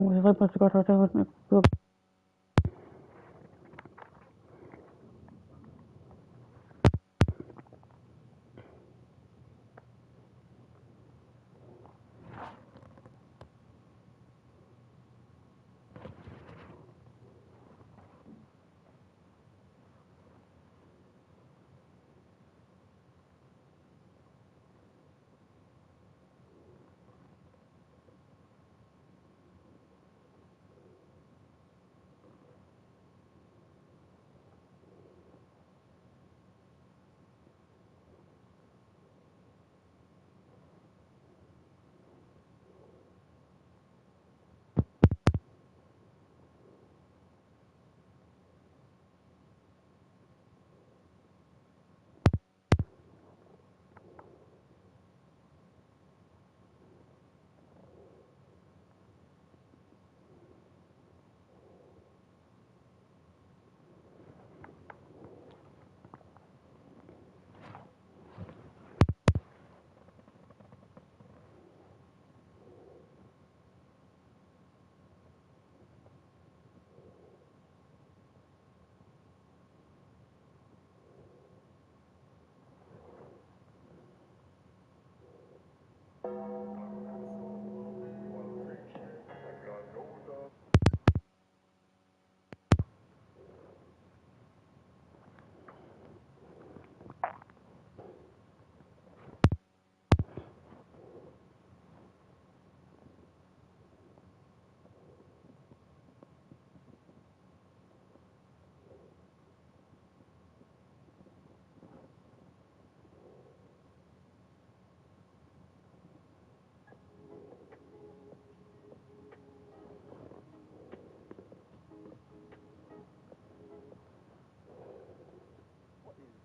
Vai participar até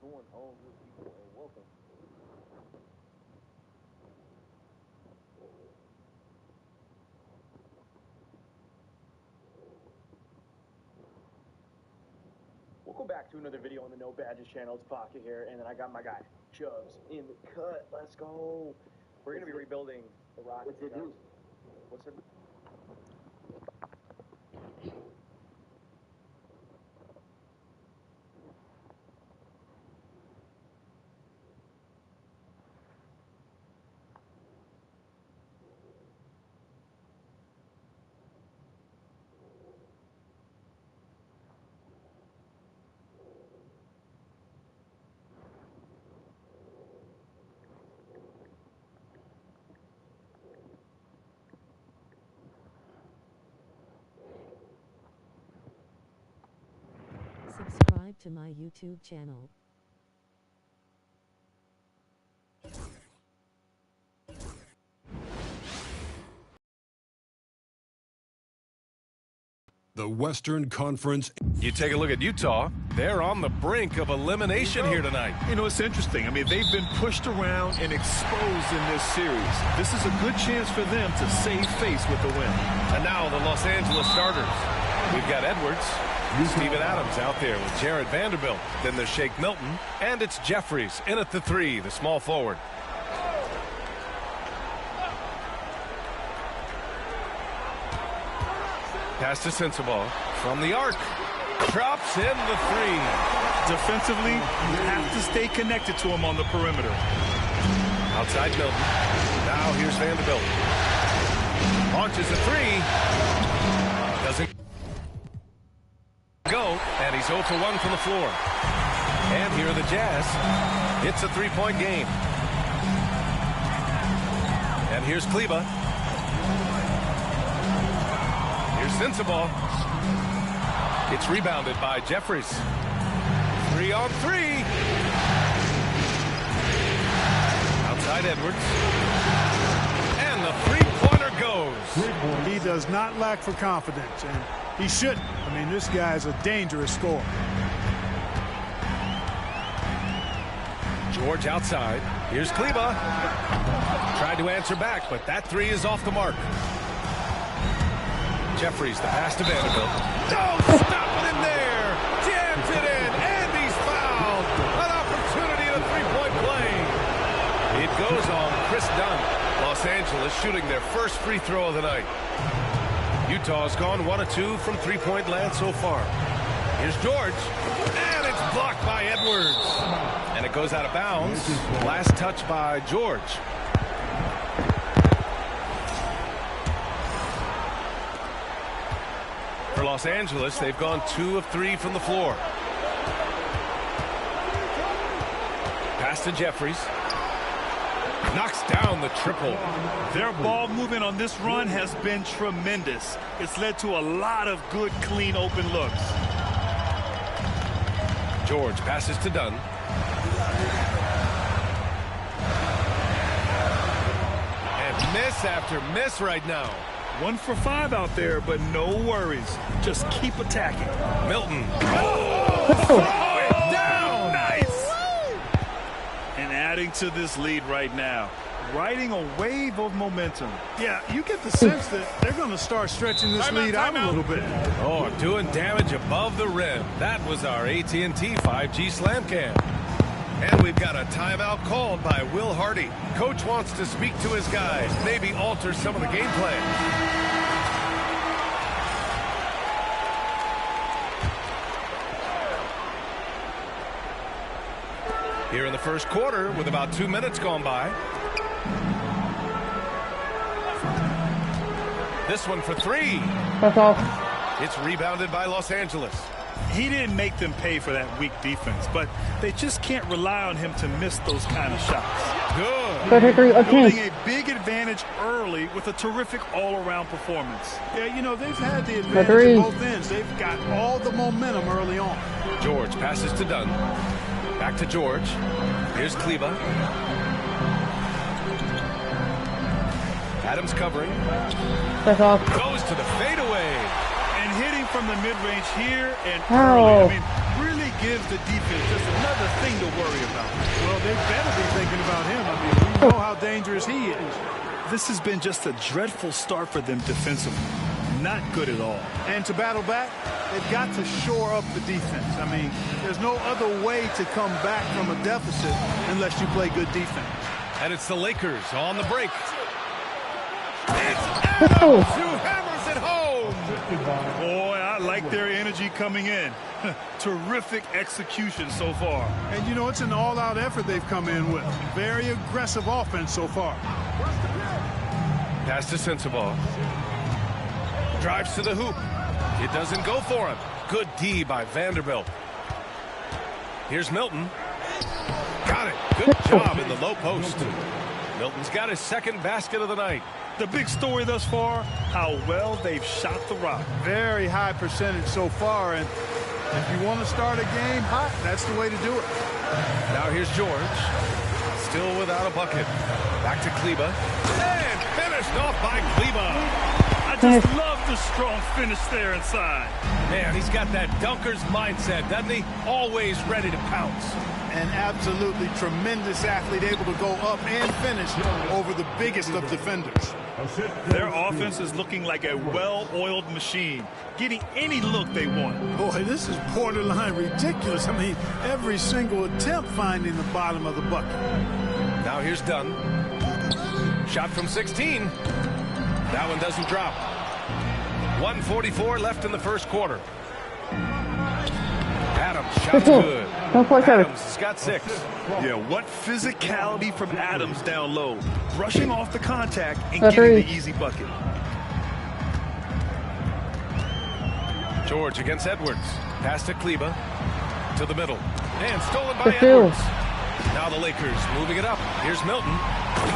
going on, good people, and welcome. Welcome back to another video on the No Badges channel. It's Pocket here, and then I got my guy, Chubbs, in the cut. Let's go. We're going to be rebuilding the Rockets. What's it do? What's it? Subscribe to my YouTube channel. The Western Conference. You take a look at Utah. They're on the brink of elimination here tonight. You know, it's interesting. I mean, they've been pushed around and exposed in this series. This is a good chance for them to save face with the win. And now the Los Angeles starters. We've got Edwards, Steven Adams out there with Jared Vanderbilt. Then there's Shake Milton, and it's Jeffries in at the 3, the small forward. Pass to Sensabaugh from the arc. Drops in the 3. Defensively, you have to stay connected to him on the perimeter. Outside Milton. Now here's Vanderbilt. Launches a 3. Doesn't go, and he's 0 for 1 from the floor. And here are the Jazz. It's a 3-point game. And here's Kleba. Here's Sensabaugh. It's rebounded by Jeffries. 3 on 3. Outside Edwards. And the three-pointer goes. He does not lack for confidence, and he shouldn't. I mean, this guy's a dangerous scorer. George outside. Here's Kleba. Tried to answer back, but that 3 is off the mark. Jeffries, the pass to Vanderbilt. Don't stop it in there. Jams it in, and he's fouled. An opportunity at a three-point play. It goes on Chris Dunn. Los Angeles shooting their first free throw of the night. Utah's gone 1 of 2 from three-point land so far. Here's George, and it's blocked by Edwards. And it goes out of bounds. Last touch by George. For Los Angeles, they've gone 2 of 3 from the floor. Pass to Jeffries. Knocks down the triple. Their ball movement on this run has been tremendous. It's led to a lot of good, clean, open looks. George passes to Dunn. And miss after miss right now. 1 for 5 out there, but no worries. Just keep attacking. Milton. Down! Nice! And adding to this lead right now. Riding a wave of momentum. Yeah, you get the sense that they're going to start stretching this lead out a little bit. Oh, doing damage above the rim. That was our AT&T 5G Slam Cam. And we've got a timeout called by Will Hardy. Coach wants to speak to his guys, maybe alter some of the game plan. Here in the first quarter, with about 2 minutes gone by. This one for 3. That's off. It's rebounded by Los Angeles. He didn't make them pay for that weak defense, but they just can't rely on him to miss those kind of shots. Good. 33 Building again. a big advantage early with a terrific all-around performance. Yeah, you know, they've had the advantage at both ends. They've got all the momentum early on. George passes to Dunn. Back to George. Here's Kleba. Adams covering. That's off. Goes to the fadeaway. And hitting from the mid-range here and Oh. early, I mean, really gives the defense just another thing to worry about. Well, they better be thinking about him. I mean, we know how dangerous he is. This has been just a dreadful start for them defensively. Not good at all. And to battle back, they've got to shore up the defense. I mean, there's no other way to come back from a deficit unless you play good defense. And it's the Lakers on the break. It's Adams who hammers it home. Boy, I like their energy coming in. Terrific execution so far. And, you know, it's an all-out effort they've come in with. Very aggressive offense so far. Pass to Sensabaugh. Drives to the hoop. It doesn't go for him. Good D by Vanderbilt. Here's Milton. Got it. Good job in the low post. Milton's got his second basket of the night. The big story thus far, how well they've shot the rock. Very high percentage so far, and if you want to start a game hot, that's the way to do it. Now here's George. Still without a bucket. Back to Kleba. And finished off by Kleba. I just love the strong finish there inside. Man, he's got that dunker's mindset, doesn't he? Always ready to pounce. An absolutely tremendous athlete, able to go up and finish over the biggest of defenders. Their offense is looking like a well-oiled machine, getting any look they want. Boy, this is borderline ridiculous. I mean, every single attempt finding the bottom of the bucket. Now here's Dunn. Shot from 16. That one doesn't drop. 1:44 left in the first quarter. Adams, shot's good. Adams has got 6. Yeah, what physicality from Adams down low. Brushing off the contact and getting the easy bucket. George against Edwards. Pass to Kleba. To the middle. And stolen by Edwards. Now the Lakers moving it up. Here's Milton.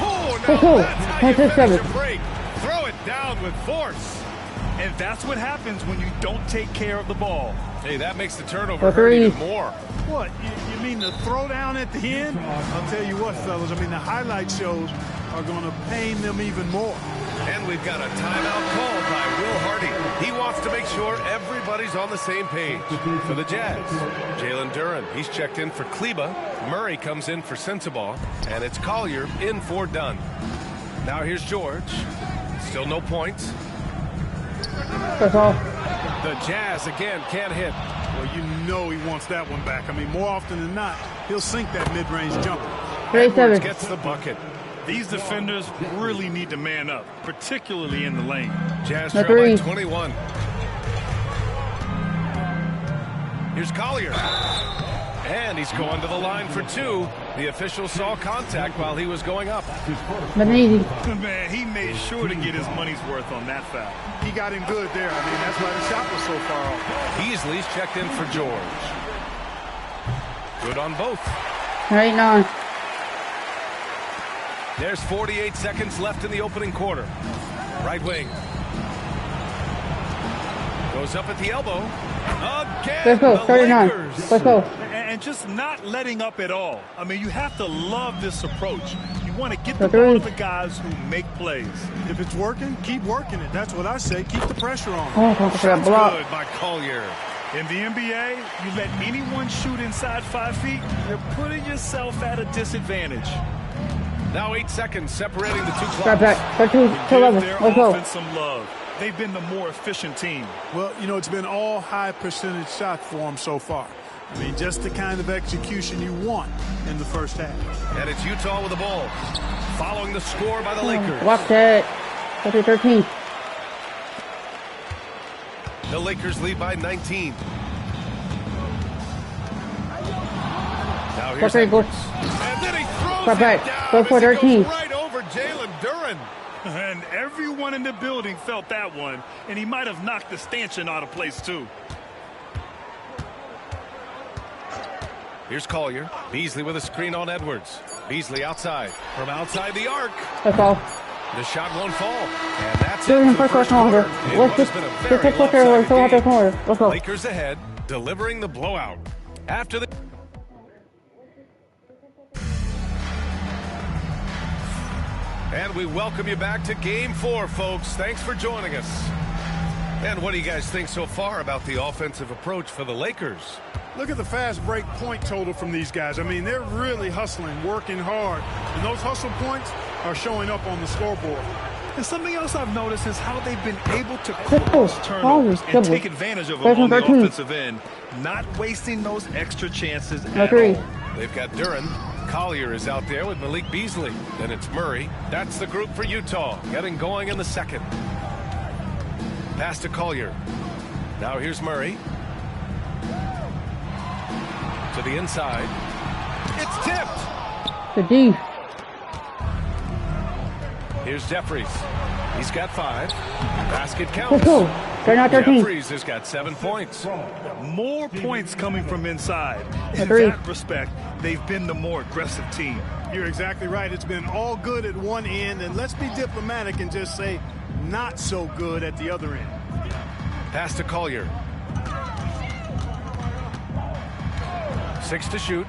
Oh, now that's how you finish a break. Throw it down with force. And that's what happens when you don't take care of the ball. Hey, that makes the turnover hurt even more. What, you mean the throwdown at the end? I'll tell you what, fellas, I mean, the highlight shows are going to pain them even more. And we've got a timeout called by Will Hardy. He wants to make sure everybody's on the same page. For the Jazz, Jalen Duren, he's checked in for Kleba. Murray comes in for Sensabaugh. And it's Collier in for Dunn. Now here's George. Still no points. That's all. The Jazz again can't hit. Well, you know he wants that one back. I mean, more often than not, he'll sink that mid-range jumper. Edwards gets the bucket. These defenders really need to man up, particularly in the lane. Jazz No trail by three. 21. Here's Collier. And he's going to the line for two. The official saw contact while he was going up. But easy. Man, he made sure to get his money's worth on that foul. He got him good there. I mean, that's why the shot was so far off. Beasley's checked in for George. Good on both. Right now. There's 48 seconds left in the opening quarter. Right wing. Goes up at the elbow. Again, Let's go. the 39. Lakers. Let's go. And just not letting up at all. I mean, you have to love this approach. You want to get the Okay. ball to the guys who make plays. If it's working, keep working it. That's what I say. Keep the pressure on. Oh, for that Shots block. good by Collier. In the NBA, you let anyone shoot inside 5 feet, you're putting yourself at a disadvantage. Now 8 seconds separating the two Drop clubs. back. 13 to Give 11. their Let's go. offense some love. They've been the more efficient team. Well, you know, it's been all high percentage shots for them so far. I mean, just the kind of execution you want in the first half. And it's Utah with the ball. Following the score by the Lakers. Block that. 13. The Lakers lead by 19. Now here's Okay, go. Edwards. And then he throws Drop it back. down Go as for it 13. goes right over Jalen Duren. And everyone in the building felt that one, and he might have knocked the stanchion out of place, too. Here's Collier. Beasley with a screen on Edwards. Beasley outside. From outside the arc. That's all. The shot won't fall. And that's Still it in for the first first quarter. quarter. In Let's what has just been a get very this quarter. lopsided Let's go out the game. corner. Let's go. Lakers ahead, delivering the blowout. After the... And we welcome you back to Game 4, folks. Thanks for joining us. And what do you guys think so far about the offensive approach for the Lakers? Look at the fast break point total from these guys. I mean, they're really hustling, working hard. And those hustle points are showing up on the scoreboard. And something else I've noticed is how they've been able to Triple. cause turnovers and Triple. take advantage of them on the 13. offensive end, not wasting those extra chances No at three. all. They've got Duren. Collier is out there with Malik Beasley. Then it's Murray. That's the group for Utah, getting going in the second. Pass to Collier. Now here's Murray. To the inside. It's tipped. The D. Here's Jeffries. He's got 5. Basket Let's counts. go. They're not 13. Jeffries has got 7 points. More points coming from inside. In Agree. that respect, they've been the more aggressive team. You're exactly right. It's been all good at one end, and let's be diplomatic and just say not so good at the other end. Pass to Collier. 6 to shoot.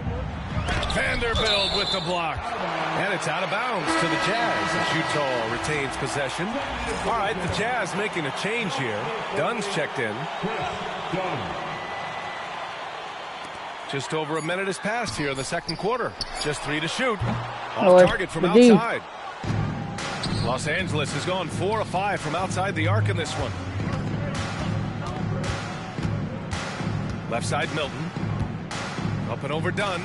Vanderbilt with the block. And it's out of bounds to the Jazz as Utah retains possession. All right, the Jazz making a change here. Dunn's checked in. Just over a minute has passed here in the second quarter. Just 3 to shoot. Off target from outside. Los Angeles has gone 4 of 5 from outside the arc in this one. Left side Milton. Up and over Dunn.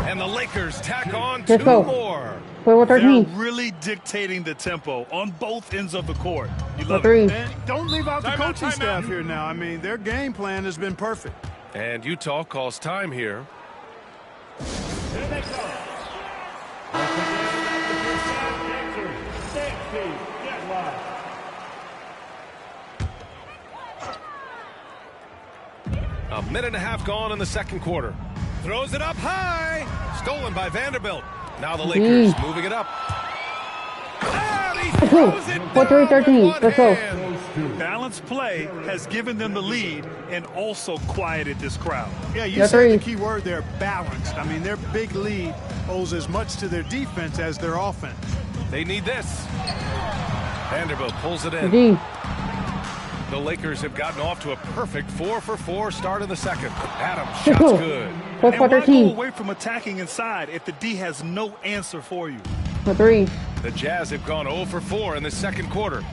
And the Lakers tack on 2 more. Play with They're 13. really dictating the tempo on both ends of the court. You The love 3. it. And don't leave out the Time out, coaching time staff out. here now. I mean, their game plan has been perfect. And Utah calls time here. A minute and a half gone in the second quarter. Throws it up high. Stolen by Vanderbilt. Now the Lakers moving it up. And he throws it Four, three, down 13. with one Let's go. hand. Balanced play has given them the lead and also quieted this crowd. Yeah, you Yeah, said the 3. key word there, balanced. I mean, their big lead owes as much to their defense as their offense. They need this. Vanderbilt pulls it The in. D. The Lakers have gotten off to a perfect 4 for 4 start of the second. Adams shot's good. Play And for why go 13. away from attacking inside if the D has no answer for you? The 3. The Jazz have gone 0 for 4 in the second quarter.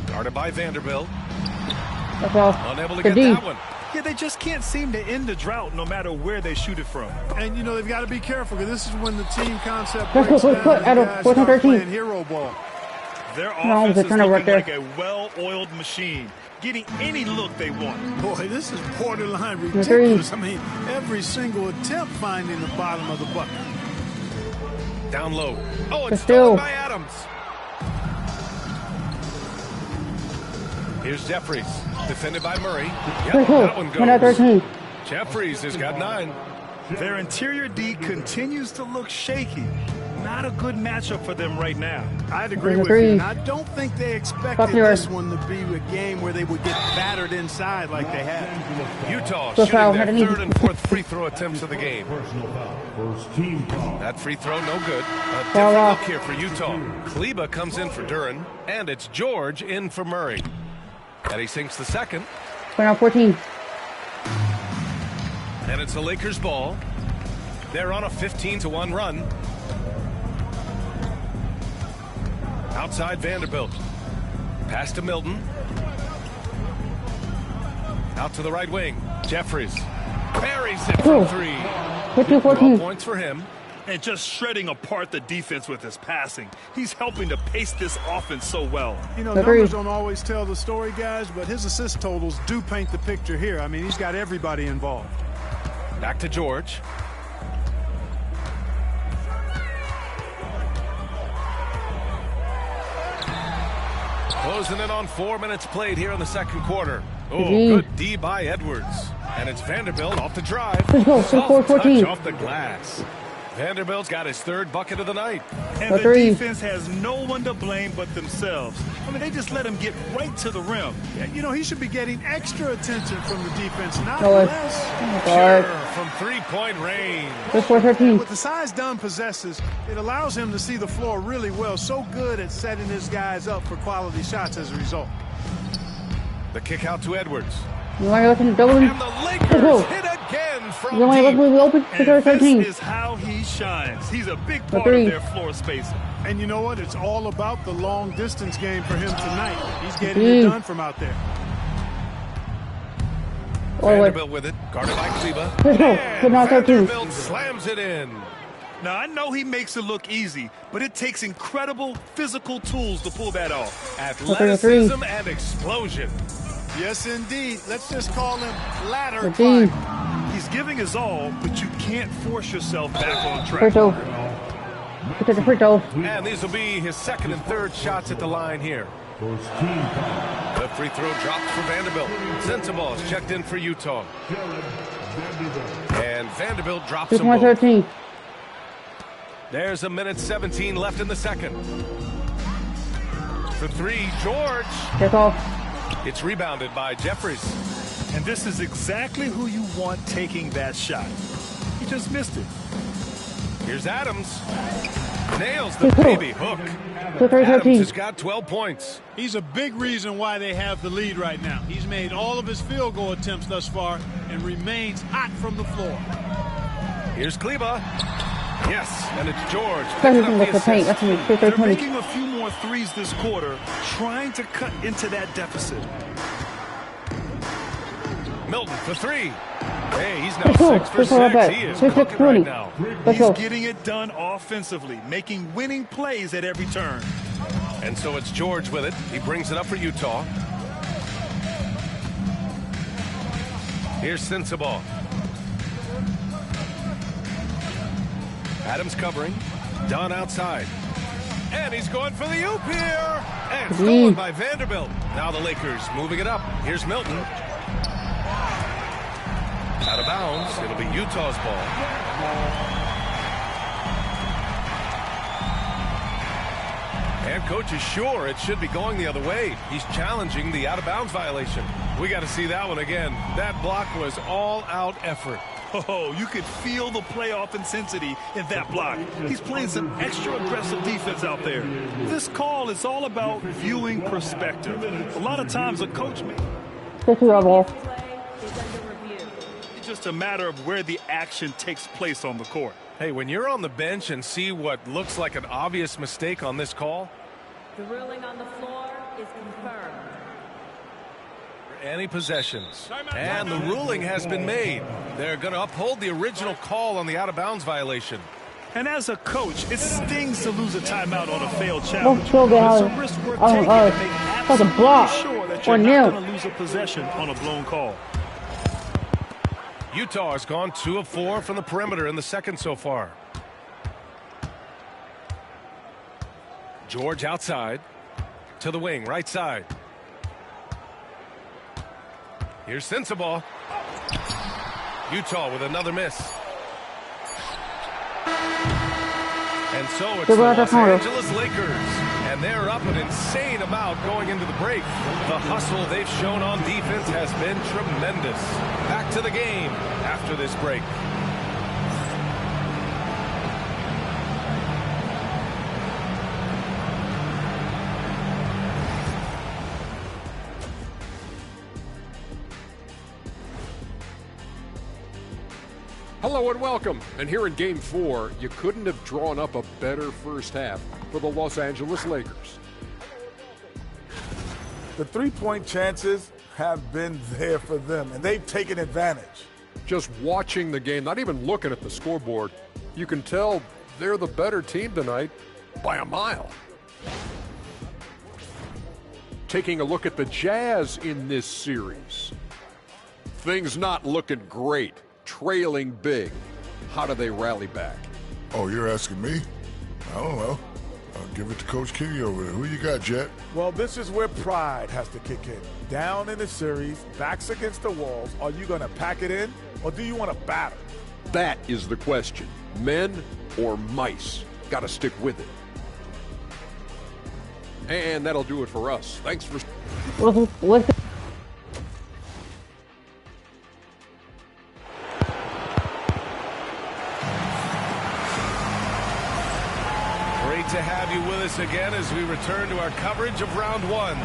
Guarded by Vanderbilt. That's all. Unable to The get D. that one. Yeah, they just can't seem to end the drought no matter where they shoot it from. And, you know, they've got to be careful because this is when the team concept Let's breaks go, down quick, and Adam, guys 14, start 13. playing hero ball. Their No, offense they're is trying to work looking there. like a well-oiled machine, getting any look they want. Boy, this is borderline Three. ridiculous. I mean, every single attempt finding the bottom of the bucket. Down low. Oh, it's Let's go. stolen by Adams. Here's Jeffries, defended by Murray. Yep, Let's go. that one We're not goes. 13. Jeffries has got 9. Their interior D continues to look shaky. Not a good matchup for them right now. I'd agree There's a with three. you. And I don't think they expected Popular. this one to be a game where they would get battered inside like they have. Utah Good foul. shooting Had their an third and fourth free throw attempts of the game. That free throw, no good. A different off. look here for Utah. Kleba comes in for Duran, and it's George in for Murray. And he sinks the second, We're now 14. and it's the Lakers' ball. They're on a 15-1 run. Outside Vanderbilt. Pass to Milton. Out to the right wing. Jeffries buries it from 3. 15, 12 14. points for him. And just shredding apart the defense with his passing. He's helping to pace this offense so well. You know, Agreed. numbers don't always tell the story, guys, but his assist totals do paint the picture here. I mean, he's got everybody involved. Back to George. Closing in on 4 minutes played here in the second quarter. Oh, good D by Edwards. And it's Vanderbilt off the drive. Let's go. Soft 14. touch off the glass. Vanderbilt's got his 3rd bucket of the night. And the Three. defense has no one to blame but themselves. I mean, they just let him get right to the rim. Yeah, you know, he should be getting extra attention from the defense, not No way. less. Oh, my Sure, God. from 3-point range. Let's go 13. With the size Dunn possesses, it allows him to see the floor really well. So good at setting his guys up for quality shots as a result. The kick out to Edwards. You want to listen to double? And the Lakers go. hit again from You want to deep. look open? And Let's go 13. this is how he shines. He's a big part Three. of their floor spacing. And you know what? It's all about the long distance game for him tonight. He's getting it done from out there. All the way. Vanderbilt with it, guarded by Kleba. Let's go. And Good night, 13. Vanderbilt slams it in. Now, I know he makes it look easy, but it takes incredible physical tools to pull that off. Athleticism and explosion. Yes, indeed. Let's just call him ladder 13. climber. He's giving his all, but you can't force yourself back on Free track. throw. Get to the free throw. And these will be his 2nd and 3rd shots at the line here. The free throw drops for Vanderbilt. Sensabaugh is checked in for Utah. And Vanderbilt drops Just them one both. 13. There's a minute 17 left in the second. For 3, George. Check off. It's rebounded by Jeffries. And this is exactly who you want taking that shot. He just missed it. Here's Adams. Nails the Good baby hook. Good three, Adams 13. has got 12 points. He's a big reason why they have the lead right now. He's made all of his field goal attempts thus far and remains hot from the floor. Here's Kleba. Yes, and it's George. That's picking gonna up look the the paint. assist. That's gonna be free throw They're 20. making a few more threes this quarter, trying to cut into that deficit. Milton for 3. Hey, he's now Let's go. 6 for Let's go right 6. back. He is 6 cooking 20. right now. Let's He's go. getting it done offensively, making winning plays at every turn. And so it's George with it. He brings it up for Utah. Here's Sensabaugh. Adams covering. Dunn outside. And he's going for the oop here. And stolen by Vanderbilt. Now the Lakers moving it up. Here's Milton. Out of bounds. It'll be Utah's ball. And coach is sure it should be going the other way. He's challenging the out-of-bounds violation. We got to see that one again. That block was all-out effort. Oh, you could feel the playoff intensity in that block. He's playing some extra aggressive defense out there. This call is all about viewing perspective. A lot of times a coach may... Let's do our ball. It's just a matter of where the action takes place on the court. Hey, when you're on the bench and see what looks like an obvious mistake on this call, The ruling on the floor is confirmed. any possessions. And the ruling has been made. They're going to uphold the original call on the out-of-bounds violation. And as a coach, it stings to lose a timeout on a failed Don't challenge. feel But it's bad. a risk worth Oh, taking oh. to make That's a block. absolutely sure that Or you're nil. not going to lose a possession on a blown call. Utah has gone 2 of 4 from the perimeter in the second so far. George outside to the wing, right side. Here's Sensabaugh. Utah with another miss. And so it's the Los Angeles Lakers. And they're up an insane amount going into the break. The hustle they've shown on defense has been tremendous. Back to the game after this break. Hello and welcome. And here in Game 4, you couldn't have drawn up a better first half for the Los Angeles Lakers. The three-point chances have been there for them, and they've taken advantage. Just watching the game, not even looking at the scoreboard, you can tell they're the better team tonight by a mile. Taking a look at the Jazz in this series. Things not looking great. Trailing big. How do they rally back? Oh, you're asking me? I don't know. I'll give it to Coach Kitty over there. Who you got, Jet? Well, this is where pride has to kick in. Down in the series, backs against the walls, are you going to pack it in, or do you want to battle? That is the question. Men or mice? Got to stick with it. And that'll do it for us. Thanks for... What's Great to have you with us again as we return to our coverage of round 1.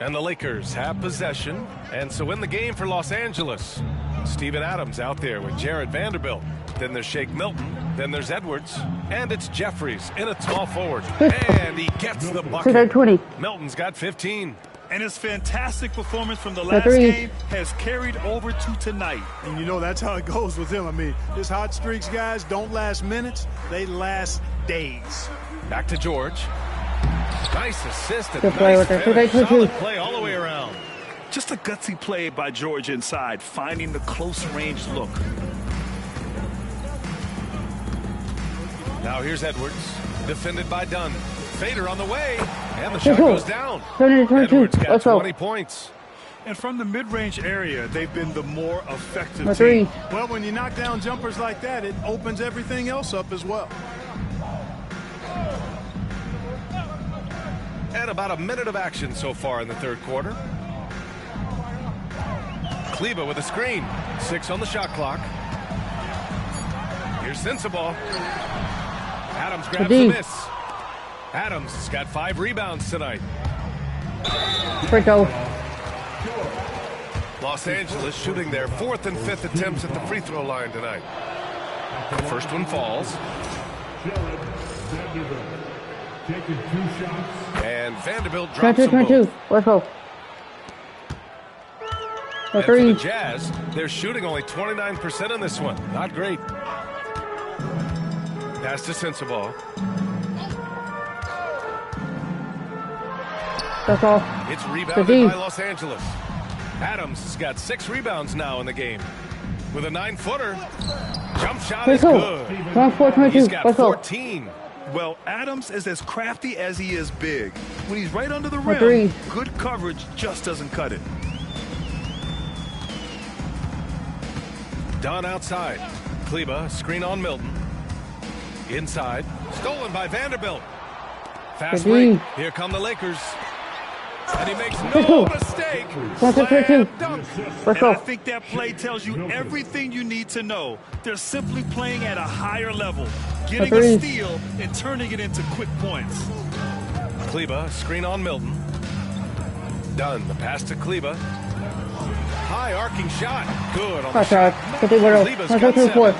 And the Lakers have possession. And so in the game for Los Angeles, Steven Adams out there with Jared Vanderbilt. Then there's Shake Milton. Then there's Edwards. And it's Jeffries in a small forward. And he gets the bucket. 20. Milton's got 15. And his fantastic performance from the last game has carried over to tonight. And you know that's how it goes with him. I mean, his hot streaks, guys, don't last minutes. They last days. Back to George. Nice assist and Good play nice with it. finish. 22. Solid play all the way around. Just a gutsy play by George inside, finding the close-range look. Now here's Edwards, defended by Dunn. Fader on the way, and the shot goes down. 22. Edwards got Let's go. 20 points. And from the mid-range area, they've been the more effective A three. team. Well, when you knock down jumpers like that, it opens everything else up as well. And about a minute of action so far in the third quarter. Kleber with a screen. 6 on the shot clock. Here's Sensabaugh. Adams grabs the miss. Adams has got 5 rebounds tonight. Free throw. Los Angeles shooting their 4th and 5th attempts at the free throw line tonight. The first one falls. And Vanderbilt drops them 22. both. Let's go. And for the Jazz, they're shooting only 29% in this one. Not great. Pass to Sensabaugh. That's all. It's rebounded by Los Angeles. Adams has got 6 rebounds now in the game. With a 9-footer. Jump shot is good. He's got 14. Well, Adams is as crafty as he is big. When he's right under the rim, good coverage just doesn't cut it. Dunn outside. Kleber, screen on Milton. Inside. Stolen by Vanderbilt. Fast break. Here come the Lakers. And he makes no mistake. Slam dunk. And I think that play tells you everything you need to know. They're simply playing at a higher level, getting a steal and turning it into quick points. Kleber, screen on Milton. Dunn, the pass to Kleber. High arcing shot. Good on the shot. Kleber's got 7.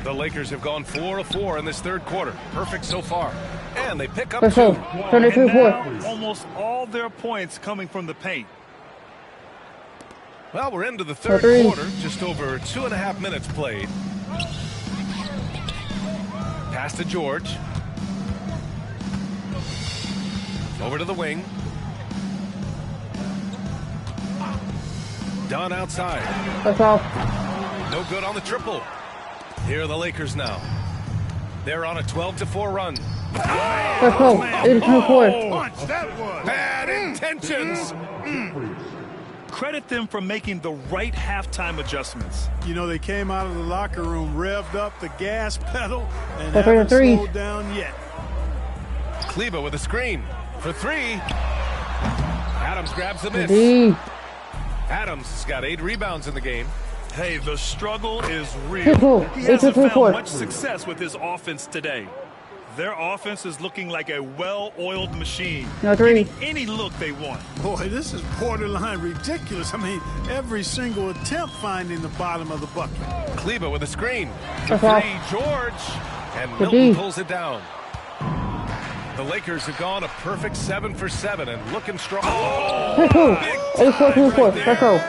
The Lakers have gone 4 of 4 in this third quarter. Perfect so far. And they pick up Let's 2. go. Turn it to And 4. now, almost all their points coming from the paint. Well, we're into the third three. quarter. Just over 2.5 minutes played. Pass to George. Over to the wing. Dunn outside. That's off. No good on the triple. Here are the Lakers now. They're on a 12-4 run. Let's go. 8-4. Punch, that was. Bad intentions. Credit them for making the right halftime adjustments. You know, they came out of the locker room, revved up the gas pedal, and That's haven't three. slowed down yet. Kleba with a screen for 3. Adams grabs the miss. D. Adams has got 8 rebounds in the game. Hey, the struggle is real. Triple. He hasn't 8-2-4. found much success with his offense today. Their offense is looking like a well-oiled machine. No three. Getting any look they want. Boy, this is borderline ridiculous. I mean, every single attempt finding the bottom of the bucket. Kleba with a screen for That's 3. off. George. And Good Milton D. pulls it down. The Lakers have gone a perfect 7 for 7 and looking strong. Let's go. Big 8-4-2-4. time Let's go.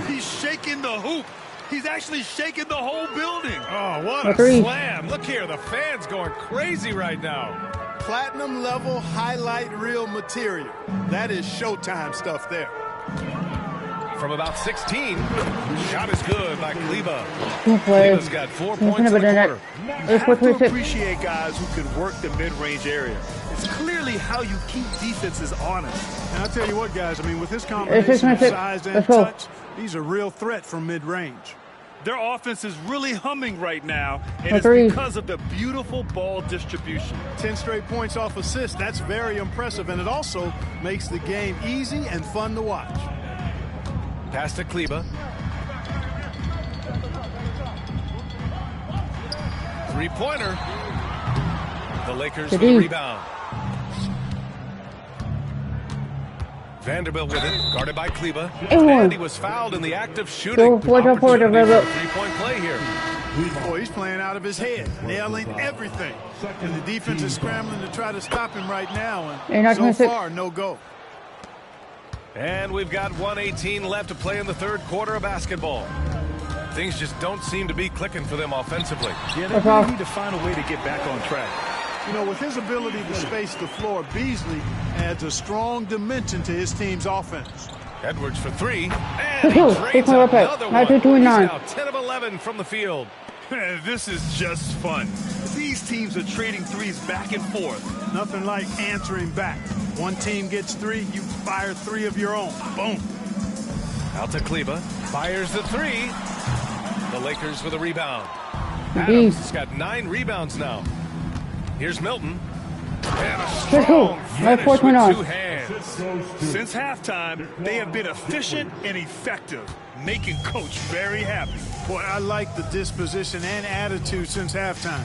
He's shaking the hoop. He's actually shaking the whole building. Oh, what A a three. slam. Look here, the fans going crazy right now. Platinum level highlight reel material. That is Showtime stuff there. From about 16, shot is good by Kleba. Good play. Kleba's got 4 He's points gonna in be the the quarter. You It's have to 4-3-6. appreciate guys who can work the mid-range area. It's clearly how you keep defenses honest. And I'll tell you what, guys, I mean, with this It's combination of 6-6. size and Let's go. touch, he's a real threat from mid-range. Their offense is really humming right now, and A it's three. because of the beautiful ball distribution. 10 straight points off assists. That's very impressive, and it also makes the game easy and fun to watch. Pass to Kleba. 3-pointer. The Lakers with Good a D. rebound. Vanderbilt with it, guarded by Kleba. one. And he was fouled in the act of shooting. Go, watch out for the Opportunity for a Vanderbilt. 3-point play here. Boy, he's playing out of his head, nailing everything. And the defense is scrambling to try to stop him right now, You're not and so gonna sit- far, no go. And we've got 1:18 left to play in the third quarter of basketball. Things just don't seem to be clicking for them offensively. Yeah, they That's really off. need to find a way to get back on track. You know, with his ability to space the floor, Beasley adds a strong dimension to his team's offense. Edwards for 3, and he Two. drains 8-point another Lopez. one. 9-2-2-9. He's now 10 of 11 from the field. This is just fun. These teams are trading threes back and forth. Nothing like answering back. One team gets 3, you fire 3 of your own. Boom. Out to Kleba, fires the 3. The Lakers with a rebound. D. Adams has got 9 rebounds now. Here's Milton. And a Good strong hoop. finish 4-29. with 2 hands. Since halftime, they have been efficient and effective, making Coach very happy. Boy, I like the disposition and attitude since halftime.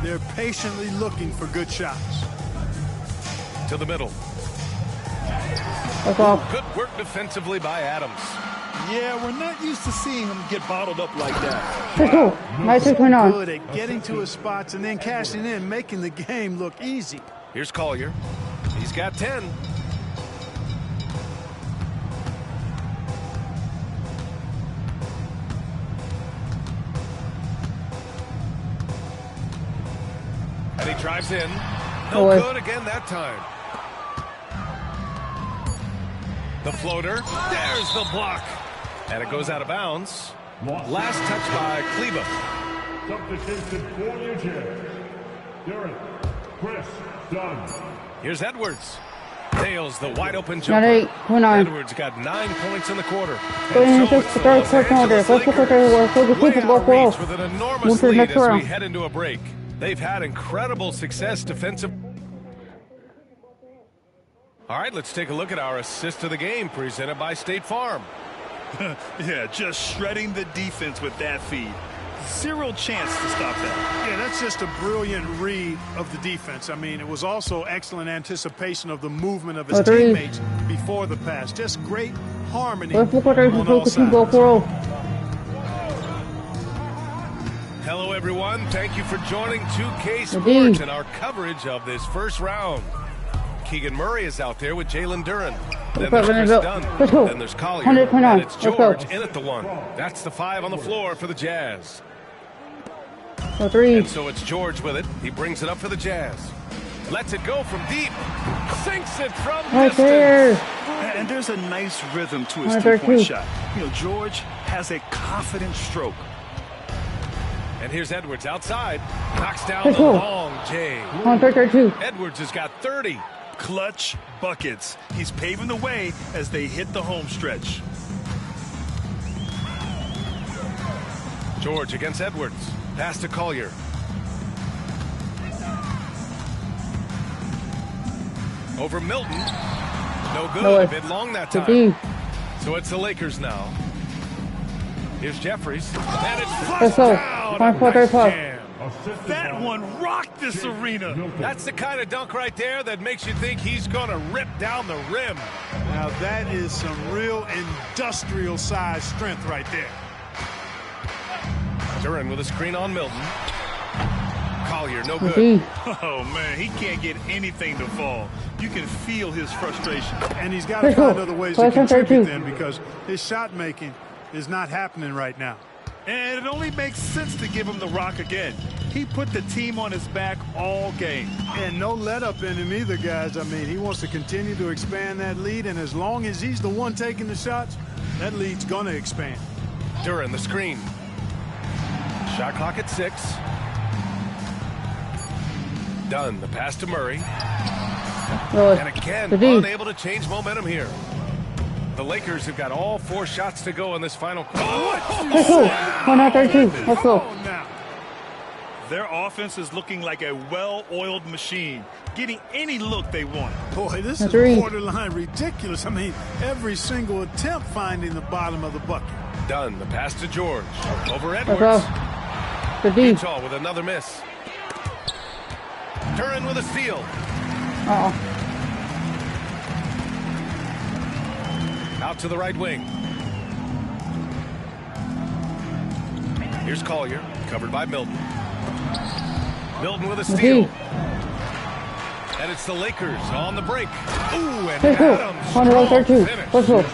They're patiently looking for good shots. To the middle. That's off. Good work defensively by Adams. Yeah, we're not used to seeing him get bottled up like that. Let's go. 9-6-9. Good at getting to his spots and then cashing in, making the game look easy. Here's Collier. He's got 10. And he drives in. No Boy. good again that time. The floater. There's the block. And it goes out of bounds. Last touch by Kleba. Substitution for New Jersey. Derek, Chris Dunn. Here's Edwards. Nails the wide open jumper. 9-8-9. Edwards got 9 points in the quarter. Going And into it's the third Los quarter. Angeles First quarter, Lakers we're way keeping out of ball reach for with an Move enormous to the lead next as we round. head into a break. They've had incredible success defensive. All right, let's take a look at our assist of the game presented by State Farm. Yeah, just shredding the defense with that feed. Zero chance to stop that. Yeah, that's just a brilliant read of the defense. I mean, it was also excellent anticipation of the movement of his three. teammates before the pass. Just great harmony First quarter, on all we're keeping ball sides. Hello, everyone. Thank you for joining 2K Sports and our coverage of this first round. Keegan Murray is out there with Jalen Duren. Then there's Chris Dunn. Then there's Collier. And it's George in at the 1. That's the 5 on the floor for the Jazz. And so it's George with it. He brings it up for the Jazz. Lets it go from deep. Sinks it from distance. And there's a nice rhythm to his three-point shot. You know, George has a confident stroke. And here's Edwards outside. Knocks down the long J. Edwards has got 30. Clutch buckets. He's paving the way as they hit the home stretch. George against Edwards. Pass to Collier. Over Milton. No good. A bit long that time. So it's the Lakers now. Here's Jeffries. And it's flushed down. That one rocked this arena. That's the kind of dunk right there that makes you think he's going to rip down the rim. Now that is some real industrial size strength right there. Duren with a screen on Milton. Collier, no good. Oh, man, he can't get anything to fall. You can feel his frustration. And he's got to find other ways to contribute then, because his shot making is not happening right now. And it only makes sense to give him the rock again. He put the team on his back all game. And no let up in him either, guys. I mean, he wants to continue to expand that lead, and as long as he's the one taking the shots, that lead's going to expand. Duren, the screen. Shot clock at 6. Dunn, the pass to Murray. And again, unable to change momentum here. The Lakers have got all 4 shots to go in this final quarter. Let's go. Their offense is looking like a well-oiled machine, getting any look they want. Boy, this is borderline ridiculous. I mean, every single attempt finding the bottom of the bucket. Dunn, the pass to George. Over Edwards. Utah with another miss. Duren with a steal. Out to the right wing. Here's Collier, covered by Milton. Milton with a steal. And it's the Lakers on the break. Ooh, and Adams.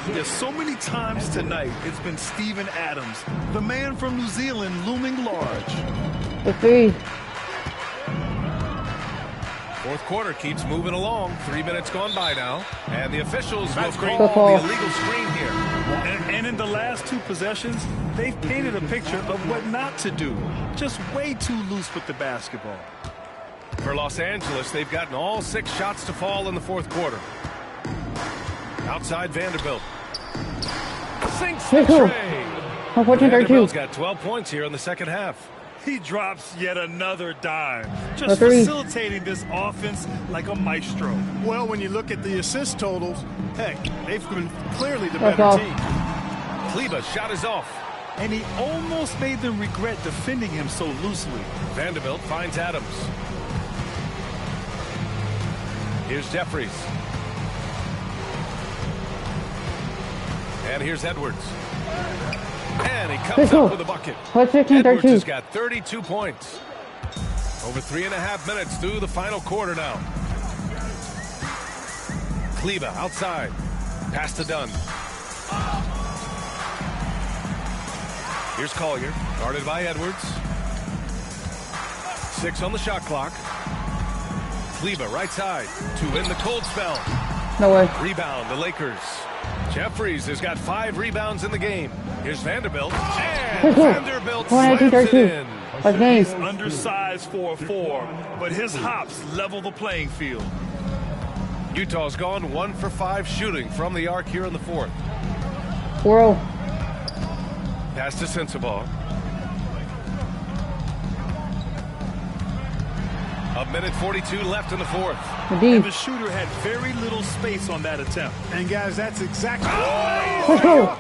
There's so many times tonight it's been Steven Adams, the man from New Zealand, looming large. Fourth quarter keeps moving along. 3 minutes gone by now. And the officials will call the illegal screen here. And in the last 2 possessions, they've painted a picture of what not to do. Just way too loose with the basketball. For Los Angeles, they've gotten all 6 shots to fall in the fourth quarter. Outside Vanderbilt. Sinks the tray. Vanderbilt's got 12 points here in the second half. He drops yet another dime, just facilitating this offense like a maestro. Well, when you look at the assist totals, heck, they've been clearly the better team. Kleber's shot is off. And he almost made them regret defending him so loosely. Vanderbilt finds Adams. Here's Jeffries. And here's Edwards. And he comes up with a bucket. Edwards has got 32 points. Over 3.5 minutes through the final quarter now. Kleber outside. Pass to Dunn. Here's Collier, guarded by Edwards. 6 on the shot clock. Kleber right side to win the cold spell. No way. Rebound, the Lakers. Jeffries has got 5 rebounds in the game. Here's Vanderbilt. And Vanderbilt slams it in. He's undersized for a 4, but his hops level the playing field. Utah's gone 1 for 5 shooting from the arc here in the fourth. Pass to Sensabaugh. A minute 42 left in the fourth. And the shooter had very little space on that attempt. And guys, that's exactly. Let's go.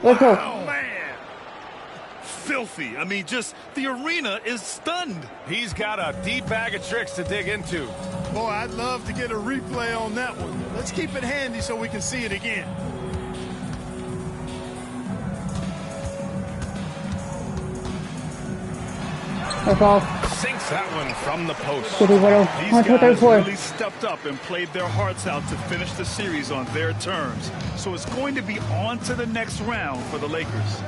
Let's go. Oh, man. Filthy. I mean, just the arena is stunned. He's got a deep bag of tricks to dig into. Boy, I'd love to get a replay on that one. Let's keep it handy so we can see it again. That's all. Sinks that one from the post. These guys 1-2-3-4. really stepped up and played their hearts out to finish the series on their terms. So it's going to be on to the next round for the Lakers.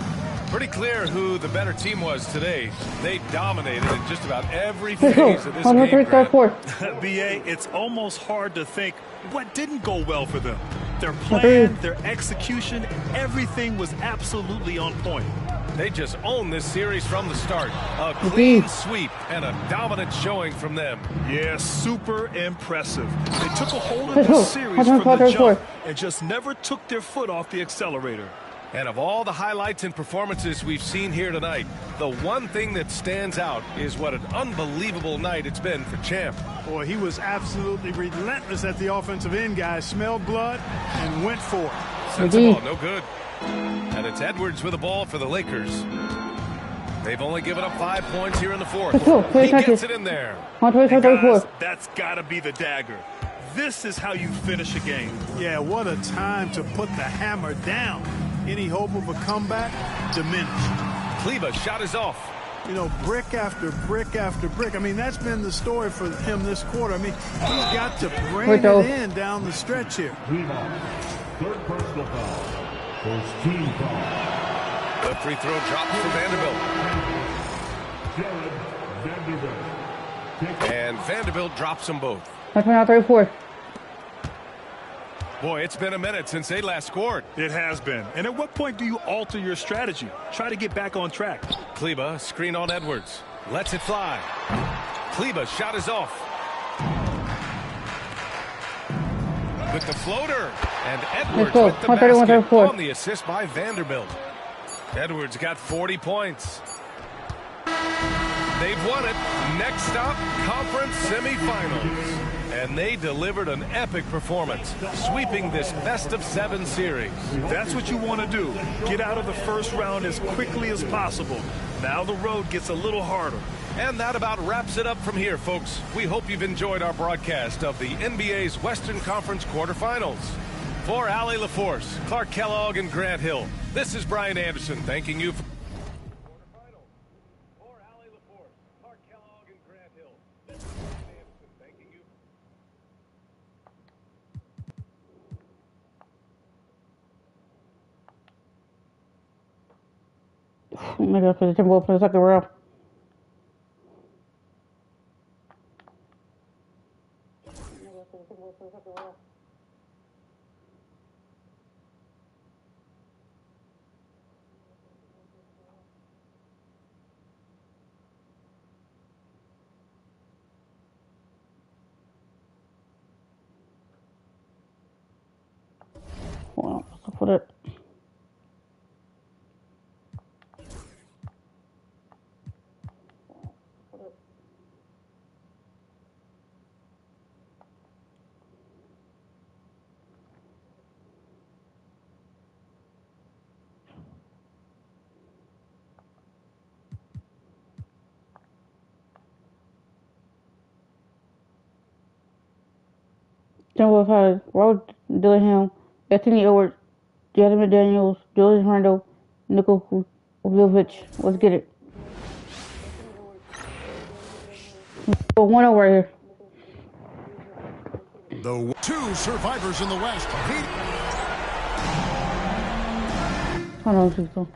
Pretty clear who the better team was today. They dominated in just about every phase of this game. 1-3-4. BA, it's almost hard to think what didn't go well for them. Their plan, their execution, everything was absolutely on point. They just owned this series from the start. A clean sweep and a dominant showing from them. Yeah, super impressive. They took a hold of this series from the jump and just never took their foot off the accelerator. And of all the highlights and performances we've seen here tonight, the one thing that stands out is what an unbelievable night it's been for Champ. Boy, he was absolutely relentless at the offensive end, guys. Smelled blood and went for it. Sends the ball, no good. And it's Edwards with the ball for the Lakers. They've only given up 5 points here in the fourth. He gets it in there. Guys, that's got to be the dagger. This is how you finish a game. Yeah, what a time to put the hammer down. Any hope of a comeback diminished. Kleber's shot is off. You know, brick after brick after brick. I mean, that's been the story for him this quarter. I mean, he's got to bring it in down the stretch here. Third personal foul. First team foul. The free throw dropped for Vanderbilt. Jared Vanderbilt. And Vanderbilt drops them both. 1-3-4. Boy, it's been a minute since they last scored. It has been. And at what point do you alter your strategy? Try to get back on track. Kleber, screen on Edwards. Lets it fly. Kleber's shot is off. With the floater. And Edwards with the basket on the assist by Vanderbilt. Edwards got 40 points. They've won it. Next stop, conference semifinals. And they delivered an epic performance, sweeping this best-of-7 series. That's what you want to do. Get out of the first round as quickly as possible. Now the road gets a little harder. And that about wraps it up from here, folks. We hope you've enjoyed our broadcast of the NBA's Western Conference quarterfinals. For Allie LaForce, Clark Kellogg, and Grant Hill, this is Brian Anderson thanking you for Oh my God, for the Timberwolves for the second round. Hold on, let's put it. Timberwolves has Robert Dillingham, Anthony Edwards, Jaden McDaniels, Julius Randle, Nikola Vucevic. Let's get it. Go 1-0 right here. The two survivors in the West. Hold on, Chico.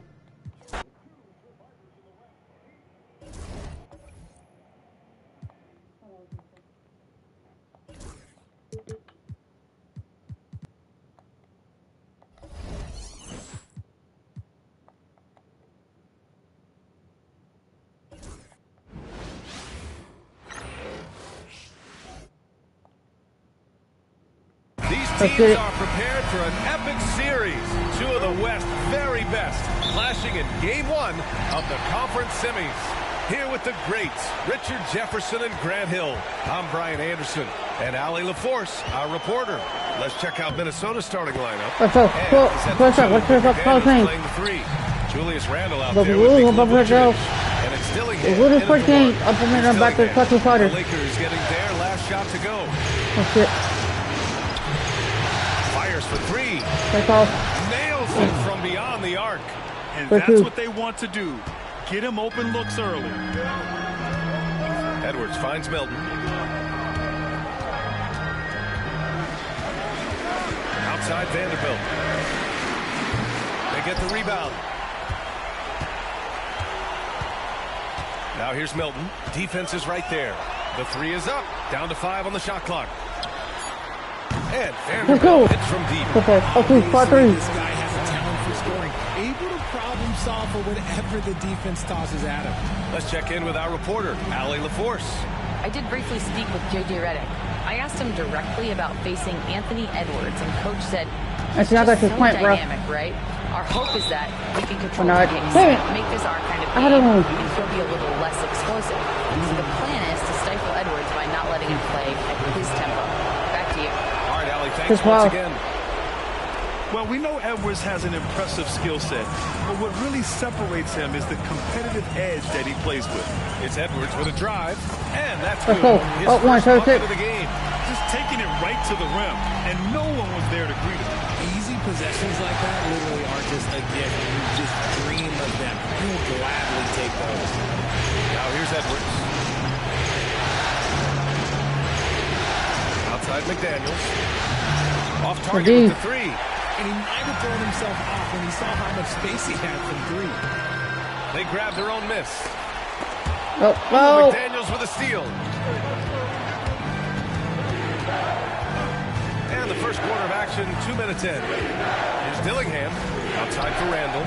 These teams are prepared for an epic series. Two of the West's very best, clashing in Game 1 of the conference semis. Here with the greats, Richard Jefferson and Grant Hill. I'm Brian Anderson and Allie LaForce, our reporter. Let's check out Minnesota's starting lineup. What's up? Playing the three. Julius Randle out there with Vucevic. And it's Dillingham in the four. The Lakers getting their last shot to go. That's it. Fires for three. That's all. Nails it from beyond the arc. And that's what they want to do. Get him open looks early. Edwards finds Milton. Outside Vanderbilt. They get the rebound. Now here's Milton. Defense is right there. The three is up. Down to 5 on the shot clock. And Vanderbilt hits from deep. Okay, 4-3. This guy has a talent for scoring. Able to problem solve for whatever the defense tosses at him. Let's check in with our reporter, Allie LaForce. I did briefly speak with J.J. Redick. I asked him directly about facing Anthony Edwards, and Coach said, "It's not like his point, bro. Dynamic, right? Our hope is that we can control No, the pace, make this our kind of game, and he'll be a little less explosive. So the plan is to stifle Edwards by not letting him play at his tempo. Back to you." All right, Allie, thanks once again. Well, we know Edwards has an impressive skill set, but what really separates him is the competitive edge that he plays with. It's Edwards with a drive, and that's Let's good. go. His Oh, first bucket of the game. Just taking it right to the rim, and no one was there to greet him. Easy possessions like that literally are just a gift. You just dream of them. You will gladly take those. Now here's Edwards. Outside McDaniels. Off target with the three. And he might have thrown himself off when he saw how much space he had from three. They grabbed their own miss. Oh, oh. McDaniels with a steal. And the first quarter of action, 2 minutes in. Here's Dillingham. Outside for Randall.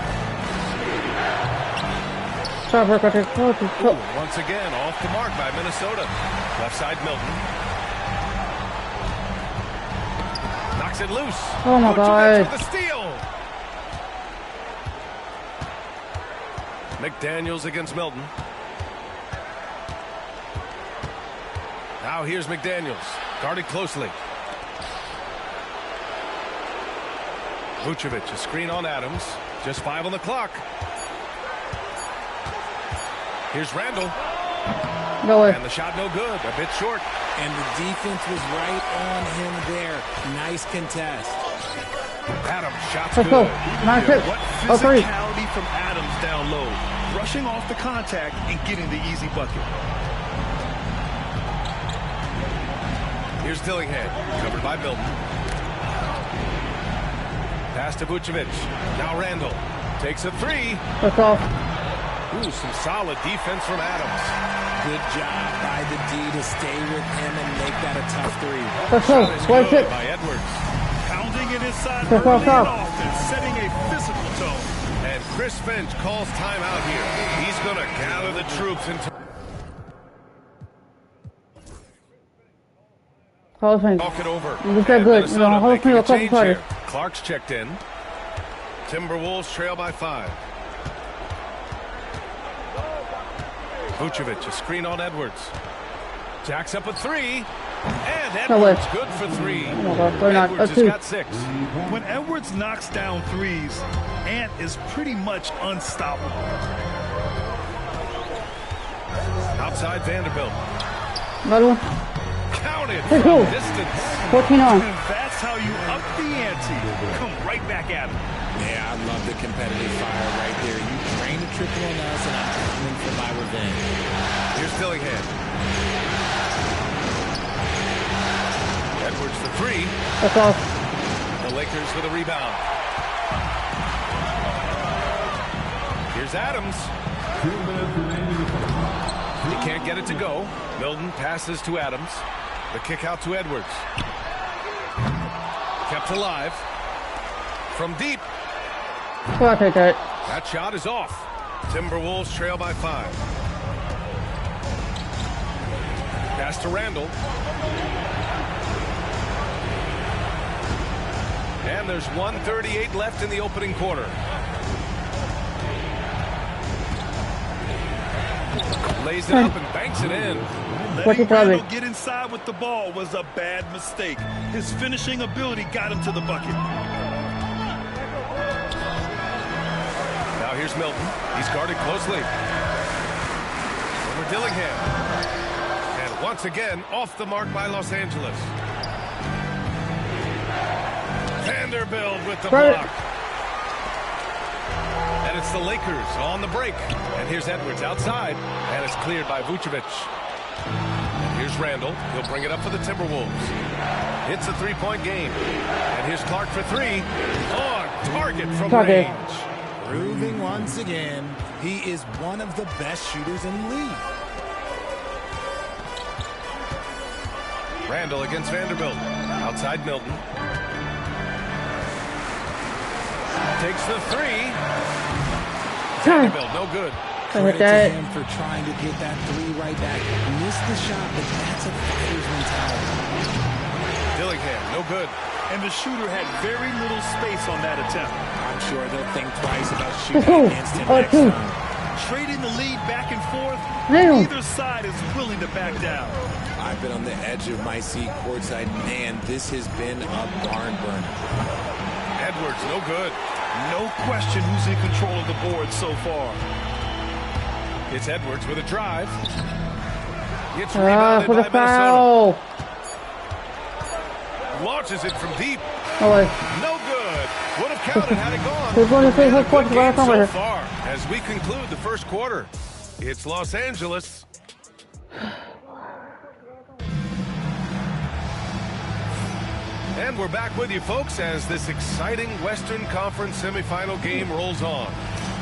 Once again, off the mark by Minnesota. Left side, Milton. Knocks it loose. Oh my God. With the steal. McDaniels against Milton. Now here's McDaniels. Guarded closely. Vucevic, a screen on Adams. Just 5 on the clock. Here's Randall. No way. And the shot no good. A bit short. And the defense was right on him there. Nice contest. Adams, shots Let's good. go. 9-6. What 3. physicality from Adams down low. Rushing off the contact and getting the easy bucket. Here's Dillingham. Covered by Milton. Pass to Vucevic. Now Randall. Takes a three. That's off. Ooh, some solid defense from Adams. Good job by the D to stay with him and make that a tough three. Let's go. Shot is good by Edwards. Pounding it inside Let's early go. and often, setting a physical tone. And Chris Finch calls timeout here. He's going to gather the troops and talk it over. Look that good. Minnesota Hall of making Fame, a change quarter. here. Clark's checked in. Timberwolves trail by 5. Vucevic, a screen on Edwards. Jacks up a 3. And Edwards good for 3. Oh my God, they're not. Edwards has got 6. When Edwards knocks down threes, Ant is pretty much unstoppable. Outside Vanderbilt. Another one. Counted Let's from go. distance. 14 on. And that's how you up the ante. Come right back at him. Yeah, I love the competitive fire right there. You drain the triple on us, and I'm coming for my revenge. Here's Dillingham. Edwards for 3. That's off. The Lakers with a rebound. Here's Adams. He can't get it to go. Milton passes to Adams. The kick out to Edwards. Kept alive. From deep. So I'll take that. That shot is off. Timberwolves trail by 5. Pass to Randall. And there's 1:38 left in the opening quarter. Lays it up and banks it in. Letting Randall get inside with the ball was a bad mistake. His finishing ability got him to the bucket. Now here's Milton. He's guarded closely. Over Dillingham. And once again, off the mark by Los Angeles. Vanderbilt with the block. And it's the Lakers on the break. And here's Edwards outside. And it's cleared by Vucevic. And here's Randall. He'll bring it up for the Timberwolves. It's a three-point game. And here's Clark for three. On target from range. Proving once again, he is one of the best shooters in the league. Randall against Vanderbilt. Outside Milton. Takes the three. Vanderbilt, no good. Credit to him for trying to get that three right back. Missed the shot, but that's a fighter's mentality. Dillingham, no good. And the shooter had very little space on that attempt. I'm sure they'll think twice about shooting against him next time. Trading the lead back and forth, neither side is willing to back down. I've been on the edge of my seat courtside. Man, this has been a barn burner. Edwards, no good. No question who's in control of the board so far. It's Edwards with a drive. It's For rebounded the by foul. Minnesota. Launches it from deep. Oh, no good. Would have counted had it gone. Who's going to say who's Good game so here? far as we conclude the first quarter. It's Los Angeles. And we're back with you, folks, as this exciting Western Conference semifinal game rolls on.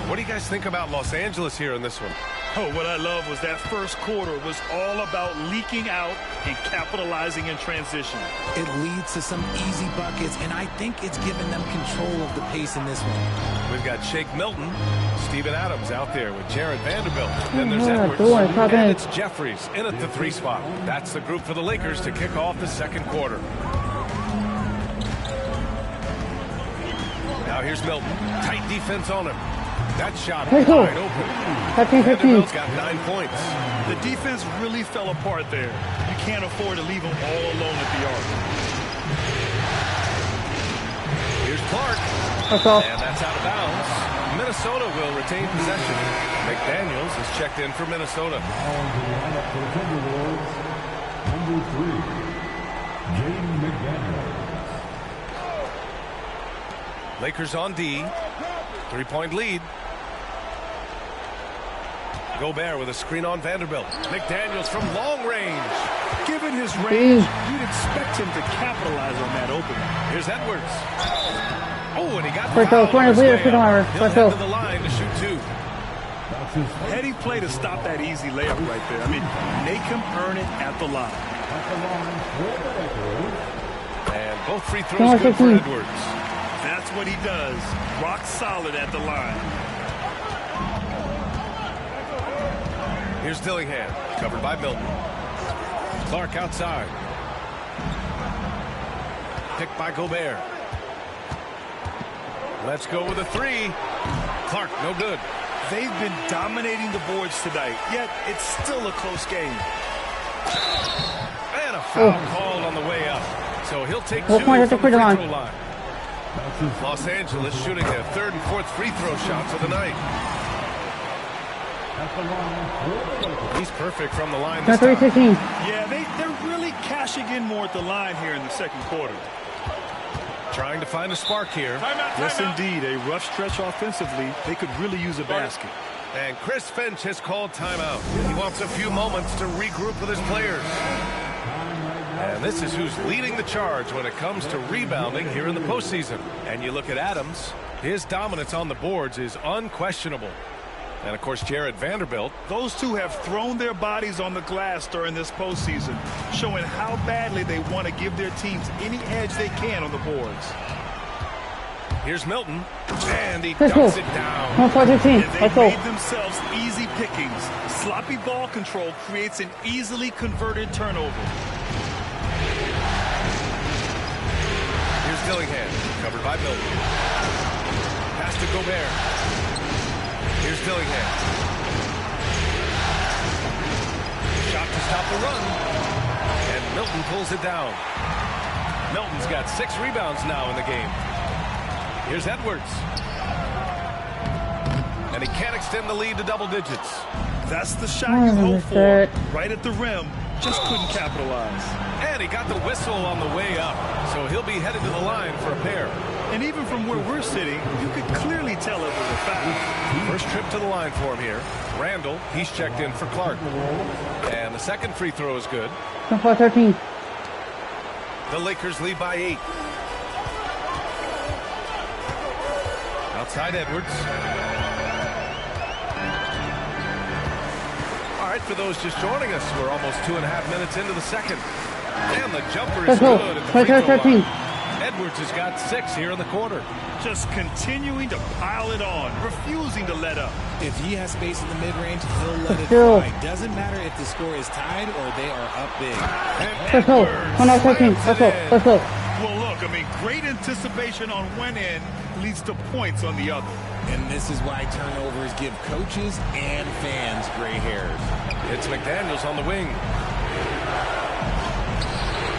What do you guys think about Los Angeles here in this one? Oh, what I love was that first quarter was all about leaking out and capitalizing in transition. It leads to some easy buckets, and I think it's given them control of the pace in this one. We've got Shake Milton, Steven Adams out there with Jared Vanderbilt. Then there's Edwards, and it's Jeffries in at the three spot. That's the group for the Lakers to kick off the second quarter. Now here's Milton. Tight defense on him. That shot wide open. Vanderbilt's got 9 points. The defense really fell apart there. You can't afford to leave them all alone at the arc. Here's Clark. And that's out of bounds. Minnesota will retain possession. McDaniels is checked in for Minnesota. Number 3, Jaden McDaniels. Lakers on D. 3-point lead. Gobert with a screen on Vanderbilt. McDaniels from long range. Given his range, you'd expect him to capitalize on that opening. Here's Edwards. Oh, and he got the foul. He'll head to the line to shoot two. Heady play to stop that easy layup right there. I mean, make him earn it at the line. And both free throws good for Edwards. That's what he does. Rock solid at the line. Here's Dillingham, covered by Milton. Clark outside. Picked by Gobert. Let's go with a three. Clark, no good. They've been dominating the boards tonight, yet it's still a close game. And a foul called on the way up. So he'll take two from the free throw line. Los Angeles shooting their third and fourth free throw shots of the night. He's perfect from the line this time. Yeah, they're really cashing in more at the line here in the second quarter. Trying to find a spark here. Yes, indeed. A rough stretch offensively. They could really use a basket. And Chris Finch has called timeout. He wants a few moments to regroup with his players. And this is who's leading the charge when it comes to rebounding here in the postseason. And you look at Adams, his dominance on the boards is unquestionable. And, of course, Jared Vanderbilt. Those two have thrown their bodies on the glass during this postseason, showing how badly they want to give their teams any edge they can on the boards. Here's Milton, and he dumps it down. And they made themselves easy pickings. Sloppy ball control creates an easily converted turnover. Here's Dillingham, covered by Milton. Pass to Gobert. Here's Dillingham. Shot to stop the run. And Milton pulls it down. Milton's got 6 rebounds now in the game. Here's Edwards. And he can't extend the lead to double digits. That's the shot you hope for. Right at the rim. just couldn't capitalize. And he got the whistle on the way up, so he'll be headed to the line for a pair. And even from where we're sitting, you could clearly tell it was a foul. First trip to the line for him here. Randall, he's checked in for Clark. And the second free throw is good. 13. The Lakers lead by 8. Outside Edwards. All right, for those just joining us, we're almost 2.5 minutes into the second. And the jumper is good at the free throw line. Edwards has got 6 here in the quarter. Just continuing to pile it on, refusing to let up. If he has space in the mid-range, he'll let it fly. Doesn't matter if the score is tied or they are up big. Let's go. 13. Let's go. Well, look, I mean, great anticipation on one end leads to points on the other. And this is why turnovers give coaches and fans gray hairs. It's McDaniels on the wing.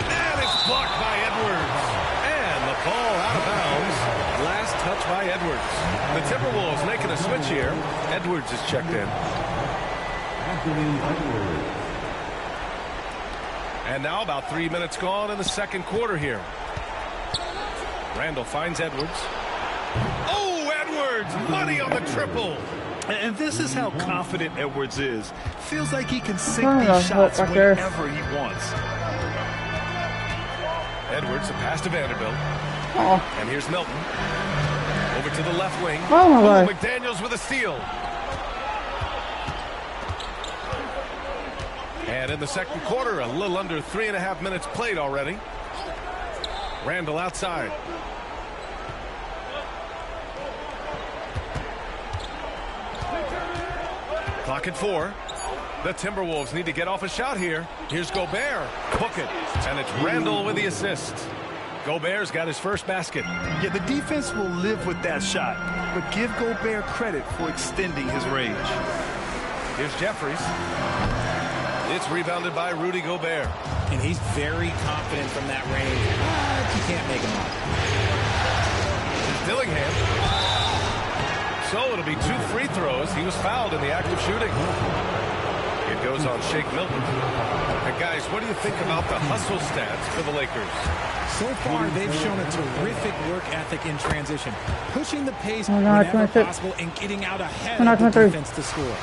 And it's blocked by Edwards. And the ball out of bounds. Last touch by Edwards. The Timberwolves making a switch here. Edwards is checked in. And now about 3 minutes gone in the second quarter here. Randall finds Edwards. Oh, Edwards! Money on the triple. And this is how confident Edwards is. Feels like he can sink these shots whenever he wants. Edwards, a pass to Vanderbilt. And here's Milton. Over to the left wing. Oh, my God. McDaniels with a steal. And in the second quarter, a little under 3.5 minutes played already. Randall outside. Clock at 4. The Timberwolves need to get off a shot here. Here's Gobert. Hook it. And it's Randall with the assist. Gobert's got his first basket. Yeah, the defense will live with that shot, but give Gobert credit for extending his range. Here's Jeffries. It's rebounded by Rudy Gobert. And he's very confident from that range, but you can't make him up. Here's Dillingham. So it'll be 2 free throws. He was fouled in the act of shooting. It goes on Shake Milton. And guys, what do you think about the hustle stats for the Lakers? So far, they've shown a terrific work ethic in transition, pushing the pace whenever possible and getting out ahead of the defense to score.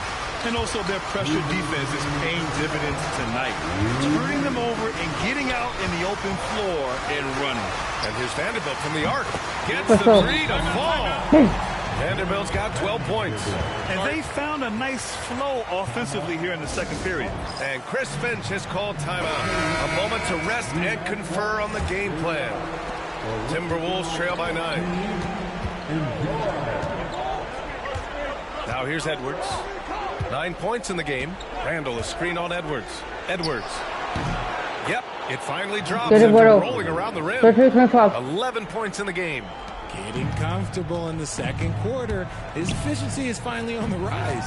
And also their pressure defense is paying dividends tonight, turning them over and getting out in the open floor and running. And here's Vanderbilt from the arc. Gets the 3 to fall. Vanderbilt's got 12 points. And they found a nice flow offensively here in the second period. And Chris Finch has called timeout. A moment to rest and confer on the game plan. Timberwolves trail by 9. Now here's Edwards. 9 points in the game. Randall, a screen on Edwards. Edwards. Yep, it finally drops after rolling around the rim. 11 points in the game. Getting comfortable in the second quarter. His efficiency is finally on the rise.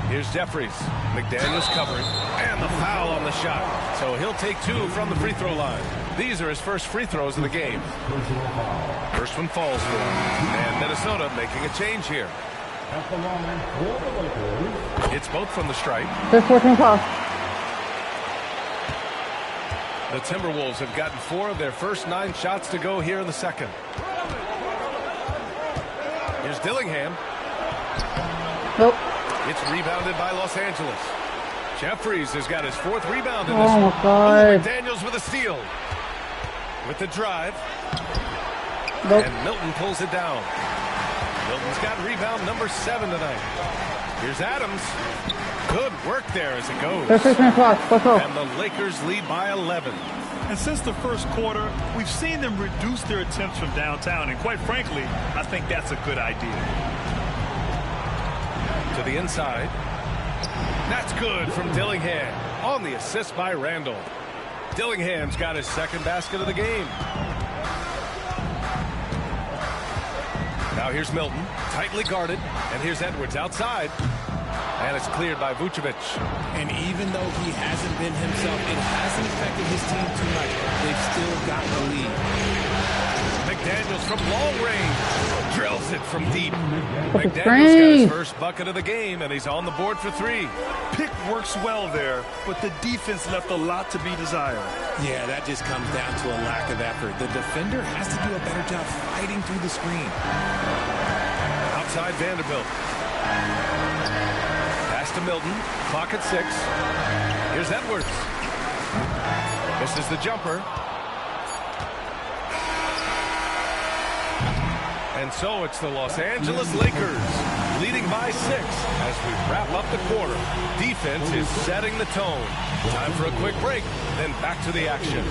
Here's Jeffries. McDaniels covering. And the foul on the shot. So he'll take 2 from the free throw line. These are his first free throws of the game. First one falls for him. And Minnesota making a change here. It's both from the stripe. The Timberwolves have gotten 4 of their first 9 shots to go here in the second. Here's Dillingham. Nope. It's rebounded by Los Angeles. Jeffries has got his 4th rebound in this one. one. My God. McDaniels with a steal. With the drive. Nope. And Milton pulls it down. Milton's got rebound number 7 tonight. Here's Adams. Good work there as it goes. And the Lakers lead by 11. And since the first quarter, we've seen them reduce their attempts from downtown. And quite frankly, I think that's a good idea. To the inside. That's good from Dillingham. On the assist by Randall. Dillingham's got his 2nd basket of the game. Now here's Milton. Tightly guarded. And here's Edwards outside. And it's cleared by Vucevic. And even though he hasn't been himself, it hasn't affected his team too much. They've still got the lead. McDaniels from long range. Drills it from deep. What McDaniels got his first bucket of the game, and he's on the board for 3. Pick works well there, but the defense left a lot to be desired. Yeah, that just comes down to a lack of effort. The defender has to do a better job fighting through the screen. Outside Vanderbilt. Pass to Milton. Clock at 6. Here's Edwards. This is the jumper. And so it's the Los Angeles Lakers leading by 6 as we wrap up the quarter. Defense is setting the tone. Time for a quick break, then back to the action.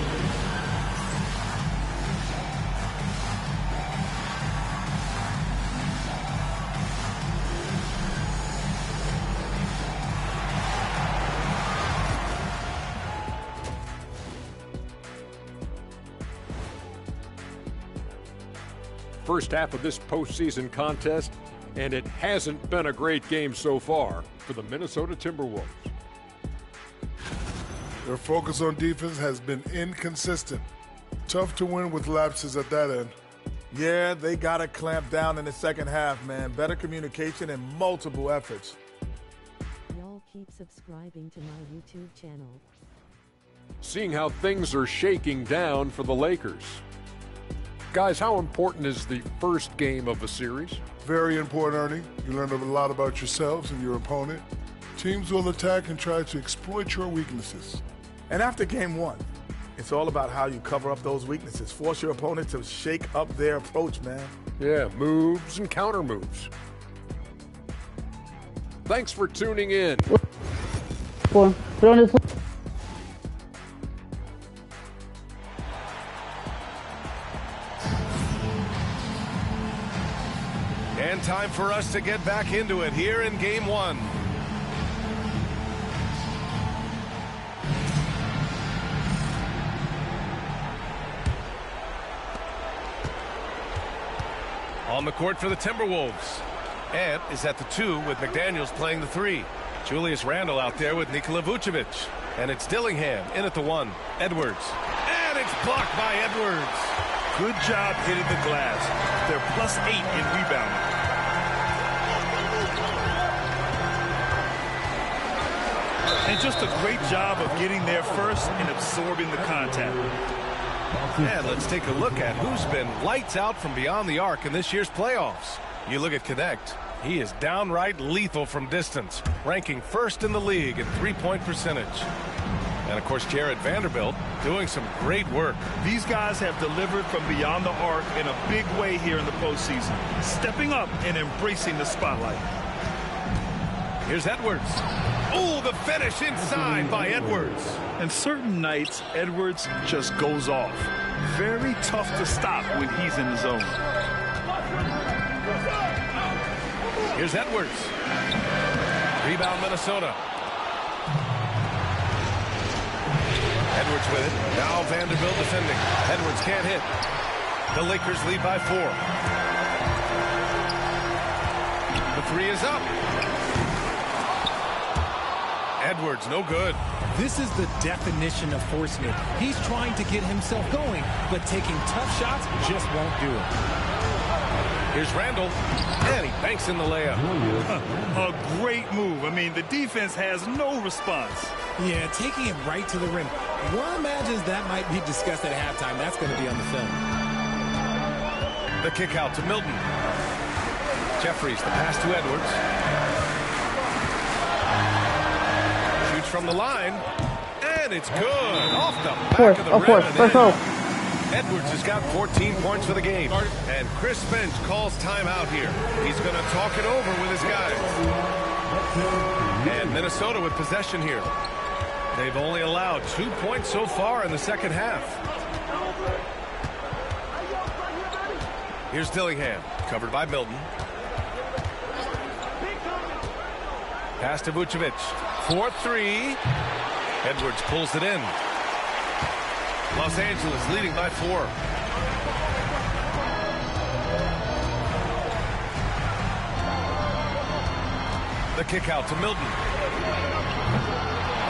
First half of this postseason contest, and it hasn't been a great game so far for the Minnesota Timberwolves. Their focus on defense has been inconsistent. Tough to win with lapses at that end. Yeah, they got to clamp down in the second half, man. Better communication and multiple efforts. Y'all keep subscribing to my YouTube channel. Seeing how things are shaking down for the Lakers. Guys, how important is the first game of a series? Very important, Ernie. You learn a lot about yourselves and your opponent. Teams will attack and try to exploit your weaknesses. And after game 1, it's all about how you cover up those weaknesses. Force your opponent to shake up their approach, man. Yeah, moves and counter moves. Thanks for tuning in. And time for us to get back into it here in game 1. On the court for the Timberwolves. Ant is at the 2 with McDaniels playing the 3. Julius Randle out there with Nikola Vucevic. And it's Dillingham in at the 1. Edwards. And it's blocked by Edwards. Good job hitting the glass. They're +8 in rebounding. And just a great job of getting there first and absorbing the contact. And let's take a look at who's been lights out from beyond the arc in this year's playoffs. You look at Connect. He is downright lethal from distance, ranking first in the league in three-point percentage. And, of course, Jared Vanderbilt doing some great work. These guys have delivered from beyond the arc in a big way here in the postseason, stepping up and embracing the spotlight. Here's Edwards. Oh, the finish inside by Edwards. And certain nights, Edwards just goes off. Very tough to stop when he's in the zone. Here's Edwards. Rebound, Minnesota. Edwards with it. Now Vanderbilt defending. Edwards can't hit. The Lakers lead by 4. The 3 is up. Edwards, no good. This is the definition of forcing it. He's trying to get himself going, but taking tough shots just won't do it. Here's Randle, and he banks in the layup. A great move. I mean, the defense has no response. Yeah, taking it right to the rim. One imagines that might be discussed at halftime. That's going to be on the film. The kick out to Milton. Jeffries, the pass to Edwards. Shoots from the line, and it's good. Off the back of the rim. Edwards has got 14 points for the game. And Chris Finch calls timeout here. He's going to talk it over with his guys. And Minnesota with possession here. They've only allowed 2 points so far in the second half. Here's Dillingham, covered by Milton. Pass to Vucevic. 4-3. Edwards pulls it in. Los Angeles leading by 4. The kick out to Milton.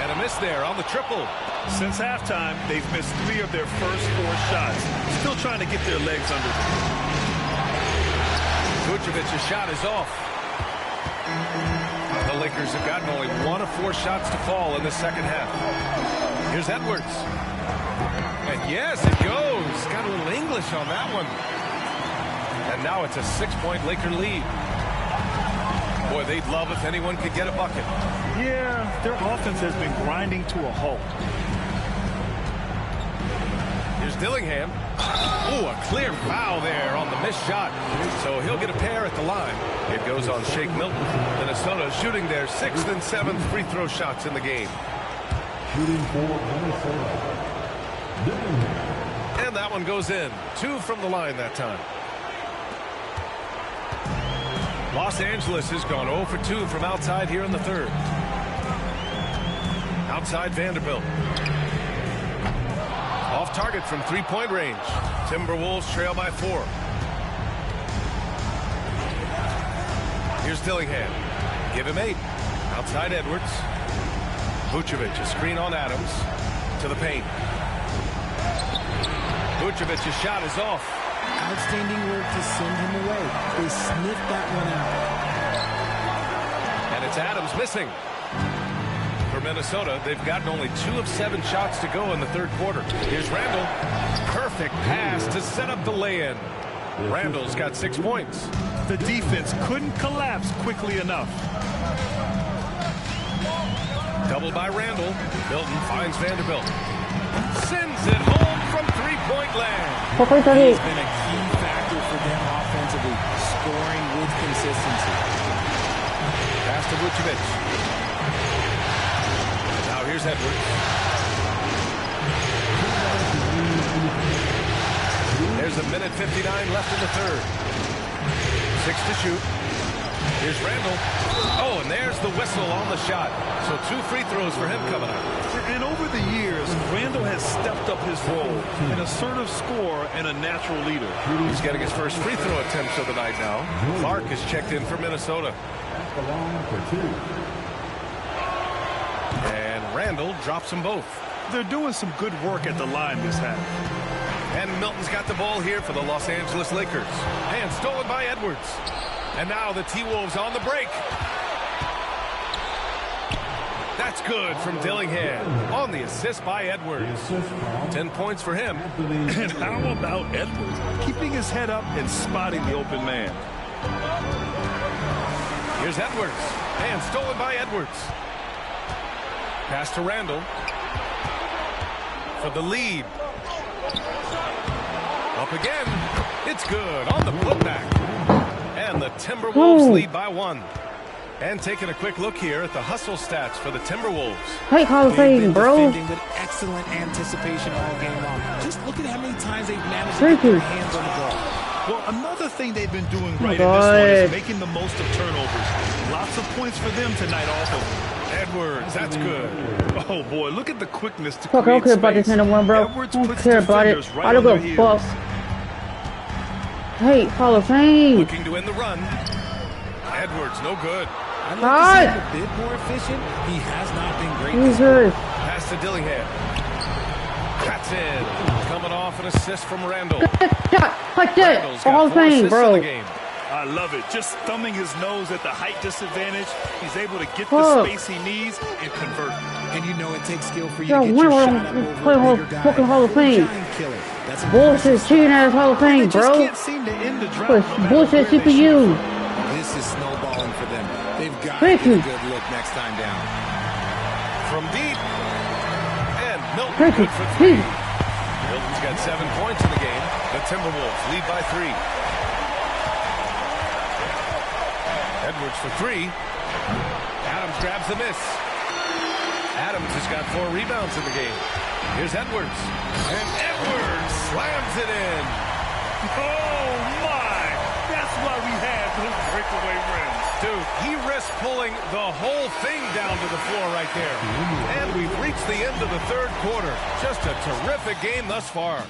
And a miss there on the triple. Since halftime, they've missed 3 of their first 4 shots. Still trying to get their legs under them. Vucevic's shot is off. The Lakers have gotten only 1 of 4 shots to fall in the second half. Here's Edwards. And yes, it goes. Got a little English on that one. And now it's a 6-point Laker lead. Boy, they'd love if anyone could get a bucket. Yeah, their offense has been grinding to a halt. Here's Dillingham. Oh, a clear foul there on the missed shot. So he'll get a pair at the line. It goes on Shake Milton. Minnesota shooting their 6th and 7th free throw shots in the game. Shooting for Minnesota. And that one goes in. 2 from the line that time. Los Angeles has gone 0 for 2 from outside here in the third. Outside Vanderbilt. Off target from 3-point range. Timberwolves trail by 4. Here's Dillingham. Give him 8. Outside Edwards. Vucevic, a screen on Adams. To the paint. Vucevic's shot is off. Outstanding work to send him away. They sniffed that one out. And it's Adams missing. For Minnesota, they've gotten only 2 of 7 shots to go in the third quarter. Here's Randall. Perfect pass to set up the lay-in. Randall's got 6 points. The defense couldn't collapse quickly enough. Doubled by Randall. Milton finds Vanderbilt. Sends it home from 3-point land. He's been a key factor for them offensively, scoring with consistency. Pass to Vucevic. Now here's Edwards. There's a minute 59 left in the third. 6 to shoot. Here's Randall. Oh, and there's the whistle on the shot. So 2 free throws for him coming up. And over the years, Randall has stepped up his role, an assertive scorer and a natural leader. He's getting his first free throw attempt of the night now. Clark is checked in for Minnesota. And Randall drops them both. They're doing some good work at the line this half. And Milton's got the ball here for the Los Angeles Lakers. And stolen by Edwards. And now the T-Wolves on the break. That's good from Dillingham on the assist by Edwards. 10 points for him. And how about Edwards keeping his head up and spotting the open man? Here's Edwards. And stolen by Edwards. Pass to Randall. For the lead. Up again. It's good on the putback. And the Timberwolves lead by 1. And taking a quick look here at the hustle stats for the Timberwolves. Hey, Hall of Fame, bro. Defending with excellent anticipation all game long. Just look at how many times they've managed to get their hands on the ball. Well, another thing they've been doing right in this one is making the most of turnovers. Lots of points for them tonight off of Edwards, that's good. Oh, boy, look at the quickness to Fuck, I don't care about this #1, bro. I don't care about it. I don't give a fuck. Hey, Hall of Fame. Looking to end the run. Edwards, no good. I'd like to see him a bit more efficient. He has not been great. Jesus. Pass to Dillingham. That's in. Coming off an assist from Randall. Shot like that. Hall of Fame, bro. I love it. Just thumbing his nose at the height disadvantage. He's able to get the space he needs and convert. And you know it takes skill for you to get your shot up over fucking Hall of Fame. Bullshit, cheating ass Hall of Fame, bro. Bullshit CPU. This is snowballing for them. They've got to get a good look next time down. From deep. And Milton good for 3. Milton's got 7 points in the game. The Timberwolves lead by 3. Edwards for 3. Adams grabs the miss. Adams has got 4 rebounds in the game. Here's Edwards. And Edwards slams it in. Oh, my. That's why we have those breakaway rims. Dude, he risked pulling the whole thing down to the floor right there. And we've reached the end of the third quarter. Just a terrific game thus far.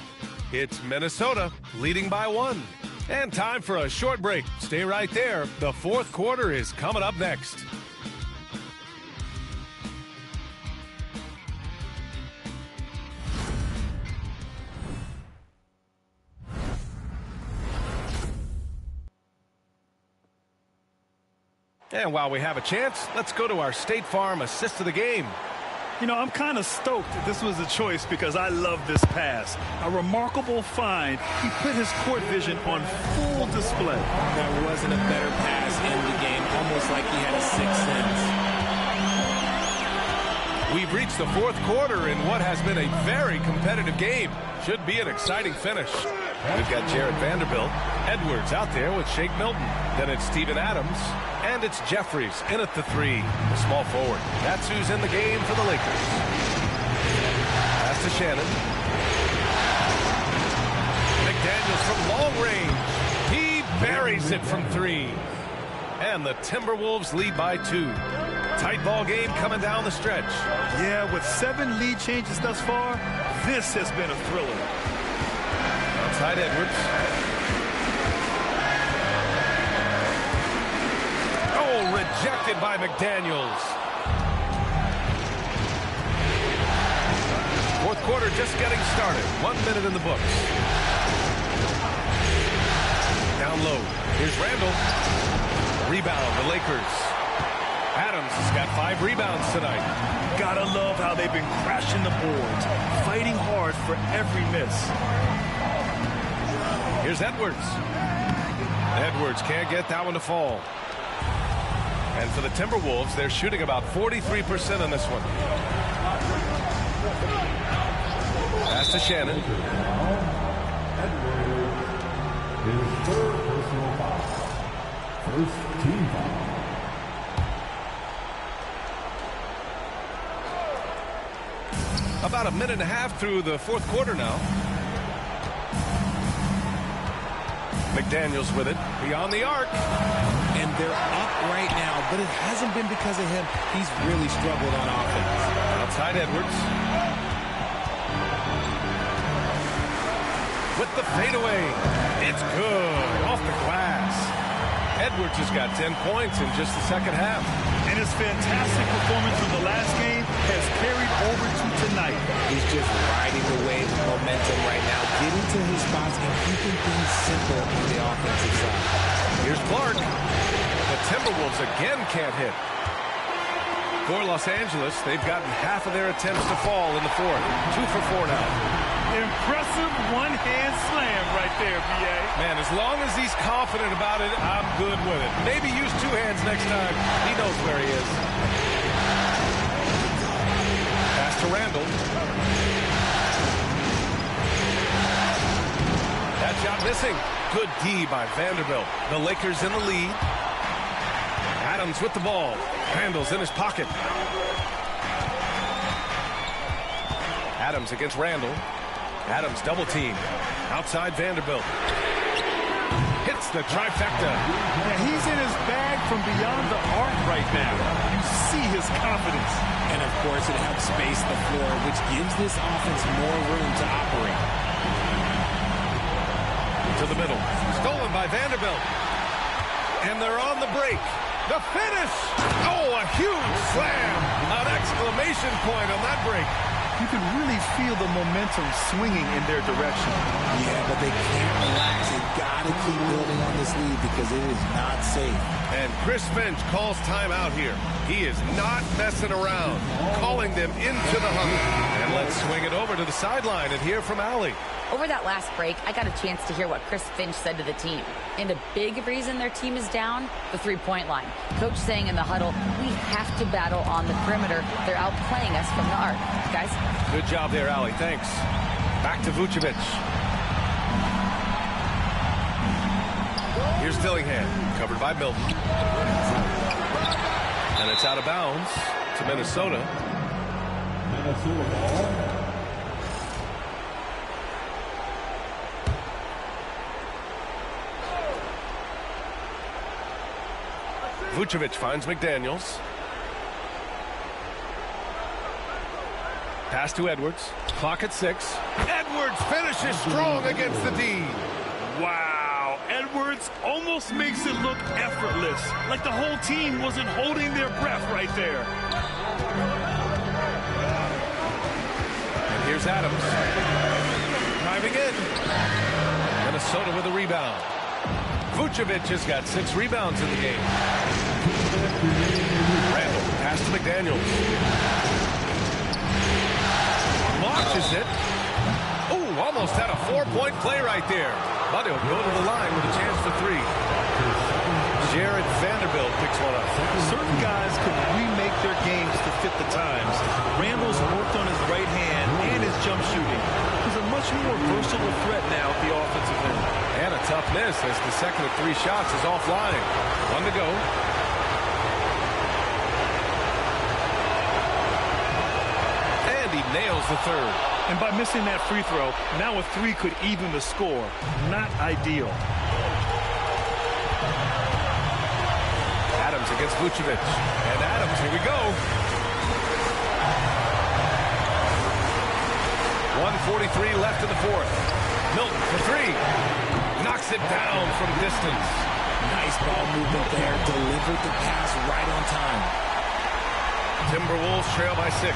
It's Minnesota leading by 1. And time for a short break. Stay right there. The fourth quarter is coming up next. And while we have a chance, let's go to our State Farm assist of the game. You know, I'm kind of stoked that this was a choice because I love this pass. A remarkable find. He put his court vision on full display. There wasn't a better pass in the game, almost like he had a sixth sense. We've reached the fourth quarter in what has been a very competitive game. Should be an exciting finish. We've got Jared Vanderbilt. Edwards out there with Shake Milton. Then it's Steven Adams. And it's Jeffries in at the 3, the small forward. That's who's in the game for the Lakers. Pass to Shannon. McDaniels from long range. He buries it from 3. And the Timberwolves lead by 2. Tight ball game coming down the stretch. Yeah, with 7 lead changes thus far, this has been a thriller. Outside Edwards. Oh, rejected by McDaniels. Fourth quarter just getting started. 1 minute in the books. Down low. Here's Randall. Rebound, the Lakers. Adams has got 5 rebounds tonight. Gotta love how they've been crashing the boards, fighting hard for every miss. Here's Edwards. Edwards can't get that one to fall. And for the Timberwolves, they're shooting about 43% on this one. Pass to Shannon. His third personal foul. First team foul. About a minute and a half through the fourth quarter now. McDaniels with it beyond the arc. And they're up right now, but it hasn't been because of him. He's really struggled on offense. Outside Edwards. With the fadeaway. It's good. Off the glass. Edwards has got 10 points in just the second half. And his fantastic performance from the last game has carried over to tonight. He's just riding the wave of momentum right now, getting to his spots and keeping things simple on the offensive side. Here's Clark. The Timberwolves again can't hit. For Los Angeles, they've gotten half of their attempts to fall in the fourth. 2 for 4 now. Impressive one-hand slam right there, B.A. Man, as long as he's confident about it, I'm good with it. Maybe use 2 hands next time. He knows where he is. Pass to Randall. That shot missing. Good D by Vanderbilt. The Lakers in the lead. Adams with the ball. Randall's in his pocket. Adams against Randall. Adams double team. Outside Vanderbilt. Hits the trifecta. Yeah, he's in his bag from beyond the arc right now. You see his confidence. And of course it helps space the floor, which gives this offense more room to operate. To the middle. Stolen by Vanderbilt. And they're on the break. The finish! Oh, a huge slam! An exclamation point on that break. You can really feel the momentum swinging in their direction. Yeah, but they can't relax. They've got to keep building on this lead because it is not safe. And Chris Finch calls timeout here. He is not messing around, calling them into the hunt. And let's swing it over to the sideline and hear from Allie. Over that last break, I got a chance to hear what Chris Finch said to the team. And a big reason their team is down, the three-point line. Coach saying in the huddle, we have to battle on the perimeter. They're outplaying us from the arc. Guys? Good job there, Allie. Thanks. Back to Vucevic. Here's Dillingham, covered by Milton. And it's out of bounds to Minnesota. Minnesota ball. Vucevic finds McDaniels. Pass to Edwards. Clock at 6. Edwards finishes strong against the D. Wow. Edwards almost makes it look effortless. Like the whole team wasn't holding their breath right there. And here's Adams. Driving in. Minnesota with a rebound. Vucevic has got 6 rebounds in the game. McDaniels. Launches it. Ooh, almost had a 4-point play right there. But he'll go to the line with a chance for 3. Jared Vanderbilt picks one up. Certain guys can remake their games to fit the times. Randall's worked on his right hand and his jump shooting. He's a much more versatile threat now at the offensive end. And a tough miss as the second of 3 shots is offline. 1 to go. And he nails the third. And by missing that free throw, now a 3 could even the score. Not ideal. Adams against Vucevic. And Adams, here we go. 1:43 left in the fourth. Milton for 3. Knocks it down from distance. Nice ball movement there. Delivered the pass right on time. Timberwolves trail by 6.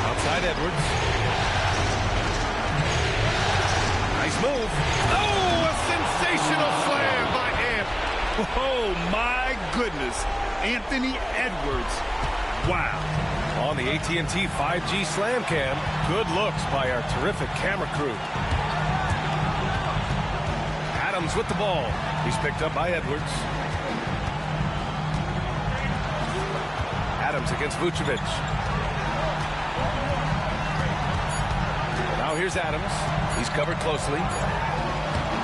Outside Edwards. Nice move. Oh, a sensational slam by Ant. Oh, my goodness. Anthony Edwards. Wow. On the AT&T 5G Slam Cam, good looks by our terrific camera crew. Adams with the ball. He's picked up by Edwards. Adams against Vucevic. Now here's Adams. He's covered closely.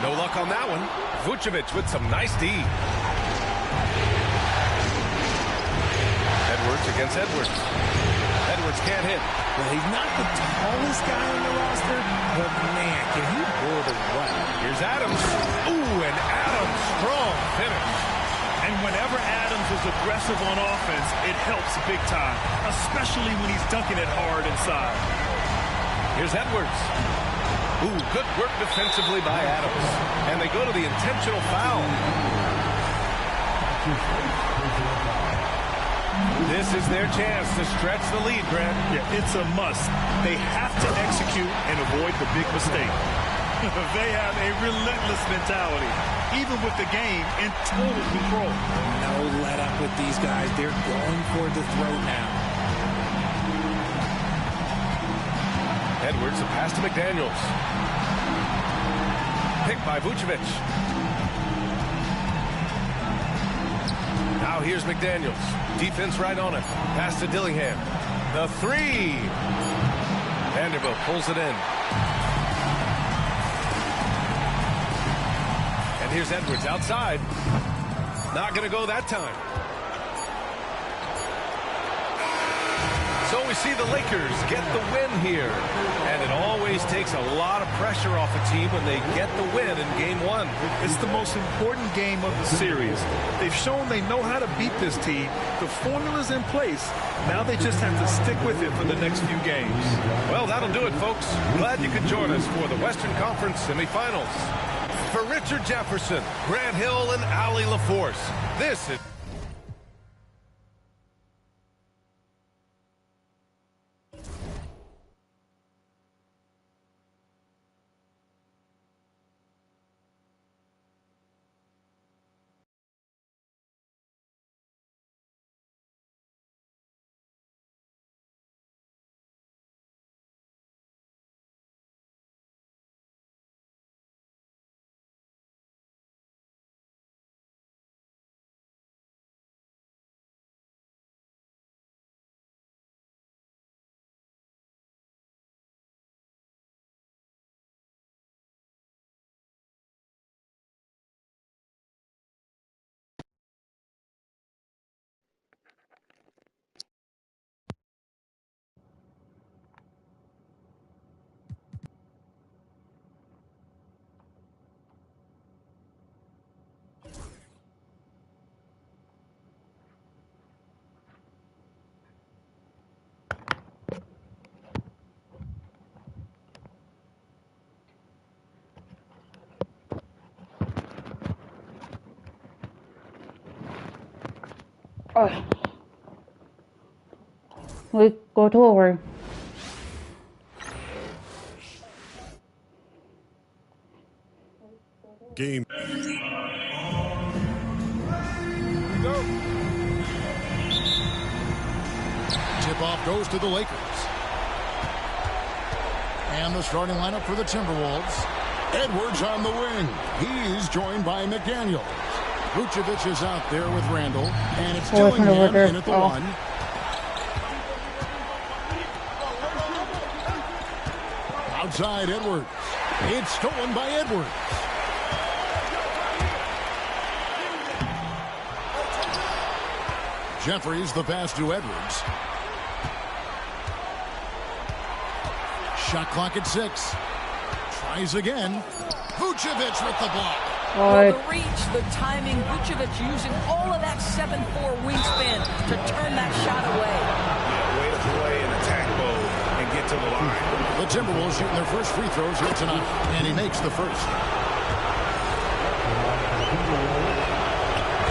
No luck on that one. Vucevic with some nice D. Edwards against Edwards. Edwards can't hit. Well, he's not the tallest guy on the roster, but man, can he board a run. Here's Adams. Ooh, and Adams, strong finish. And whenever Adams is aggressive on offense, it helps big time, especially when he's dunking it hard inside. Here's Edwards. Ooh, good work defensively by Adams. And they go to the intentional foul. This is their chance to stretch the lead, Grant. Yeah, it's a must. They have to execute and avoid the big mistake. They have a relentless mentality, even with the game in total control. No let up with these guys. They're going for the throat now. Edwards, a pass to McDaniels. Picked by Vucevic. Now here's McDaniels. Defense right on it. Pass to Dillingham. The 3. Vanderbilt pulls it in. And here's Edwards outside. Not going to go that time. So we see the Lakers get the win here. And it always takes a lot of pressure off a team when they get the win in Game 1. It's the most important game of the series. They've shown they know how to beat this team. The formula's in place. Now they just have to stick with it for the next few games. Well, that'll do it, folks. Glad you could join us for the Western Conference semifinals. For Richard Jefferson, Grant Hill, and Allie LaForce, this is... We go to over. Game. Tip-off goes to the Lakers. And the starting lineup for the Timberwolves. Edwards on the wing. He's joined by McDaniel. Vucevic is out there with Randall. And it's Dillingham in at the one. Outside Edwards. It's stolen by Edwards. Jeffries the pass to Edwards. Shot clock at 6. Tries again. Vucevic with the block. Well, the reach, the timing, Vucevic using all of that 7'4" wingspan to turn that shot away. Yeah, way to play in attack mode and get to the line. The Timberwolves shooting their first free throws here tonight, and he makes the first.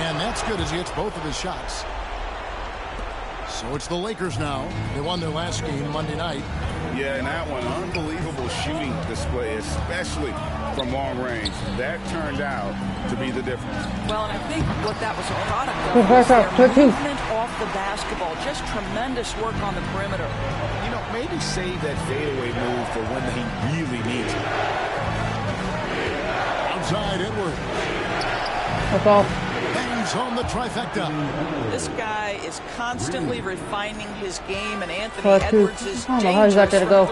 And that's good as he hits both of his shots. So it's the Lakers now. They won their last game Monday night. Yeah, and that one, unbelievable shooting display, especially from long range. That turned out to be the difference. Well, and I think what that was a product of was their movement off the basketball. Just tremendous work on the perimeter. You know, maybe save that fadeaway move for when he really needs it. Outside Edwards. That's all. Bangs home the trifecta. This guy is constantly refining his game, and Anthony Edwards is I don't know how you got there to go.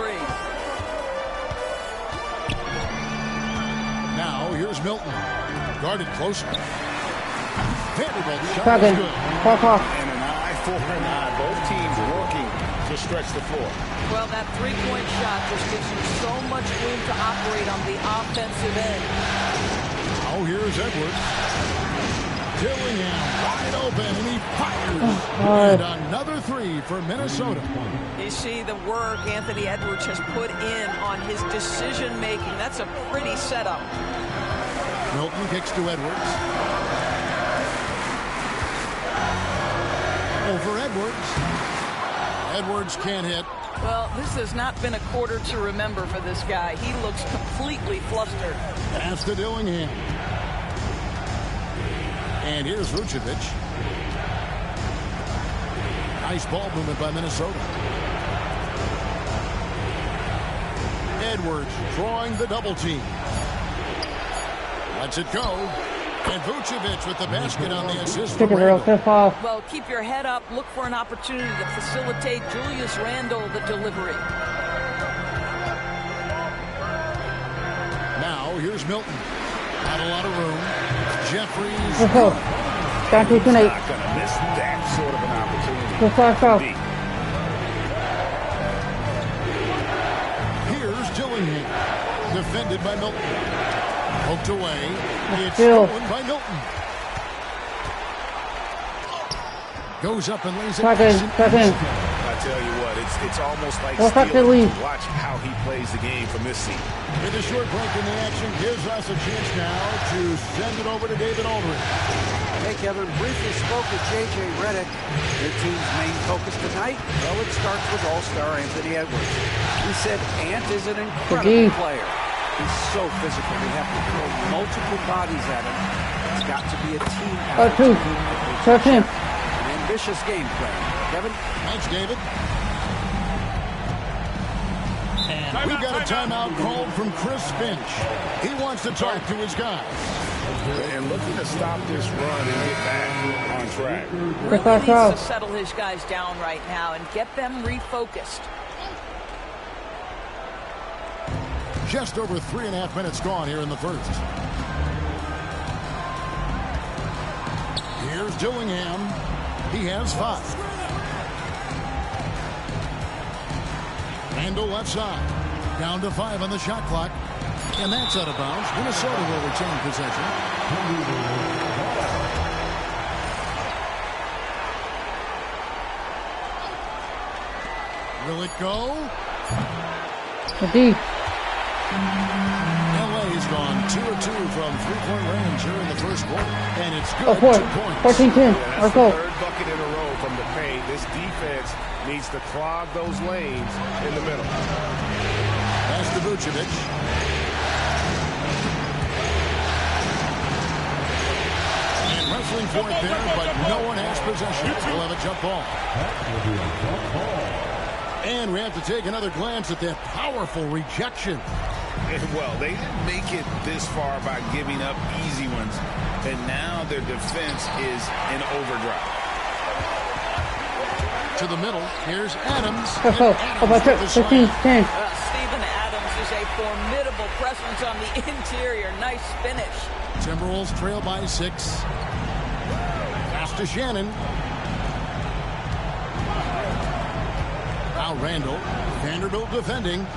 Now here's Milton. Guarded closer. Vanderbilt shot is good. And an eye for an eye. Both teams working to stretch the floor. Well, that three-point shot just gives you so much room to operate on the offensive end. Now here's Edwards. Dillingham wide open, and he fires. And another three for Minnesota. You see the work Anthony Edwards has put in on his decision-making. That's a pretty setup. Milton kicks to Edwards. Over Edwards. Edwards can't hit. Well, this has not been a quarter to remember for this guy. He looks completely flustered. Pass to Dillingham. And here's Vucevic. Nice ball movement by Minnesota. Edwards drawing the double team. Lets it go. And Vucevic with the basket on the assist. Well, keep your head up. Look for an opportunity to facilitate Julius Randle the delivery. Now here's Milton. Not a lot of room. Jeffries. Down to 2-8. Not going to miss that sort of an opportunity. Here's Dillingham. Defended by Milton. Poked away. It's stolen by Milton. Goes up and lays it. I tell you what, it's almost like stealing to watch how he plays the game from this seat. With a short break in the action gives us a chance now to send it over to David Aldridge. Hey, Kevin, briefly spoke with J.J. Redick. Your team's main focus tonight? Well, it starts with all-star Anthony Edwards. He said Ant is an incredible player. He's so physical. We have to throw multiple bodies at him. It's got to be a team effort. An ambitious game plan. Kevin? Thanks, David. And we've got a timeout called from Chris Finch. He wants to talk to his guys. And looking to stop this run and get back on track. Really needs to settle his guys down right now and get them refocused. Just over 3.5 minutes gone here in the first. Here's Dillingham. He has 5. Randall left side. Down to 5 on the shot clock. And that's out of bounds. Minnesota will retain possession. Will it go? LA's gone 2 of 2 from 3-point range here in the first quarter. And it's good. 2 points. 14-10. That's the third bucket in a row from the paint. This defense needs to clog those lanes in the middle. Pass to Vucevic. going for it there, but no one has possession. We'll have a jump ball. And we have to take another glance at that powerful rejection. Well, they didn't make it this far by giving up easy ones, and now their defense is in overdrive. To the middle, here's Adams. Steven Adams is a formidable presence on the interior. Nice finish. Timberwolves trail by 6. Pass to Shannon. Now Randall. Vanderbilt defending.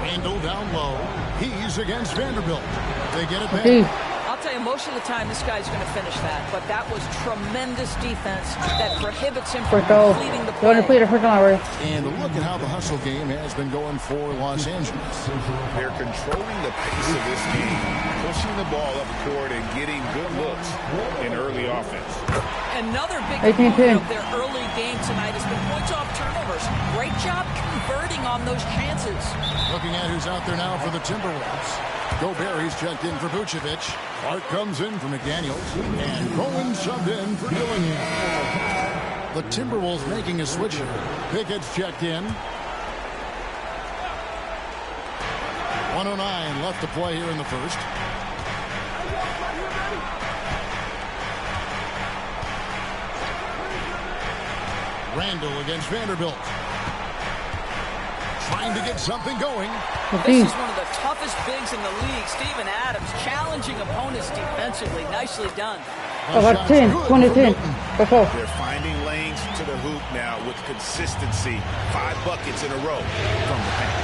Randall down low. He's against Vanderbilt. They get it back. I'll tell you, most of the time this guy's going to finish that, but that was tremendous defense that prohibits him from completing the play. And look at how the hustle game has been going for Los Angeles. They're controlling the pace of this game, pushing the ball up court and getting good looks in early offense. Another big component of their early game tonight has been points off turnovers. Great job converting on those chances. Looking at who's out there now for the Timberwolves. Gobert, he's checked in for Vucevic. Clark comes in for McDaniels. And Bowen subbed in for Dillingham. The Timberwolves making a switch here. Pickett's checked in. 1:09 left to play here in the first. Randall against Vanderbilt. Trying to get something going. This is one of the toughest bigs in the league. Steven Adams challenging opponents defensively. Nicely done. About 10, 20, 10. They're finding lanes to the hoop now with consistency. 5 buckets in a row from the paint.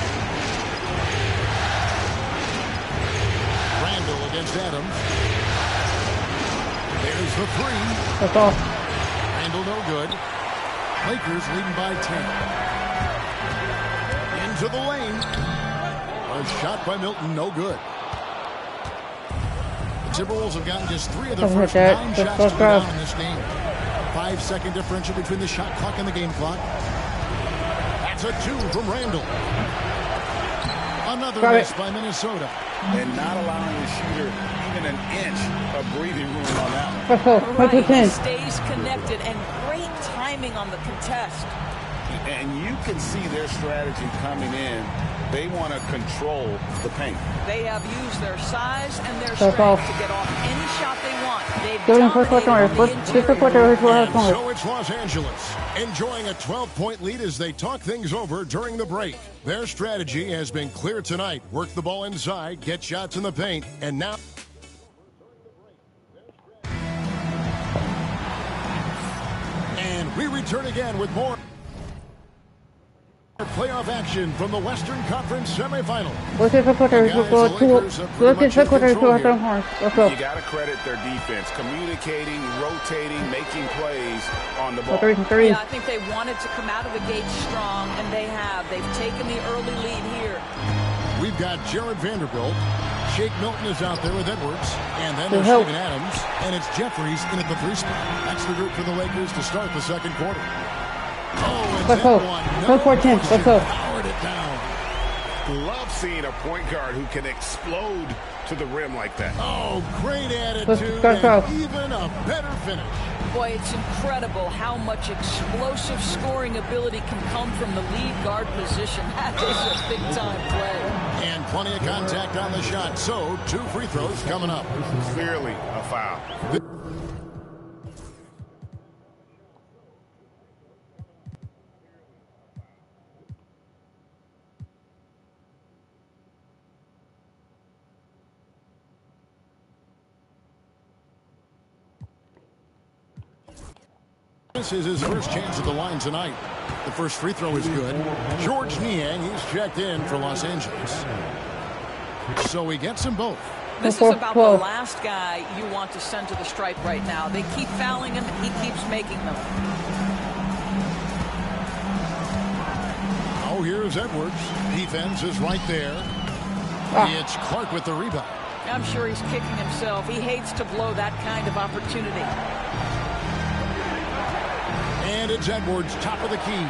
Randall against Adams. There's the 3. That's all. Randall no good. Lakers leading by 10. Into the lane. A shot by Milton, no good. The Timberwolves have gotten just 3 of their first 9 shots to go down in this game. 5-second differential between the shot clock and the game clock. That's a 2 from Randall. Another miss by Minnesota. And not allowing the shooter even an inch of breathing room on that one. Right, he stays connected and great timing on the contest. And you can see their strategy coming in. They want to control the paint. They have used their size and their strength to get off any shot they want. They've and so it's Los Angeles, enjoying a 12-point lead as they talk things over during the break. Their strategy has been clear tonight. Work the ball inside, get shots in the paint, and now... And we return again with more playoff action from the Western Conference semifinal. You got to credit their defense, communicating, rotating, making plays on the ball. Yeah, I think they wanted to come out of the gate strong, and they have. They've taken the early lead here. We've got Jared Vanderbilt. Shake Milton is out there with Edwards. And then there's Steven Adams. And it's Jeffries in at the 3 spot. That's the group for the Lakers to start the second quarter. Let's go. 1-14. Let's go. Powered it down. Love seeing a point guard who can explode to the rim like that. Oh, great attitude and even a better finish. Boy, it's incredible how much explosive scoring ability can come from the lead guard position. That is a big-time play. And plenty of contact on the shot. So, 2 free throws coming up. Clearly a foul. This is his first chance at the line tonight. The first free throw is good. George Niang, he's checked in for Los Angeles. So he gets them both. This is about the last guy you want to send to the stripe right now. They keep fouling him, he keeps making them. Oh, here's Edwards. Defense is right there. It's Clark with the rebound. I'm sure he's kicking himself. He hates to blow that kind of opportunity. And it's Edwards, top of the key.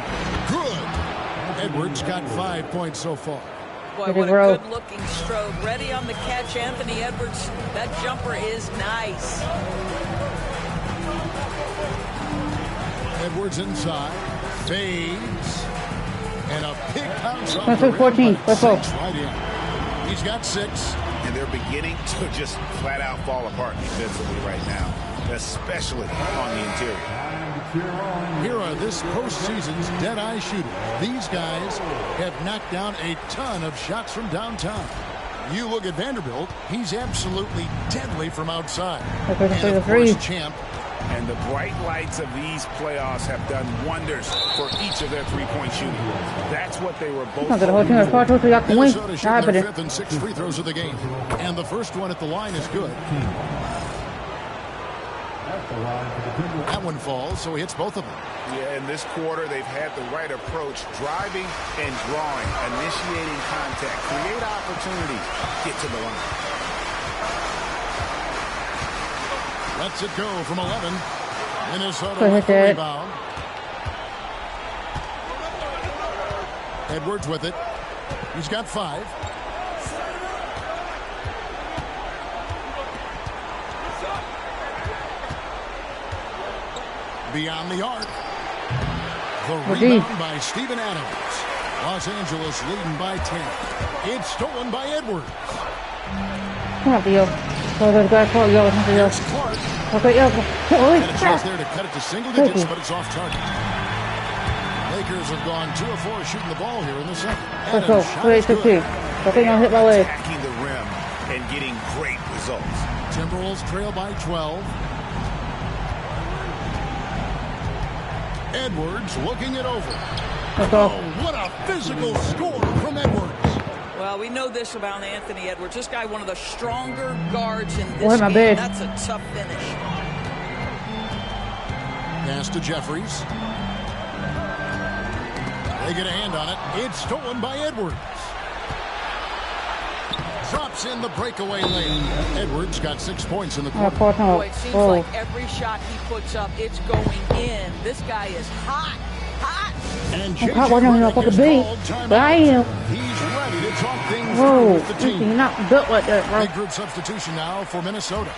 Good. Edwards got 5 points so far. Boy, what a good-looking stroke. Ready on the catch, Anthony Edwards. That jumper is nice. Edwards inside. Fades. And a big pounce off the 14. Let's go. Right in. He's got 6. And they're beginning to just flat-out fall apart defensively right now, especially on the interior. Here are this postseason's dead-eye shooters. These guys have knocked down a ton of shots from downtown. You look at Vanderbilt, he's absolutely deadly from outside. And of course, Champ. And the bright lights of these playoffs have done wonders for each of their three-point shooting. That's what they were both. Minnesota shooting their 5th and 6th free throws of the game. And the first one at the line is good. That one falls, so he hits both of them. Yeah, in this quarter, they've had the right approach, driving and drawing, initiating contact, create opportunities, get to the line. Lets it go from 11. Minnesota with the rebound. Edwards with it. He's got 5. Beyond the arc. The rebound by Steven Adams. Los Angeles leading by 10. It's stolen by Edwards. Come on, Theo. There's a guy called Yo. Here's Clark. Okay, Yo. Holy and a chance there to cut it to single digits, but it's off target. Lakers have gone 2 of 4 shooting the ball here in the second. Let's go. 3-16. I think I'll hit my leg. Attacking the rim and getting great results. Timberwolves trail by 12. Edwards looking it over. Oh, what a physical score from Edwards. Well, we know this about Anthony Edwards. This guy, one of the stronger guards in this game. That's a tough finish. Pass to Jeffries. They get a hand on it. It's stolen by Edwards. Drops in the breakaway lane. Edwards got 6 points in the quarter. Boy, it seems like every shot he puts up, it's going in. This guy is hot. Hot. And I'm hot watching him fucking beat. But I am. He's ready to talk things Whoa, with the team. He's not built like that, bro. Big group substitution now for Minnesota.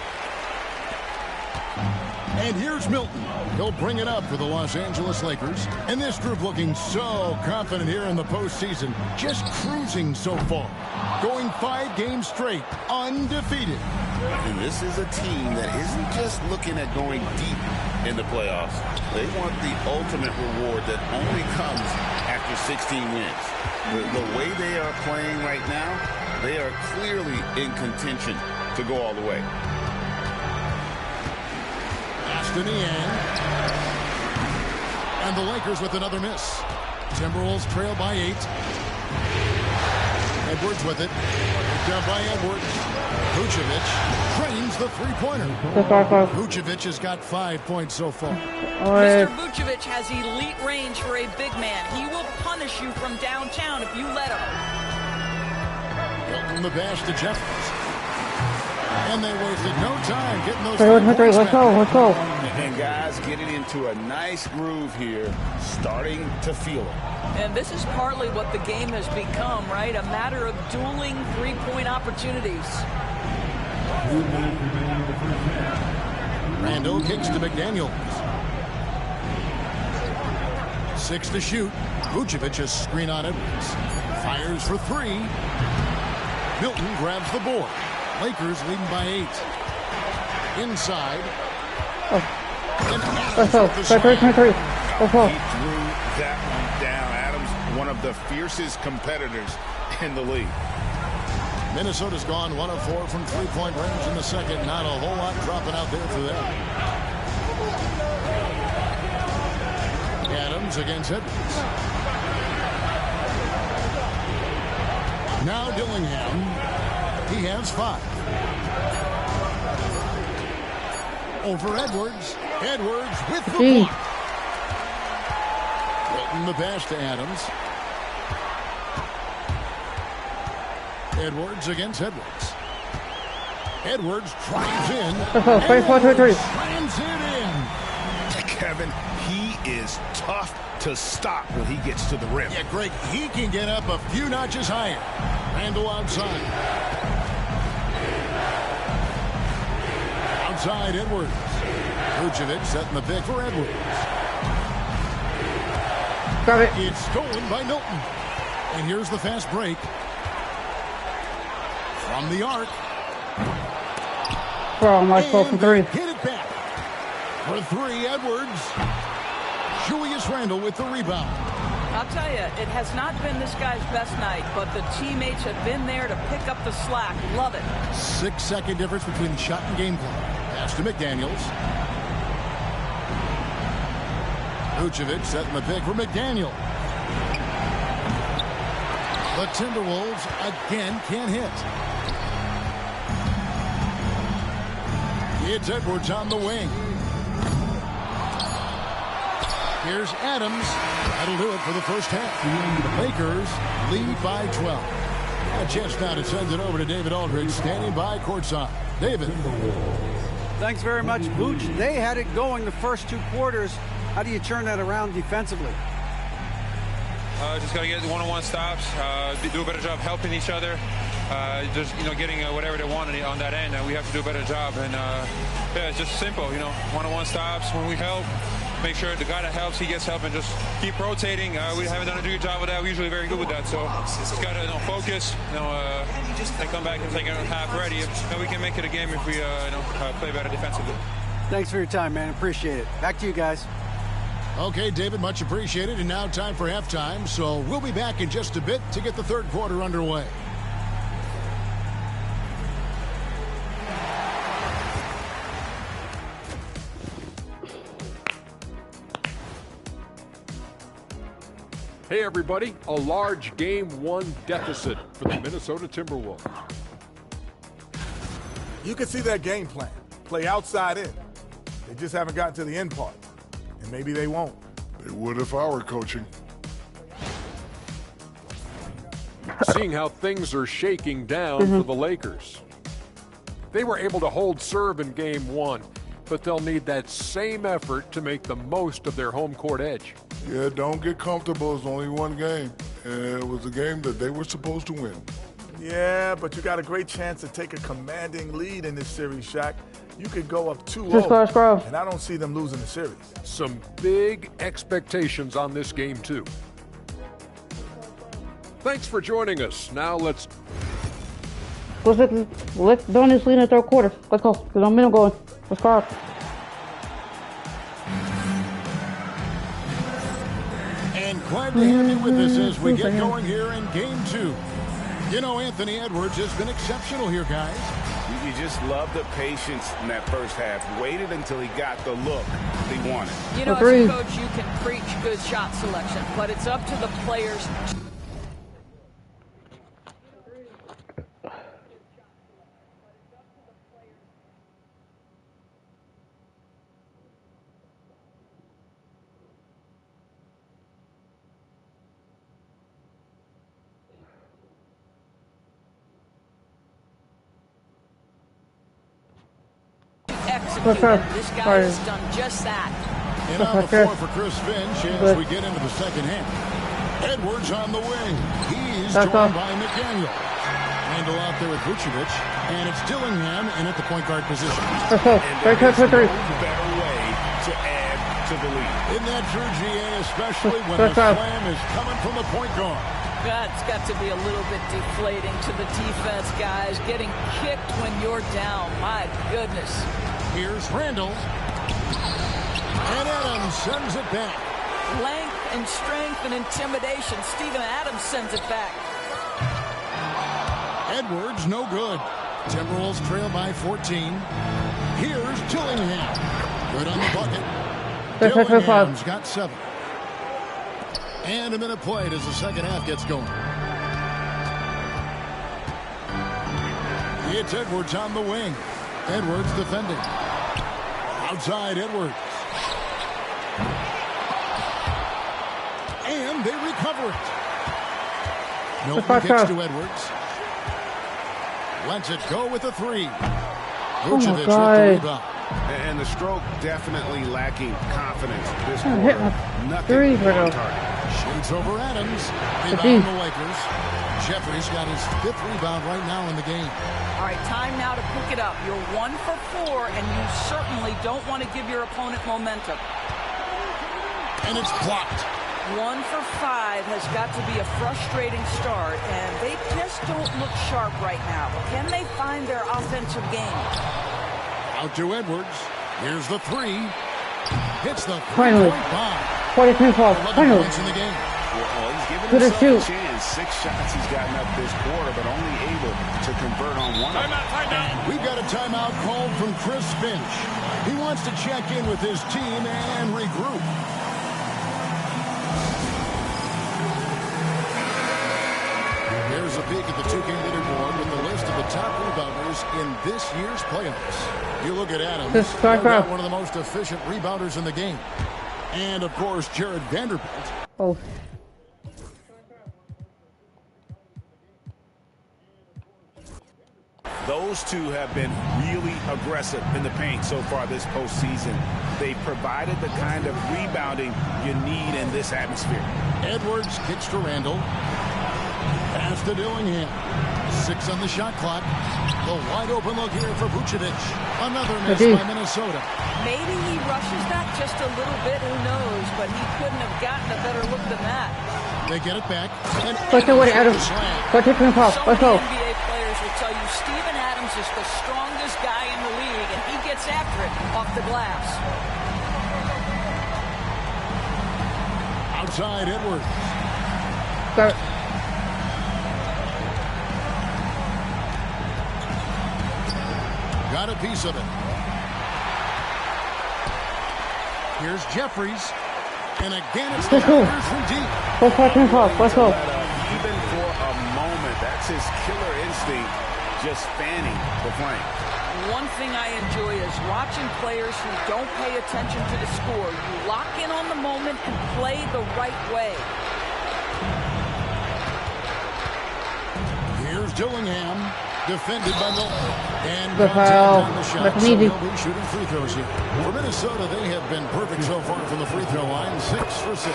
And here's Milton. He'll bring it up for the Los Angeles Lakers. And this group looking so confident here in the postseason. Just cruising so far. Going 5 games straight, undefeated. And this is a team that isn't just looking at going deep in the playoffs. They want the ultimate reward that only comes after 16 wins. The way they are playing right now, they are clearly in contention to go all the way. And the Lakers with another miss. Timberwolves trail by 8. Edwards with it. Down by Edwards. Vucevic drains the three-pointer. Vucevic has got 5 points so far. Mr. Vucevic has elite range for a big man. He will punish you from downtown if you let him. Hilton the bash to Jeffries. And they wasted no time getting those. Let's go. And guys getting into a nice groove here, starting to feel it. And this is partly what the game has become, right? A matter of dueling three-point opportunities. Randall kicks to McDaniels. 6 to shoot. Vucevic a screen on Edwards. Fires for 3. Milton grabs the board. Lakers leading by 8. Inside. And Adams with the slam. He threw that one down. Adams, one of the fiercest competitors in the league. Minnesota's gone 1 of 4 from three-point range in the second. Not a whole lot dropping out there for them. Adams against Edwards. Now Dillingham. He has 5. Over Edwards. Edwards with the block. Milton the pass to Adams. Edwards against Edwards. Edwards drives in. Slams it in. Kevin, he is tough to stop when he gets to the rim. Yeah, Greg, he can get up a few notches higher. Randall outside. Outside Edwards. Vucevic setting the pick for Edwards. Got it. It's stolen by Milton. And here's the fast break. From the arc. Oh, my fault from three. Hit it back. For three, Edwards. Julius Randle with the rebound. I'll tell you, it has not been this guy's best night, but the teammates have been there to pick up the slack. Love it. 6-second difference between the shot and game clock. Pass to McDaniels. Vucevic setting the pick for McDaniel. The Timberwolves again can't hit. It's Edwards on the wing. Here's Adams. That'll do it for the first half. The Lakers lead by 12. A chance now to send it over to David Aldridge, standing by courtside. David. Thanks very much, Booch. They had it going the first 2 quarters. How do you turn that around defensively? Just got to get the one-on-one stops, do a better job helping each other, just, getting whatever they want on that end. We have to do a better job. And, yeah, it's just simple, one-on-one stops when we help. Make sure the guy that helps, he gets help, and just keep rotating. We haven't done a good job with that. We're usually very good with that. So just got to focus, and come back and take a half ready. And we can make it a game if we play better defensively. Thanks for your time, man. Appreciate it. Back to you guys. Okay, David, much appreciated. And now time for halftime. So we'll be back in just a bit to get the third quarter underway. Hey, everybody. A large Game 1 deficit for the Minnesota Timberwolves. You can see their game plan. Play outside in. They just haven't gotten to the end part. And maybe they won't. They would if I were coaching. Seeing how things are shaking down for the Lakers. They were able to hold serve in Game 1, but they'll need that same effort to make the most of their home court edge. Yeah, don't get comfortable. It's only one game. And it was a game that they were supposed to win. Yeah, but you got a great chance to take a commanding lead in this series, Shaq. You could go up 2-0, and I don't see them losing the series. Some big expectations on this game, too. Thanks for joining us. Now let's Don't just lead in the third quarter. Let's go. There's no minute going. Let's go. And glad to have you with us as we get going here in Game 2. Anthony Edwards has been exceptional here, guys. You just love the patience in that first half. Waited until he got the look he wanted. As a coach, you can preach good shot selection, but it's up to the players. This guy has done just that. And on the floor for Chris Finch as we get into the second half. Edwards on the wing. He's joined by McDaniel. Randall out there with Vucevic. And it's Dillingham in at the point guard position. And there is no better way to add to the lead. Isn't that true, GA? Especially when the slam is coming from the point guard. That's got to be a little bit deflating to the defense, guys. Getting kicked when you're down. My goodness. Here's Randall. And Adams sends it back. Length and strength and intimidation. Steven Adams sends it back. Edwards, no good. Timberwolves trail by 14. Here's Dillingham. Good on the bucket. Dillingham's got 7. And a minute played as the second half gets going. It's Edwards on the wing. Edwards defending. Outside Edwards. And they recover it. Milton kicks to Edwards. Lets it go with a 3. Vucevic with the rebound. And the stroke definitely lacking confidence this quarter. Nothing on target. Shoots over Adams. Rebound the Lakers. Jeffries got his 5th rebound right now in the game. All right, time now to pick it up. You're 1 for 4, and you certainly don't want to give your opponent momentum. And it's blocked. 1 for 5 has got to be a frustrating start, and they just don't look sharp right now. Can they find their offensive game? Out to Edwards. Here's the 3. Hits the Finally. 43 falls. 11 points in the game. Well, he's given himself a chance. 6 shots he's gotten up this quarter, but only able to convert on 1. Timeout. We've got a timeout called from Chris Finch. He wants to check in with his team and regroup. Here's a peek at the 2K leaderboard with the list of the top rebounders in this year's playoffs. You look at Adams, one of the most efficient rebounders in the game. And, of course, Jared Vanderbilt. Oh. Those two have been really aggressive in the paint so far this postseason. They've provided the kind of rebounding you need in this atmosphere. Edwards kicks to Randall. Pass to Dillingham. 6 on the shot clock. The wide open look here for Vucevic. Another miss by Minnesota. Maybe he rushes that just a little bit, who knows, but he couldn't have gotten a better look than that. They get it back. And Adams. Let's go. NBA players will tell you Steven Adams is the strongest guy in the league, and he gets after it off the glass. Outside Edwards. Got a piece of it. Here's Jeffries. And again, it's the Lakers from deep. Let's go. Even for a moment, that's his killer instinct, just fanning the flame. One thing I enjoy is watching players who don't pay attention to the score. You lock in on the moment and play the right way. Here's Dillingham, defended by Milton. And the foul. on the shot, That's so easy. they'll be shooting free throws here. For Minnesota, they have been perfect so far from the free throw line, 6 for 6.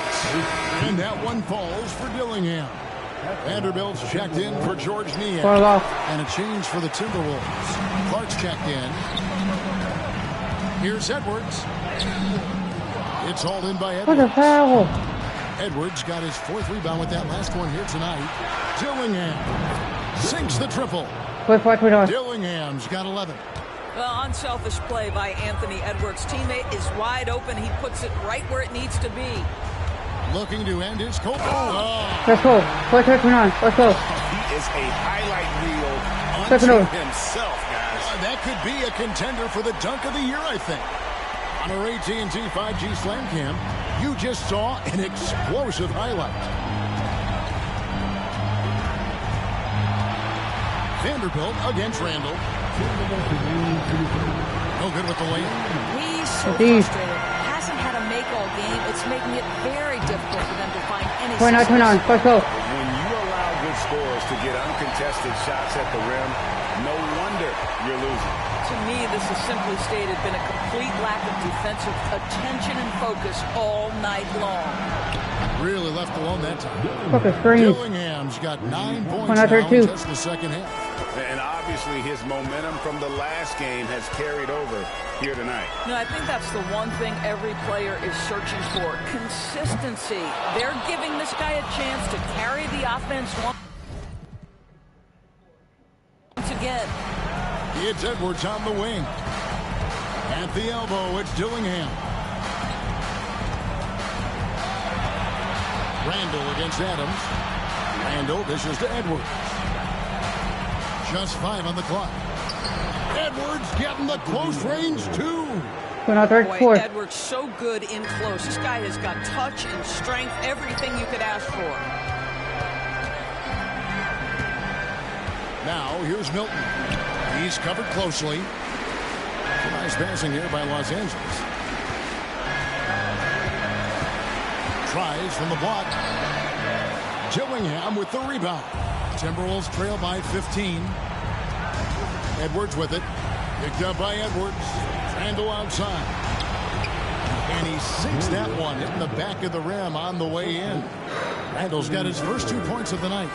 And that one falls for Dillingham. Vanderbilt's checked in for George Niang. And a change for the Timberwolves. Clark's checked in. Here's Edwards. It's hauled in by Edwards. What the foul? Edwards got his 4th rebound with that last one here tonight. Dillingham sinks the triple. Dillingham's got 11. Well, unselfish play by Anthony Edwards. Teammate is wide open. He puts it right where it needs to be. Looking to end his cold. Let's go. Let's go. He is a highlight reel unto himself, guys. That could be a contender for the dunk of the year, I think. On our AT&T 5G Slam Cam, you just saw an explosive highlight. Vanderbilt against Randall. No good with the lane. He's so frustrated. Hasn't had a make all game. It's making it very difficult for them to find any success. Let's go. When you allow good scorers to get uncontested shots at the rim, no wonder you're losing. To me, this has simply stated been a complete lack of defensive attention and focus all night long. Really left alone that time. Dillingham's got 9 points now in just the second half. And obviously his momentum from the last game has carried over here tonight. No, I think that's the one thing every player is searching for. Consistency. They're giving this guy a chance to carry the offense once again. It's Edwards on the wing. At the elbow, it's Dillingham. Randall against Adams. Randall dishes to Edwards. Just 5 on the clock. Edwards getting the close range, too. Boy, Edwards so good in close. This guy has got touch and strength, everything you could ask for. Now, here's Milton. He's covered closely. Nice passing here by Los Angeles. Tries from the block. Dillingham with the rebound. Timberwolves trail by 15. Edwards with it. Picked up by Edwards. Randall outside. And he sinks that one, hitting the back of the rim on the way in. Randall's got his first 2 points of the night.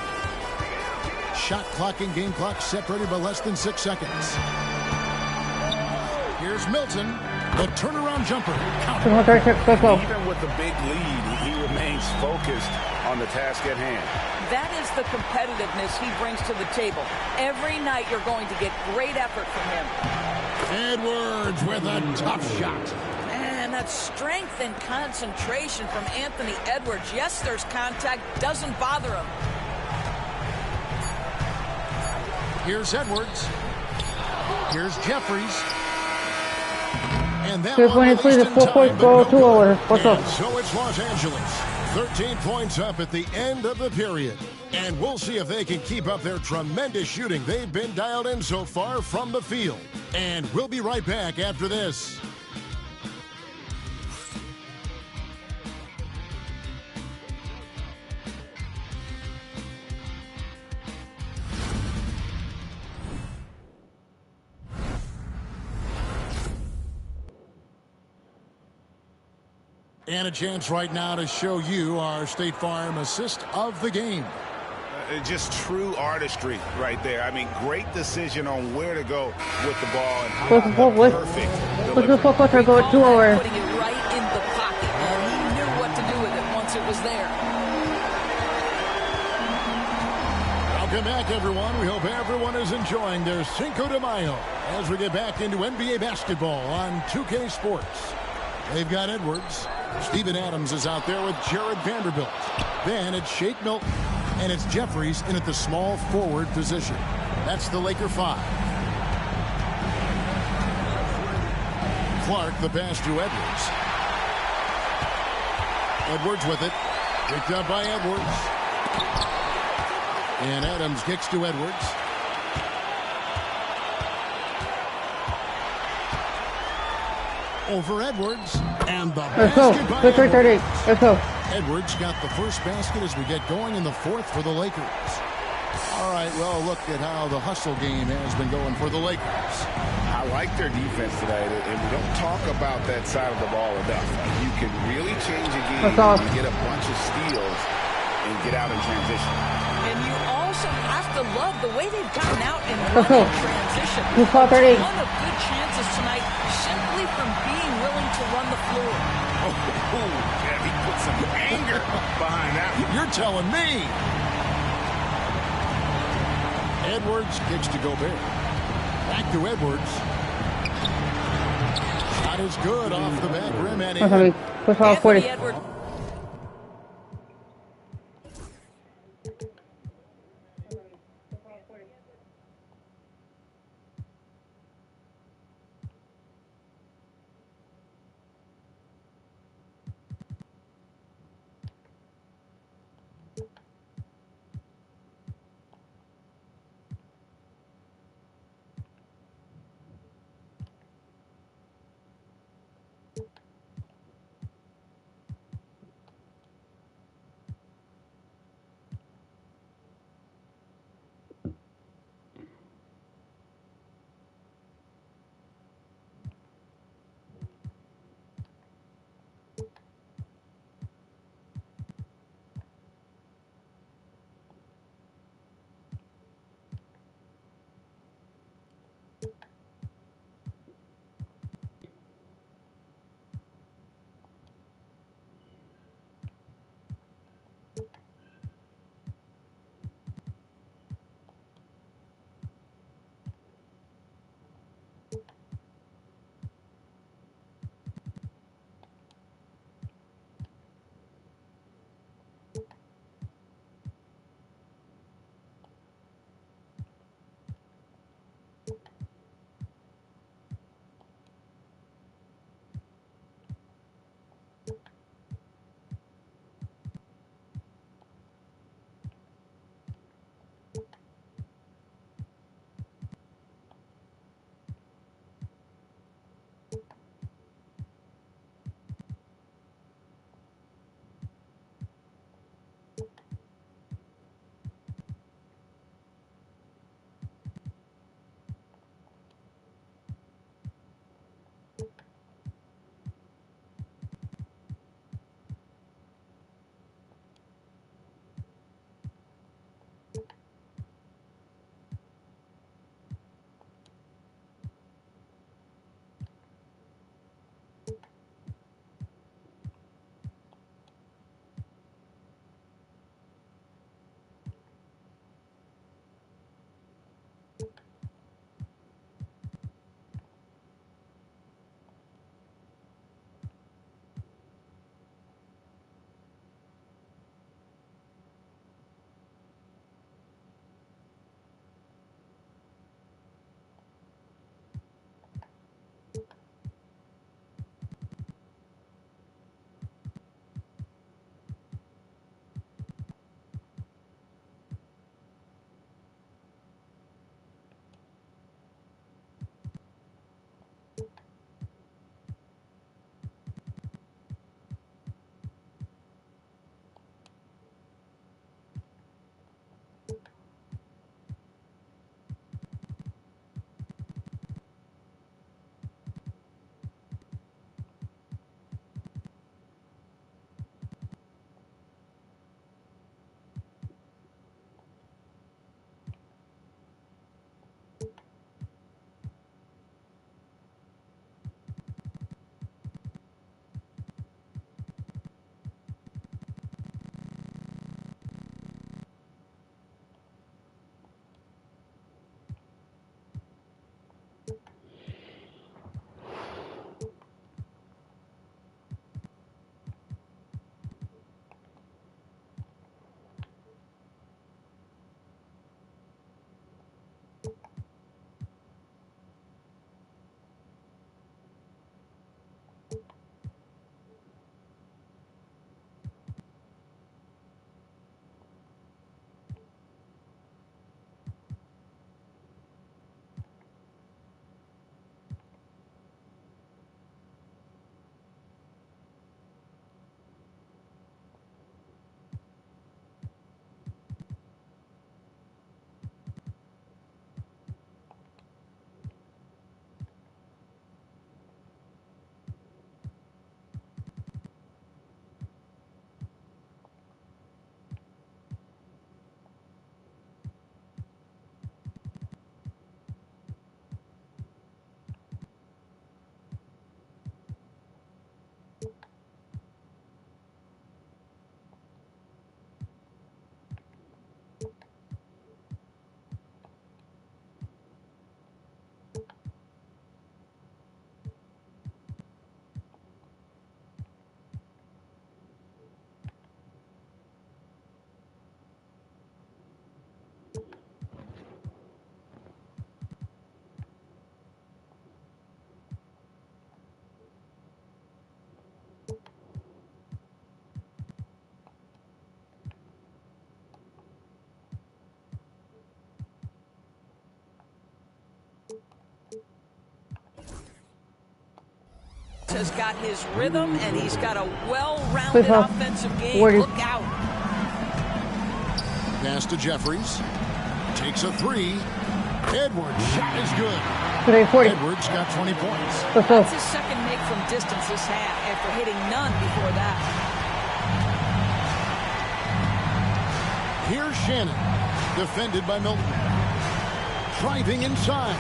Shot clock and game clock separated by less than 6 seconds. Here's Milton, the turnaround jumper. Even with the big lead, he remains focused on the task at hand. That is the competitiveness he brings to the table. Every night you're going to get great effort from him. Edwards with a tough shot. Man, that strength and concentration from Anthony Edwards. Yes, there's contact. Doesn't bother him. Here's Edwards. Here's Jeffries. And that when it's the 4 points go 2 over. What's up? So it's Los Angeles. 13 points up at the end of the period. And we'll see if they can keep up their tremendous shooting they've been dialed in so far from the field. And we'll be right back after this. And a chance right now to show you our State Farm assist of the game. Just true artistry right there. I mean, great decision on where to go with the ball and how perfect. What's the 4 quarter go 2 over? Putting it right in the pocket. And he knew what to do with it once it was there. Welcome back, everyone. We hope everyone is enjoying their Cinco de Mayo as we get back into NBA basketball on 2K Sports. They've got Edwards. Steven Adams is out there with Jared Vanderbilt. Then it's Shake Milton. And it's Jeffries in at the small forward position. That's the Laker 5. Clark, the pass to Edwards. Edwards with it. Picked up by Edwards. And Adams kicks to Edwards. Over Edwards. And the basket by Edwards. Let's go. Edwards got the first basket as we get going in the fourth for the Lakers. All right, well, look at how the hustle game has been going for the Lakers. I like their defense tonight, and we don't talk about that side of the ball enough. You can really change a game when you get a bunch of steals and get out in transition. And you also have to love the way they've gotten out in transition. One of good chances tonight simply from being willing to run the floor. Yeah, he put some anger behind that one. You're telling me. Edwards kicks to Gobert. Back to Edwards. Shot is good off the back rim and in. Anthony Edwards. has got his rhythm, and he's got a well-rounded offensive game. Look out. Pass to Jeffries. Takes a three. Edwards' shot is good. Edwards got 20 points. That's his second make from distance this half after hitting none before that. Here's Shannon. Defended by Milton. Driving inside.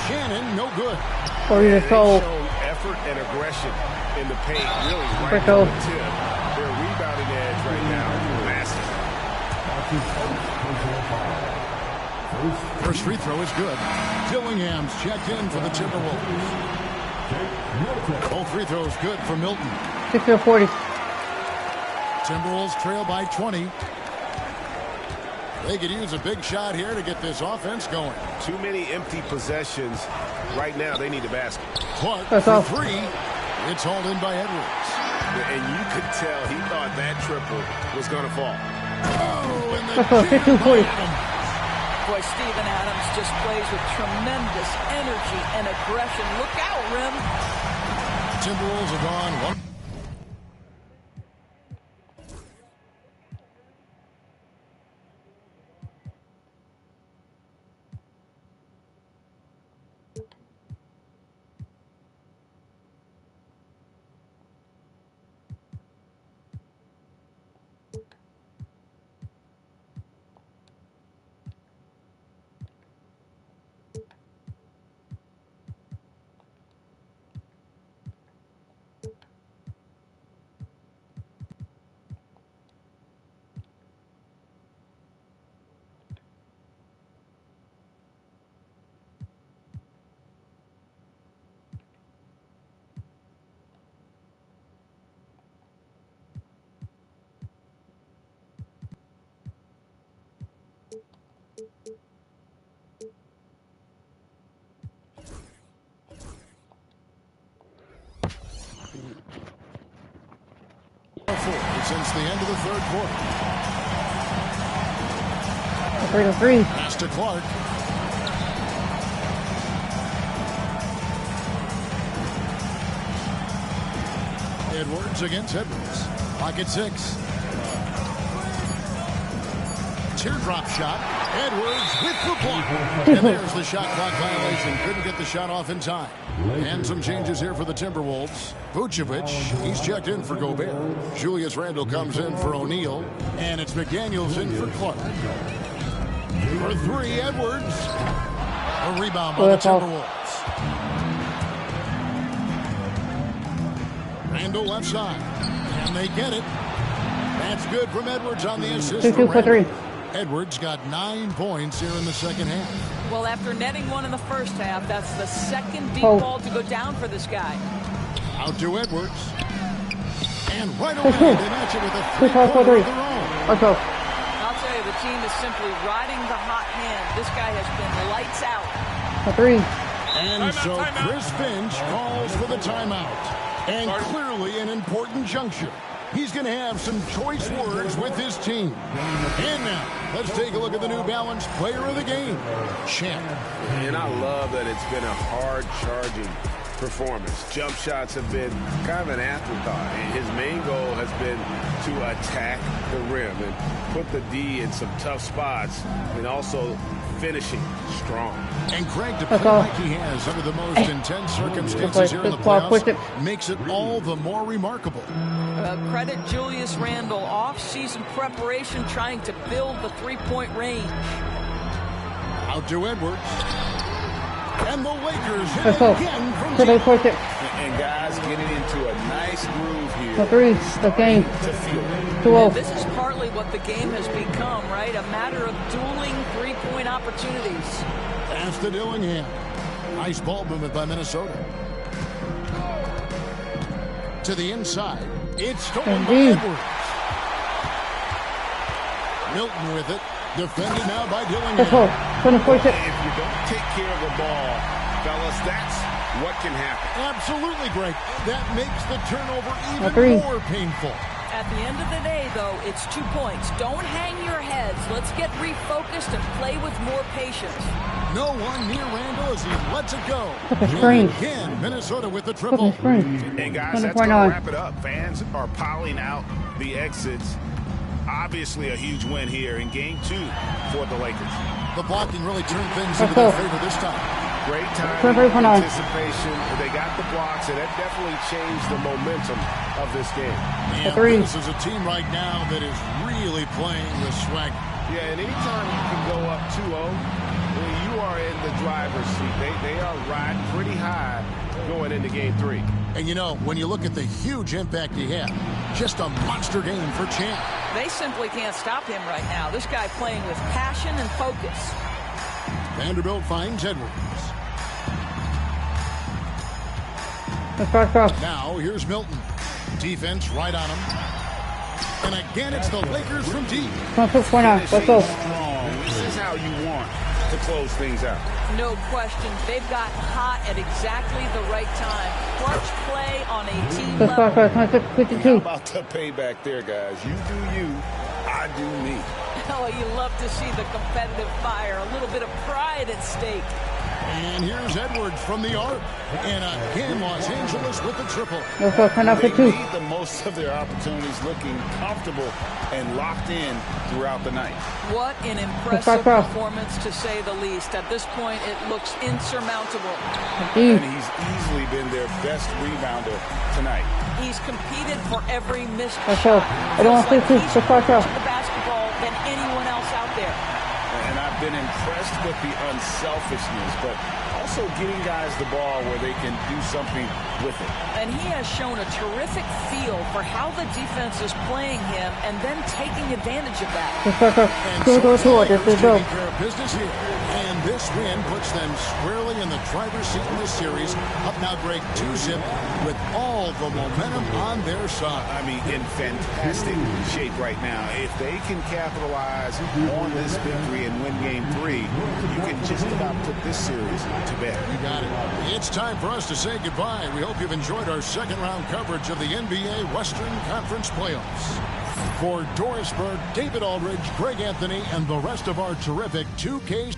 Shannon, no good. They show effort and aggression in the paint, really right on the tip. Their rebounding edge right now is massive. First free throw is good. Dillingham's checked in for the Timberwolves. Both free throws good for Milton. 6-40. Timberwolves trail by 20. They could use a big shot here to get this offense going. Too many empty possessions. Right now, they need a basket. Clark for three. It's hauled in by Edwards. And you could tell he thought that triple was going to fall. Oh, and the jam. Boy, Steven Adams just plays with tremendous energy and aggression. Look out, Rim. Timberwolves are gone one. Since the end of the third quarter. 3-3. Pass to Clark. Edwards against Edwards. Pocket 6. Teardrop shot. Edwards with the block. And there's the shot clock violation. Couldn't get the shot off in time. And some changes here for the Timberwolves. Vucevic, he's checked in for Gobert. Julius Randle comes in for O'Neal. And it's McDaniels in for Clark. For three, Edwards. A rebound by the Timberwolves. Randle left side. And they get it. That's good from Edwards on the assist for Randle. Edwards got 9 points here in the second half. Well, after netting one in the first half, that's the second deep ball to go down for this guy. Out to Edwards. And right away, they match it with a three-pointer of their own. I'll tell you, the team is simply riding the hot hand. This guy has been lights out. And so Chris Finch calls for the timeout. And clearly an important juncture. He's going to have some choice words with his team. And now, let's take a look at the New Balance Player of the Game, Champ. And I love that it's been a hard-charging performance. Jump shots have been kind of an afterthought. And his main goal has been to attack the rim and put the D in some tough spots and also finishing strong. And Craig, to play like he has under the most intense circumstances here in the playoffs makes it all the more remarkable. Credit Julius Randle, off-season preparation trying to build the three-point range. Out to Edwards. And the Lakers hit again from deep. And guys getting into a nice groove here. The game. 2-0. This is partly what the game has become, right? A matter of dueling three-point opportunities. Pass to Dillingham. Nice ball movement by Minnesota. To the inside. It's stolen by Edwards. Milton with it. Defended now by Dillingham. If you don't take care of the ball, fellas, that's what can happen. Absolutely, Greg. That makes the turnover even more painful. At the end of the day, though, it's 2 points. Don't hang your heads. Let's get refocused and play with more patience. No one near Randall as he lets it go. Screen. Again, Minnesota with the triple. And guys, that's going to wrap it up. Fans are piling out the exits. Obviously a huge win here in Game 2 for the Lakers. The blocking really turned things into their favor this time. Great time, anticipation. They got the blocks, and that definitely changed the momentum of this game. And this is a team right now that is really playing with swag. Yeah, and anytime you can go up 2-0, you are in the driver's seat. They are riding pretty high going into Game 3. And you know, when you look at the huge impact he had, just a monster game for Champ. They simply can't stop him right now. This guy playing with passion and focus. Vanderbilt finds Edwards. Now here's Milton. Defense right on him. And again, it's the Lakers from deep. Let's go. This is how you want to close things out. No question. They've got hot at exactly the right time. Clutch play on a team level. How about the payback there, guys? You do you, I do me. Oh, you love to see the competitive fire. A little bit of pride at stake. And here's Edwards from the arc. And again, Los Angeles with the triple. They made the most of their opportunities, looking comfortable and locked in throughout the night. What an impressive performance, to say the least. At this point, it looks insurmountable. And he's easily been their best rebounder tonight. He's competed for every missed shot. Feels I don't want to like he's closer to the basketball than anyone else out there. And I've been impressed with the unselfishness, but also getting guys the ball where they can do something with it. And he has shown a terrific feel for how the defense is playing him and then taking advantage of that. Taking care of business here. And this win puts them squarely in the driver's seat in this series. Up now, Greg, 2-zip with all the momentum on their side. I mean, in fantastic shape right now. If they can capitalize on this victory and win Game 3, you can just about put this series to bed. You got it. It's time for us to say goodbye. We hope you've enjoyed our second round coverage of the NBA Western Conference Playoffs. For Doris Burke, David Aldridge, Greg Anthony, and the rest of our terrific 2K.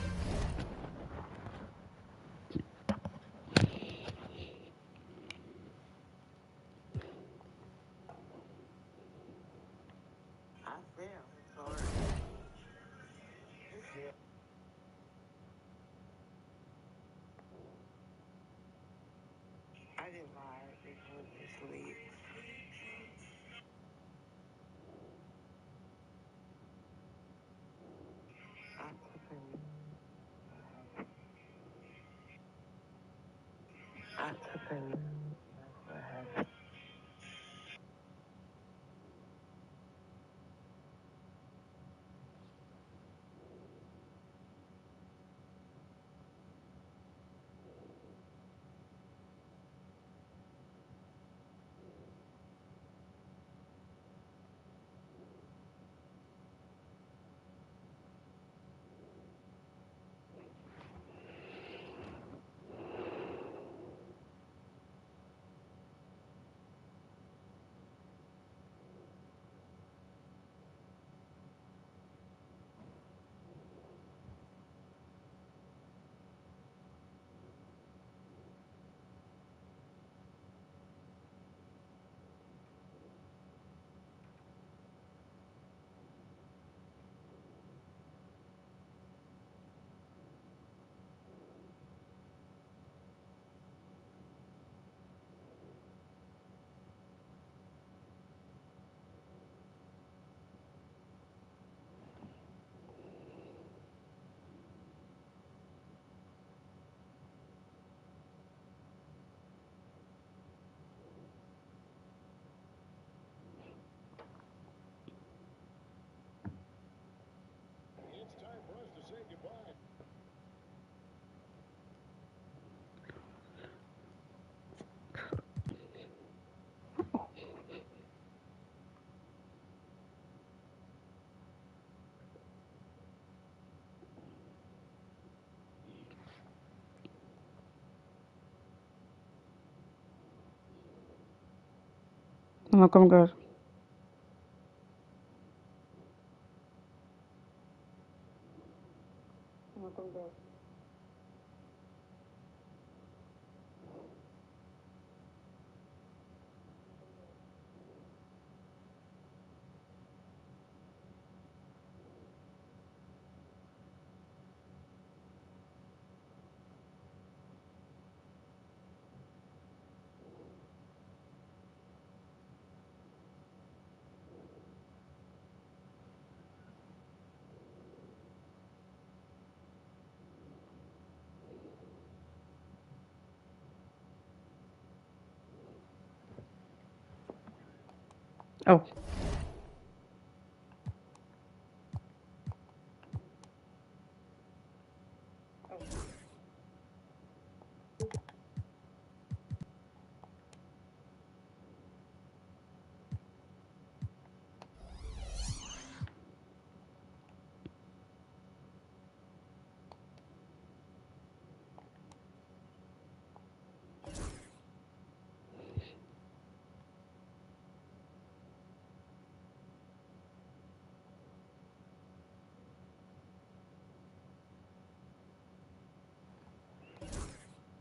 Welcome, guys. Oh.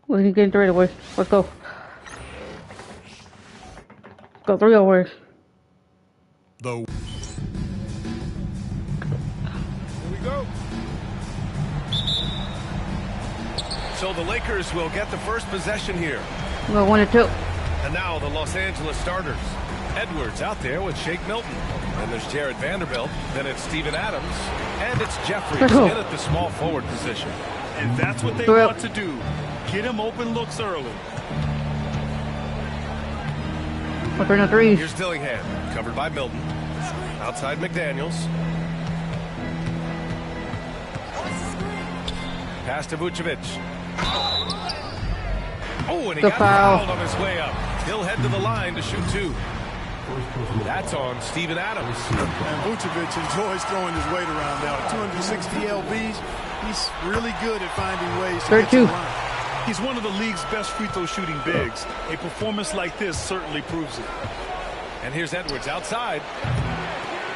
We can get 3 away. Let's go. Go 3 away. Here we go. So the Lakers will get the first possession here. We'll 1 and 2. And now the Los Angeles starters. Edwards out there with Shake Milton. And there's Jared Vanderbilt. Then it's Steven Adams. And it's Jeffries in at the small forward position. And that's what they want to do. Get him open looks early. Here's Dillingham, covered by Milton. Outside McDaniels. Pass to Vucevic. Oh, and he got fouled on his way up. He'll head to the line to shoot 2. That's on Steven Adams. And Vucevic enjoys throwing his weight around now. 260 lbs. He's really good at finding ways to get to the line. He's one of the league's best free throw shooting bigs. A performance like this certainly proves it. And here's Edwards outside.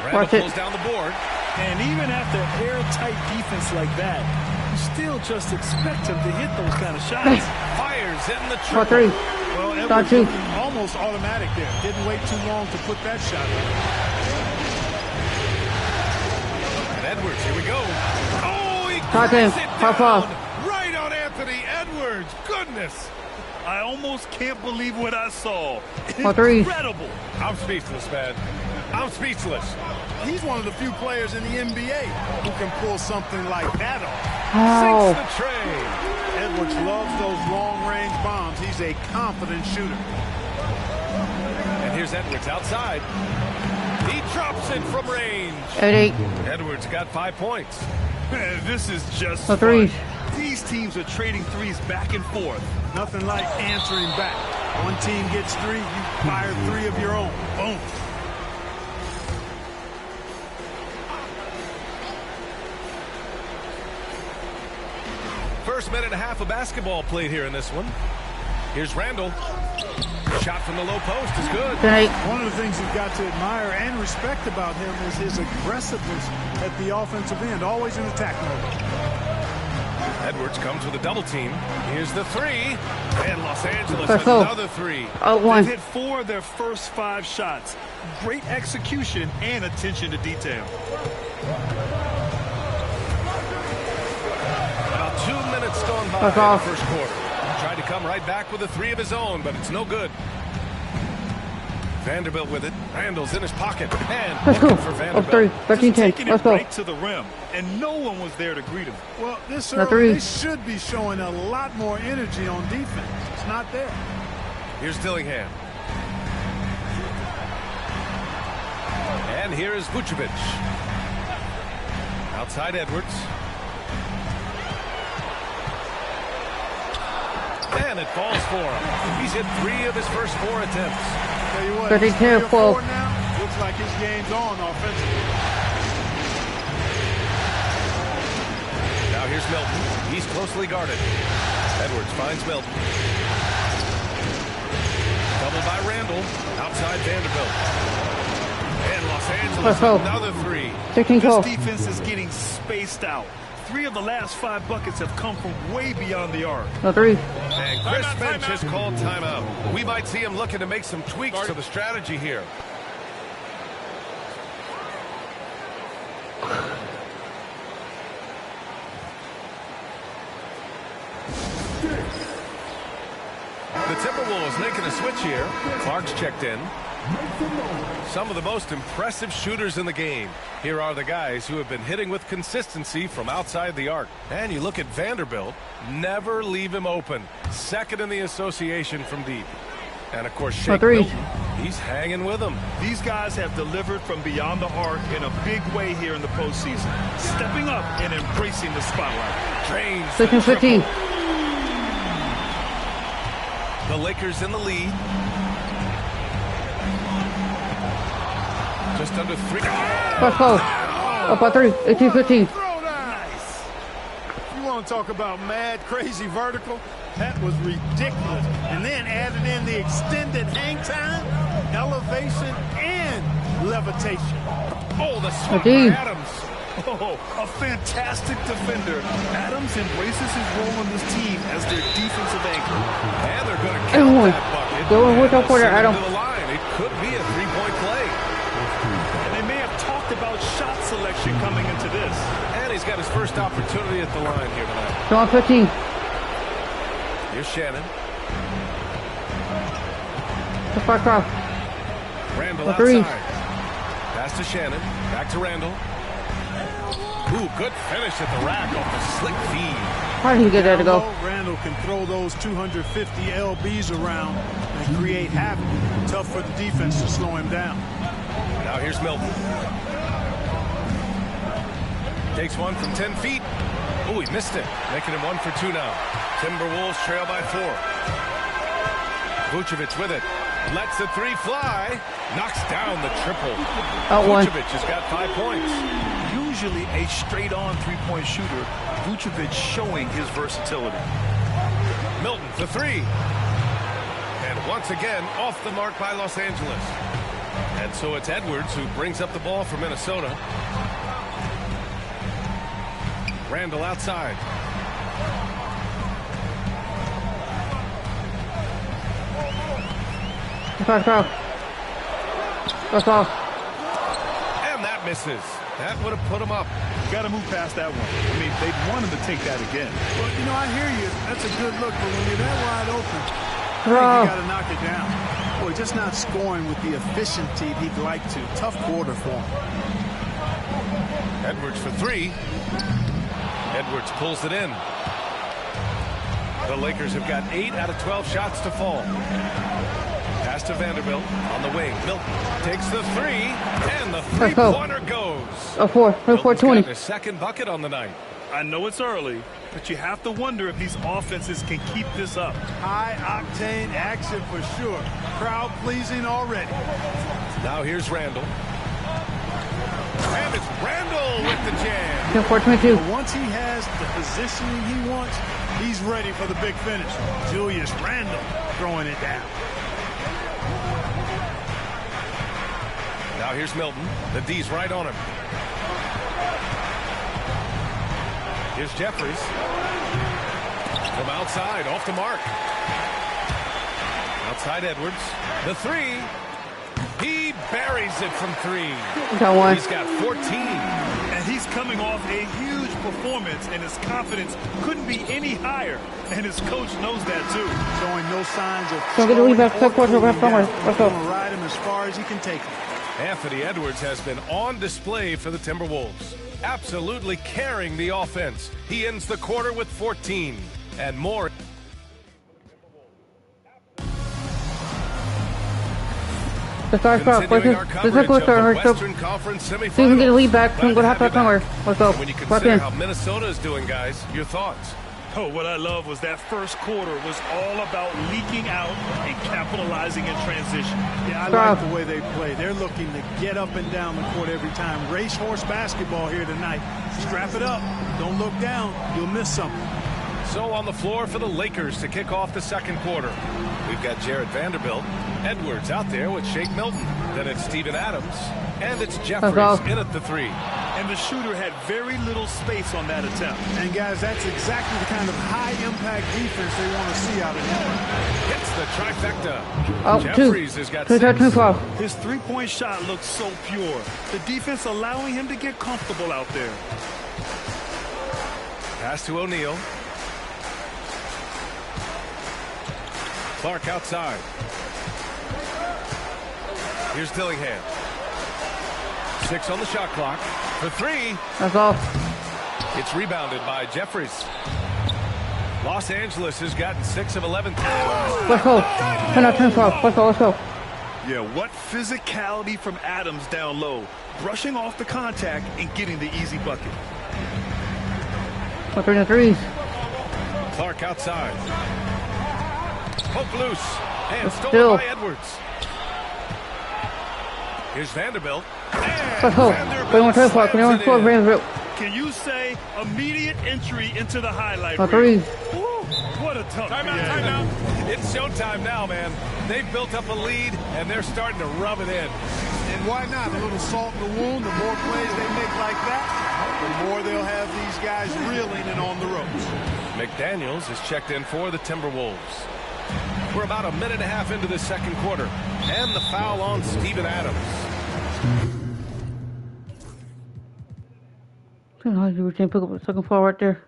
Randall pulls down the board. And even after airtight defense like that, you still just expect him to hit those kind of shots. Fires in the triple. Well, Edwards almost automatic there. Didn't wait too long to put that shot in. And Edwards, here we go. Oh, he grabs it down. Right on Anthony Edwards. Goodness. I almost can't believe what I saw. Incredible. I'm speechless, man. I'm speechless. He's one of the few players in the NBA who can pull something like that off. Sinks the tray. Edwards loves those long-range bombs. He's a confident shooter. And here's Edwards outside. He drops it from range. 8. Edwards got 5 points. This is just fun. These teams are trading threes back and forth. Nothing like answering back. One team gets 3, you fire 3 of your own. Boom. First minute and a half of basketball played here in this one. Here's Randall. Shot from the low post is good. One of the things you've got to admire and respect about him is his aggressiveness at the offensive end, always in attack mode. Edwards comes with a double team. Here's the 3. And Los Angeles has another 3. They've hit 4 of their first 5 shots. Great execution and attention to detail. About 2 minutes gone by in the first quarter. Tried to come right back with a 3 of his own, but it's no good. Vanderbilt with it. Randall's in his pocket. And looking for Vanderbilt. 13-10. Let's go. Right to the rim, and no one was there to greet him. Well, this early, they should be showing a lot more energy on defense. It's not there. Here's Dillingham. And here is Vucevic. Outside Edwards. And it falls for him. He's hit 3 of his first 4 attempts. Tell you what, 13-12. Now, looks like his game's on offensively. Now here's Milton. He's closely guarded. Edwards finds Milton. Doubled by Randall. Outside Vanderbilt. And Los Angeles another 3. 16-12. This defense is getting spaced out. 3 of the last 5 buckets have come from way beyond the arc. 3. And Chris Finch has called timeout. We might see him looking to make some tweaks to the strategy here. The Timberwolves making a switch here. Clark's checked in. Some of the most impressive shooters in the game. Here are the guys who have been hitting with consistency from outside the arc. And you look at Vanderbilt, never leave him open. Second in the association from deep. And, of course, Shake threes. Milton, he's hanging with them. These guys have delivered from beyond the arc in a big way here in the postseason, stepping up and embracing the spotlight. Drains 15. The Lakers in the lead. Just under 3. Let's go. Up by 3. 18-15. Nice. You want to talk about mad, crazy vertical? That was ridiculous. And then added in the extended hang time, elevation, and levitation. Oh, the swap by Adams. Oh, a fantastic defender. Adams embraces his role on this team as their defensive anchor. And they're going to count that bucket. Go and work out for there, Adam. To the line. It could be a 3-point play. And they may have talked about shot selection coming into this. And he's got his first opportunity at the line here tonight. Go on 15. Here's Shannon. Let's back off. Randall The threes. outside. Pass to Shannon. Back to Randall. Ooh, good finish at the rack off the slick feed. How did he get there to go? Randall can throw those 250 LBs around and create havoc. Tough for the defense to slow him down. Now here's Milton. Takes one from 10 feet. Oh, he missed it. Making him 1 for 2 now. Timberwolves trail by 4. Vucevic with it. Lets the 3 fly. Knocks down the triple. Vucevic has got 5 points. Usually a straight-on three-point shooter, Vucevic showing his versatility. Milton for 3. And once again, off the mark by Los Angeles. And so it's Edwards who brings up the ball for Minnesota. Randall outside. Let's go. Let's go. And that misses. That would have put him up. Got to move past that one. I mean, they'd want him to take that again. Well, you know, I hear you. That's a good look, but when you're that wide open, you got to knock it down. Boy, just not scoring with the efficiency he'd like to. Tough quarter for him. Edwards for 3. Edwards pulls it in. The Lakers have got 8 out of 12 shots to fall. Pass to Vanderbilt on the wing. Milton takes the 3, and the 3-pointer goes. 4-20. His second bucket on the night. I know it's early, but you have to wonder if these offenses can keep this up. High-octane action for sure. Crowd-pleasing already. Now here's Randall. And it's Randall with the jam. 4-22. Once he has the positioning he wants, he's ready for the big finish. Julius Randall throwing it down. Now here's Milton. The D's right on him. Here's Jeffries. From outside, off the mark. Outside Edwards. The 3. He buries it from 3. Got 1. He's got 14. And he's coming off a huge performance, and his confidence couldn't be any higher. And his coach knows that, too. Showing no signs of... Don't get the lead back. Let's go. Ride him as far as he can take him. Anthony Edwards has been on display for the Timberwolves, absolutely carrying the offense. He ends the quarter with 14 and more. Continuing our coverage of the Western Conference semifinals. See if we can get a lead back. Go to halftime somewhere. Let's go. When you consider how Minnesota is doing, guys, your thoughts? Oh, what I love was that first quarter was all about leaking out and capitalizing in transition. Yeah, I like the way they play. They're looking to get up and down the court every time. Racehorse basketball here tonight. Strap it up. Don't look down. You'll miss something. So on the floor for the Lakers to kick off the second quarter. We've got Jared Vanderbilt. Edwards out there with Shake Milton. Then it's Steven Adams. And it's Jeffries in at the 3. And the shooter had very little space on that attempt. And, guys, that's exactly the kind of high-impact defense they want to see out of him. Hits the trifecta. Oh, Jeffries has got 6. His three-point shot looks so pure. The defense allowing him to get comfortable out there. Pass to O'Neal. Clark outside. Here's Dillingham. 6 on the shot clock. For 3. That's all. It's rebounded by Jeffries. Los Angeles has gotten 6 of 11. Let's go. Let's go. Yeah, what physicality from Adams down low. Brushing off the contact and getting the easy bucket. 3 threes. Clark outside. Poke loose. And stolen by Edwards. Here's Vanderbilt. Let's go. Vanderbilt. Can you say immediate entry into the highlight reel? Threes. What a tough Timeout. It's showtime now, man. They've built up a lead, and they're starting to rub it in. And why not? A little salt in the wound. The more plays they make like that, the more they'll have these guys reeling and on the ropes. McDaniels is checked in for the Timberwolves. We're about a minute and a half into the second quarter. And the foul on Steven Adams. You were pick up the second foul right there.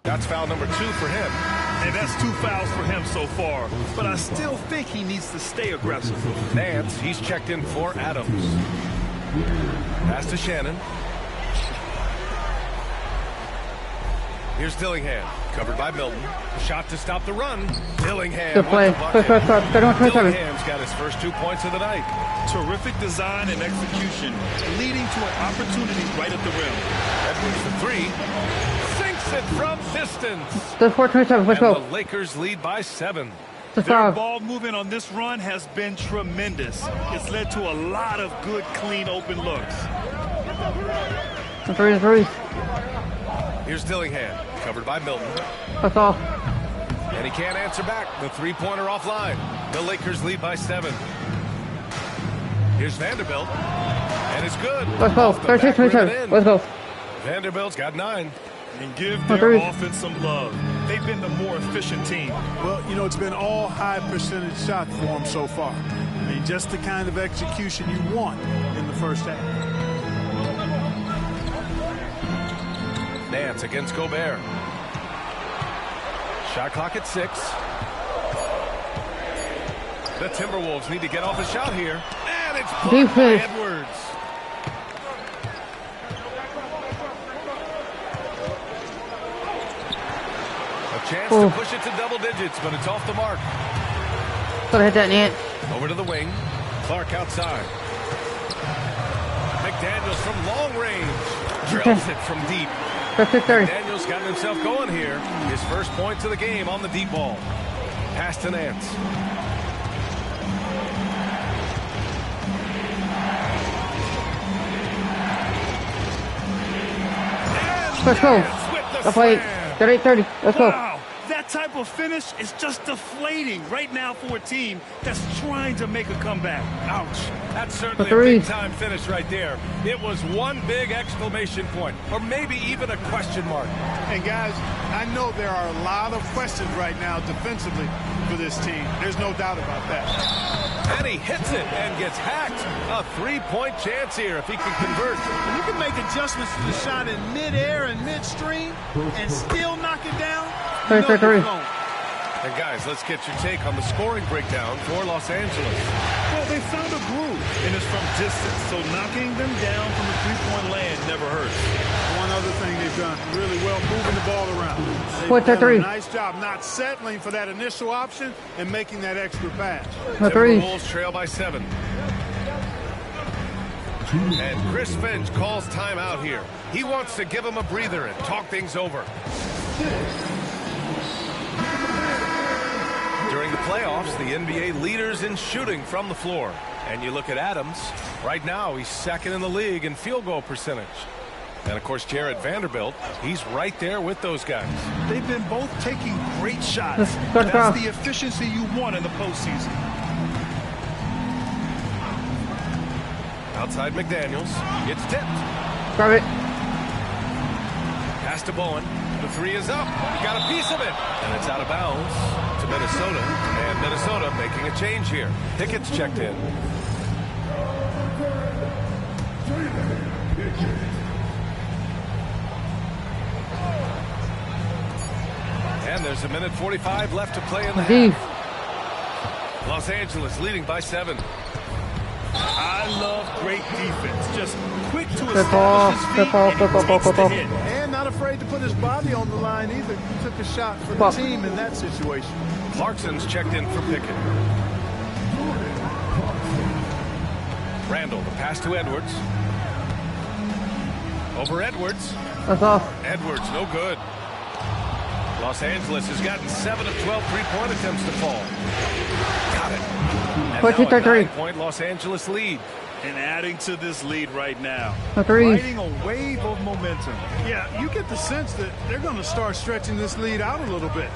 That's foul number 2 for him. And that's 2 fouls for him so far. But I still think he needs to stay aggressive. Nance, he's checked in for Adams. Pass to Shannon. Here's Dillingham, covered by Milton. Shot to stop the run. Dillingham. Good play. Dillingham's got his first 2 points of the night. Terrific design and execution, leading to an opportunity right at the rim. Edwards the 3. Sinks it from distance. The 4-27. Let's go. The Lakers lead by 7. Their ball movement on this run has been tremendous. It's led to a lot of good, clean, open looks. 3 threes. Here's Dillingham, covered by Milton. That's all. And he can't answer back. The 3-pointer offline. The Lakers lead by 7. Here's Vanderbilt. And it's good. Let's go. 36-27. Let's go. Vanderbilt's got 9. And give their offense some love. They've been the more efficient team. Well, you know, it's been all high percentage shots for them so far. I mean, just the kind of execution you want in the first half. Nance against Gobert. Shot clock at 6. The Timberwolves need to get off a shot here. And it's blocked by Edwards. Chance to push it to double digits, but it's off the mark. Gotta hit that net. Over to the wing. Clark outside. McDaniels from long range. Drills it from deep. McDaniels got himself going here. His first points of the game on the deep ball. Pass to Nance. Let's go. I'll play 38-30. Let's go. That type of finish is just deflating right now for a team that's trying to make a comeback. Ouch. That's certainly a big-time finish right there. It was one big exclamation point, or maybe even a question mark. And, guys, I know there are a lot of questions right now defensively for this team. There's no doubt about that. And he hits it and gets hacked. A 3-point chance here if he can convert. You can make adjustments to the shot in midair and midstream and still knock it down. And guys, let's get your take on the scoring breakdown for Los Angeles. Well, they found a groove, and it's from distance, so knocking them down from the three-point land never hurts. One other thing they've done really well, moving the ball around. They've done a nice job not settling for that initial option and making that extra pass. Timberwolves trail by 7. And Chris Finch calls timeout here. He wants to give him a breather and talk things over. During the playoffs, the NBA leaders in shooting from the floor. And you look at Adams, right now he's second in the league in field goal percentage. And of course, Jared Vanderbilt, he's right there with those guys. They've been both taking great shots. That's the efficiency you want in the postseason. Outside McDaniels, it's tipped. Grab it. Pass to Bowen. The 3 is up. He got a piece of it. And it's out of bounds to Minnesota. And Minnesota making a change here. Pickett's checked in. And there's a minute 45 left to play in the half. Los Angeles leading by 7. I love great defense. Just quick to establish his feet and he takes the hit. And not afraid to put his body on the line either. He took a shot for the team in that situation. Clarkson's checked in for Pickett. Randall, the pass to Edwards. Over Edwards. That's off. Edwards, no good. Los Angeles has gotten 7 of 12 three-point attempts to fall. Got it. And now a 9-point Los Angeles lead. And adding to this lead right now. Riding a wave of momentum. Yeah, you get the sense that they're going to start stretching this lead out a little bit.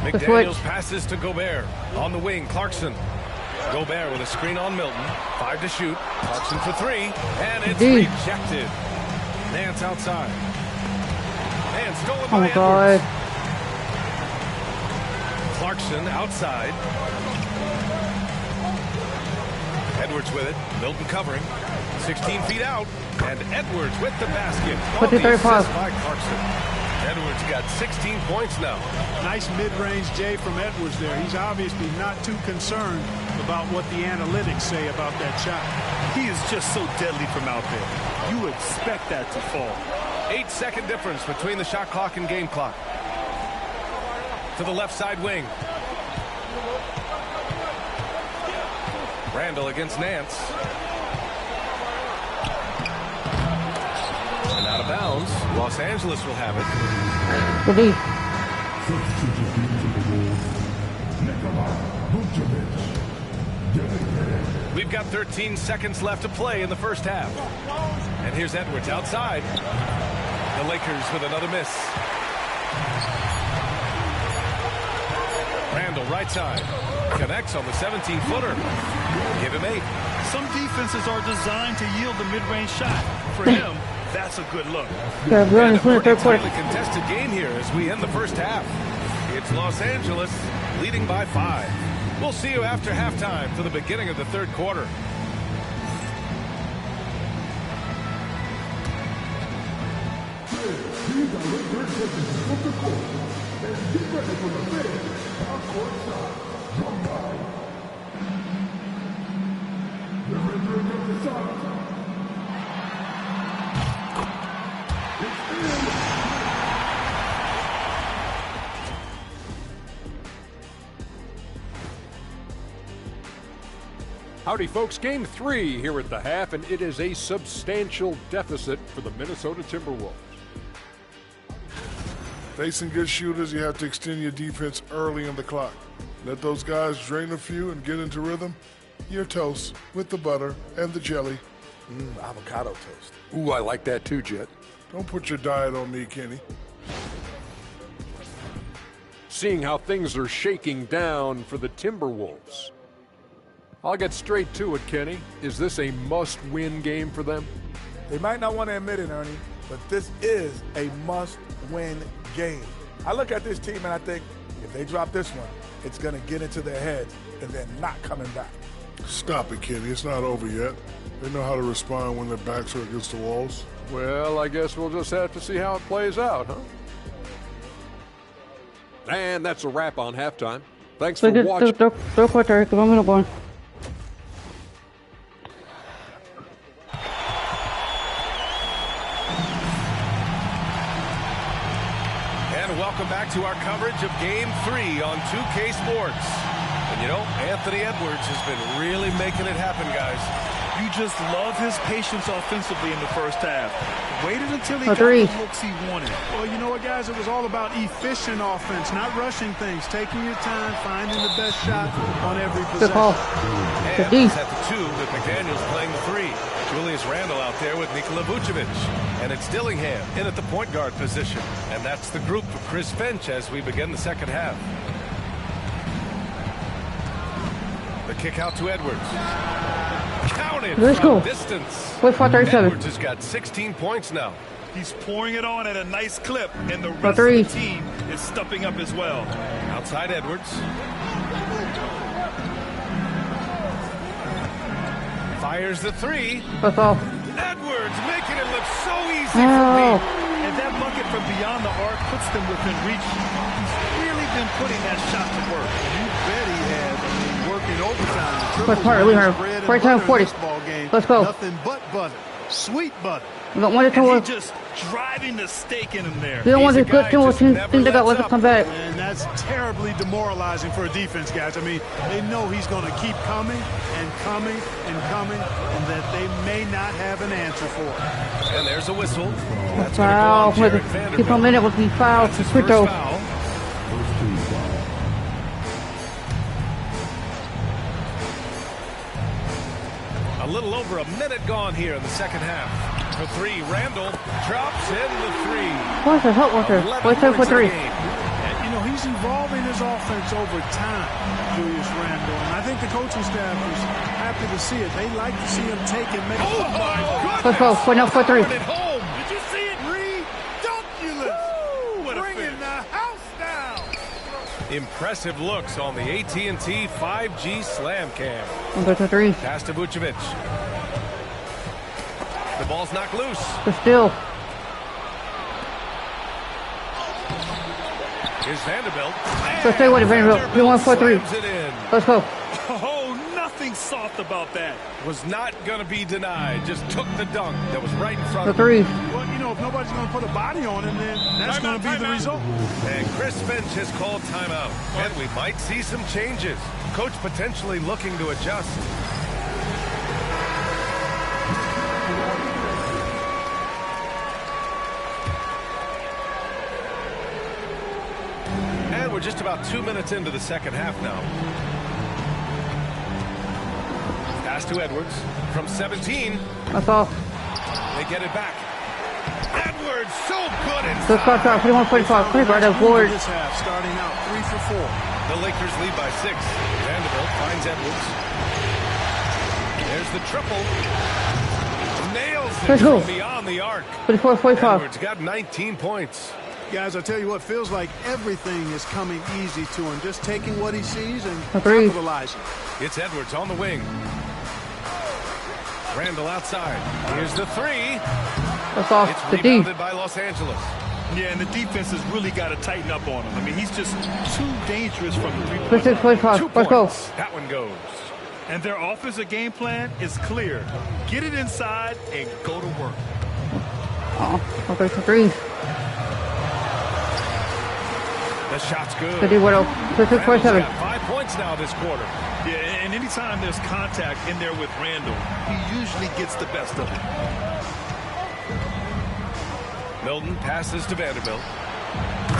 McDaniels passes to Gobert. On the wing, Clarkson. Gobert with a screen on Milton. 5 to shoot. Clarkson for 3. And it's rejected. Nance outside. And stolen by Edwards. Clarkson outside. Edwards with it. Milton covering. 16 feet out. And Edwards with the basket. On the assist by Clarkson. Edwards got 16 points now. Nice mid-range J from Edwards there. He's obviously not too concerned about what the analytics say about that shot. He is just so deadly from out there. You expect that to fall. 8-second difference between the shot clock and game clock. To the left side wing. Randall against Nance. And out of bounds. Los Angeles will have it. We've got 13 seconds left to play in the first half. And here's Edwards outside. The Lakers with another miss. Randall right side. Connects on the 17-footer. Give him 8. Some defenses are designed to yield the mid-range shot. For him, that's a good look. And a pretty tightly contested game here as we end the first half. It's Los Angeles leading by 5. We'll see you after halftime for the beginning of the third quarter. Howdy, folks. Game 3 here at the half, and it is a substantial deficit for the Minnesota Timberwolves. Facing good shooters, you have to extend your defense early in the clock. Let those guys drain a few and get into rhythm. Your toast with the butter and the jelly. Avocado toast. Ooh, I like that too, Jet. Don't put your diet on me, Kenny. Seeing how things are shaking down for the Timberwolves. I'll get straight to it, Kenny. Is this a must-win game for them? They might not want to admit it, Ernie, but this is a must-win game. I look at this team and I think, if they drop this one, it's going to get into their heads and they're not coming back. Stop it, Kenny. It's not over yet. They know how to respond when their backs are against the walls. Well, I guess we'll just have to see how it plays out, huh? And that's a wrap on halftime. Thanks for watching. Welcome back to our coverage of Game 3 on 2K Sports. And you know, Anthony Edwards has been really making it happen, guys. You just love his patience offensively in the first half. Waited until he got the looks he wanted. Well, you know what, guys? It was all about efficient offense, not rushing things, taking your time, finding the best shot on every possession. And it's at the 2 with McDaniels playing the 3. Julius Randle out there with Nikola Vucevic. And it's Dillingham in at the point guard position. And that's the group for Chris Finch as we begin the second half. The kick out to Edwards. Counted from distance. Edwards has got 16 points now. He's pouring it on at a nice clip, and the rest of the team is stepping up as well. Outside Edwards. Fires the 3. That's off. Edwards making it look so so easy for me. And that bucket from beyond the arc puts them within reach. He's really been putting that shot to work. You bet he has. I mean, working overtime. First part, we heard. First time 40. Let's go. Nothing but butter. Sweet butter. We don't want it to and work. he just driving the stake in him there. We don't want this good team think they got let us come back. And that's terribly demoralizing for a defense, guys. I mean, they know he's going to keep coming and coming and coming, and that they may not have an answer for it. And there's a whistle. That's Foul. Keep on minute with the foul. That's his first foul. A little over a minute gone here in the second half. For three, Randall drops in the three. What's the hot worker? What's up for three? And, you know, he's evolving his offense over time, Julius Randall. And I think the coaching staff is happy to see it. They like to see him take and make Oh, my goodness! Let's go. For no, for three. Did you see it? Redunculous. Bringing the house down. Impressive looks on the AT&T 5G Slam Cam. One go to three. Pass to Vucevic. The ball's knocked loose. But still. Here's Vanderbilt. So stay with it, Vanderbilt. You want 4-3. Let's go. Oh, nothing soft about that. Was not going to be denied. Just took the dunk that was right in front The of three. him. Well, you know, if nobody's going to put a body on him, then that's going to be the result. And Chris Finch has called timeout. And we might see some changes. Coach potentially looking to adjust. And we're just about 2 minutes into the second half now. Pass to Edwards from 17. That's all. They get it back. Edwards, so good inside. Let's go out. 41-45. Quick, right up forward. This half, starting out 3 for 4. The Lakers lead by 6. Vanderbilt finds Edwards. There's the triple. Nails it from beyond the arc. 44-45. Edwards got 19 points. Guys, I tell you what, feels like everything is coming easy to him. Just taking what he sees and capitalizing. It's Edwards on the wing. Randall outside. Here's the three. That's off. It's The D. rebounded by Los Angeles. Yeah, and the defense has really got to tighten up on him. I mean, he's just too dangerous from the three-point line. 46-45. 2 Let's go. points. That one goes. And their offensive game plan is clear. Get it inside and go to work. Oh, okay, for three. The shot's good. 50-1-0. 56-47. got 5 points now this quarter. Yeah, and anytime there's contact in there with Randall, he usually gets the best of it. Milton passes to Vanderbilt.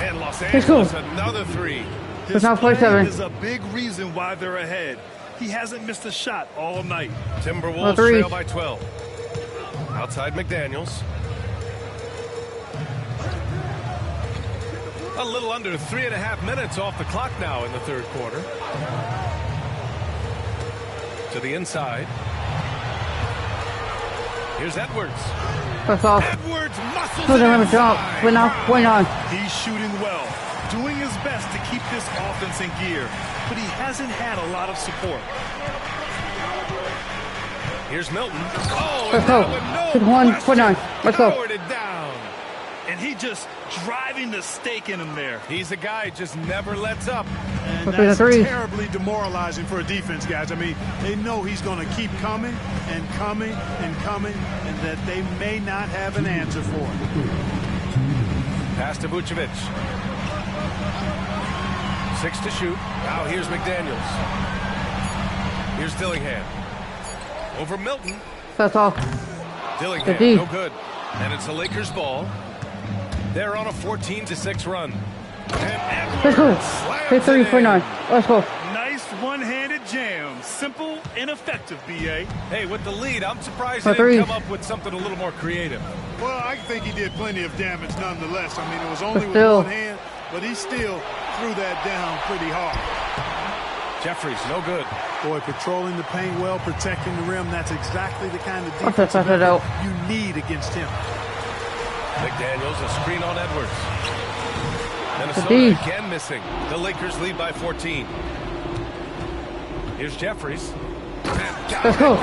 And Los Angeles, another three. His now play 47. is a big reason why they're ahead. He hasn't missed a shot all night. Timberwolves trail by 12. Outside McDaniels. A little under 3.5 minutes off the clock now in the third quarter. To the inside. Here's Edwards. That's off. Edwards muscles Hold it on, inside. We're now 49. He's shooting well, doing his best to keep this offense in gear, but he hasn't had a lot of support. Here's Milton. Oh, Let's go. and no 51-49. Let's go. powered it down. And he just driving the stake in him there. He's a guy who just never lets up. And that's terribly demoralizing for a defense, guys. I mean, they know he's going to keep coming and coming and coming, and that they may not have an answer for it. Pass to Vucevic. 6 to shoot. Now here's McDaniels. Here's Dillingham. Over Milton. That's off. Dillingham, no good. And it's the Lakers' ball. They're on a 14-6 run. And Let's go. Edwards slams it in. 53-49. Let's go. Nice one-handed jam. Simple and effective, B.A. Hey, with the lead, I'm surprised he didn't come up with something a little more creative. Well, I think he did plenty of damage nonetheless. I mean, it was only with one hand, but he still threw that down pretty hard. Jeffries, no good. Boy, patrolling the paint well, protecting the rim. That's exactly the kind of Okay, defensive pass it out. you need against him. McDaniels, a screen on Edwards. D. Minnesota again missing. The Lakers lead by 14. Here's Jeffries. Let's go.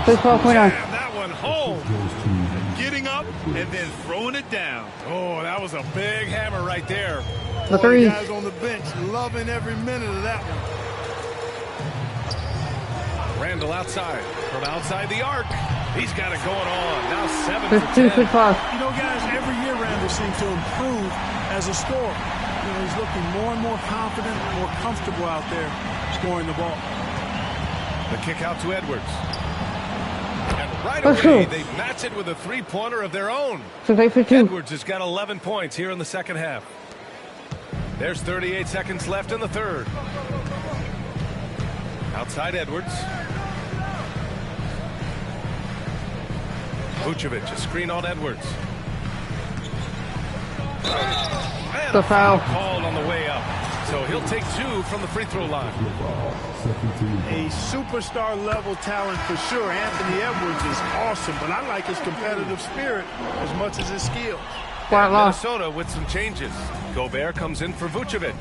12-49. That one home. Getting up and then throwing it down. Oh, that was a big hammer right there. The three. Guys on the bench loving every minute of that one. Randall outside. From outside the arc. He's got it going on. Now 7 There's for 2 10. for 5. You know, guys, every year Randall seems to improve as a scorer. You know, he's looking more and more confident, more comfortable out there scoring the ball. The kick out to Edwards. And right away, they match it with a three-pointer of their own. So 8 for 2. Edwards has got 11 points here in the second half. There's 38 seconds left in the third. Outside Edwards. Vucevic, a screen on Edwards. And The foul. called on the way up. So he'll take 2 from the free throw line. A superstar level talent for sure. Anthony Edwards is awesome, but I like his competitive spirit as much as his skill. Minnesota with some changes. Gobert comes in for Vucevic,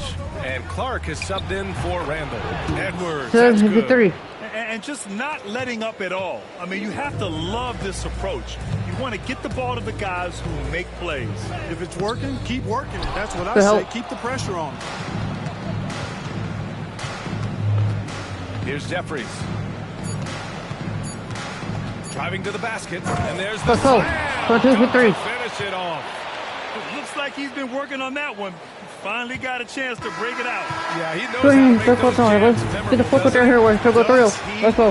and Clark is subbed in for Randall. Edwards, that's good. 3. And just not letting up at all. I mean, you have to love this approach. You want to get the ball to the guys who make plays. If it's working, keep working it. That's what I The say. help. Keep the pressure on. Here's Jeffries. Driving to the basket, and there's the Let's go. slam. 2 for 3. Finish it off. It looks like he's been working on that one. Finally got a chance to break it out. Yeah, he knows Go how to ahead. make Let's go those through. jams Let's memorable, get the foot doesn't there he? here. We're going to go through. Let's go.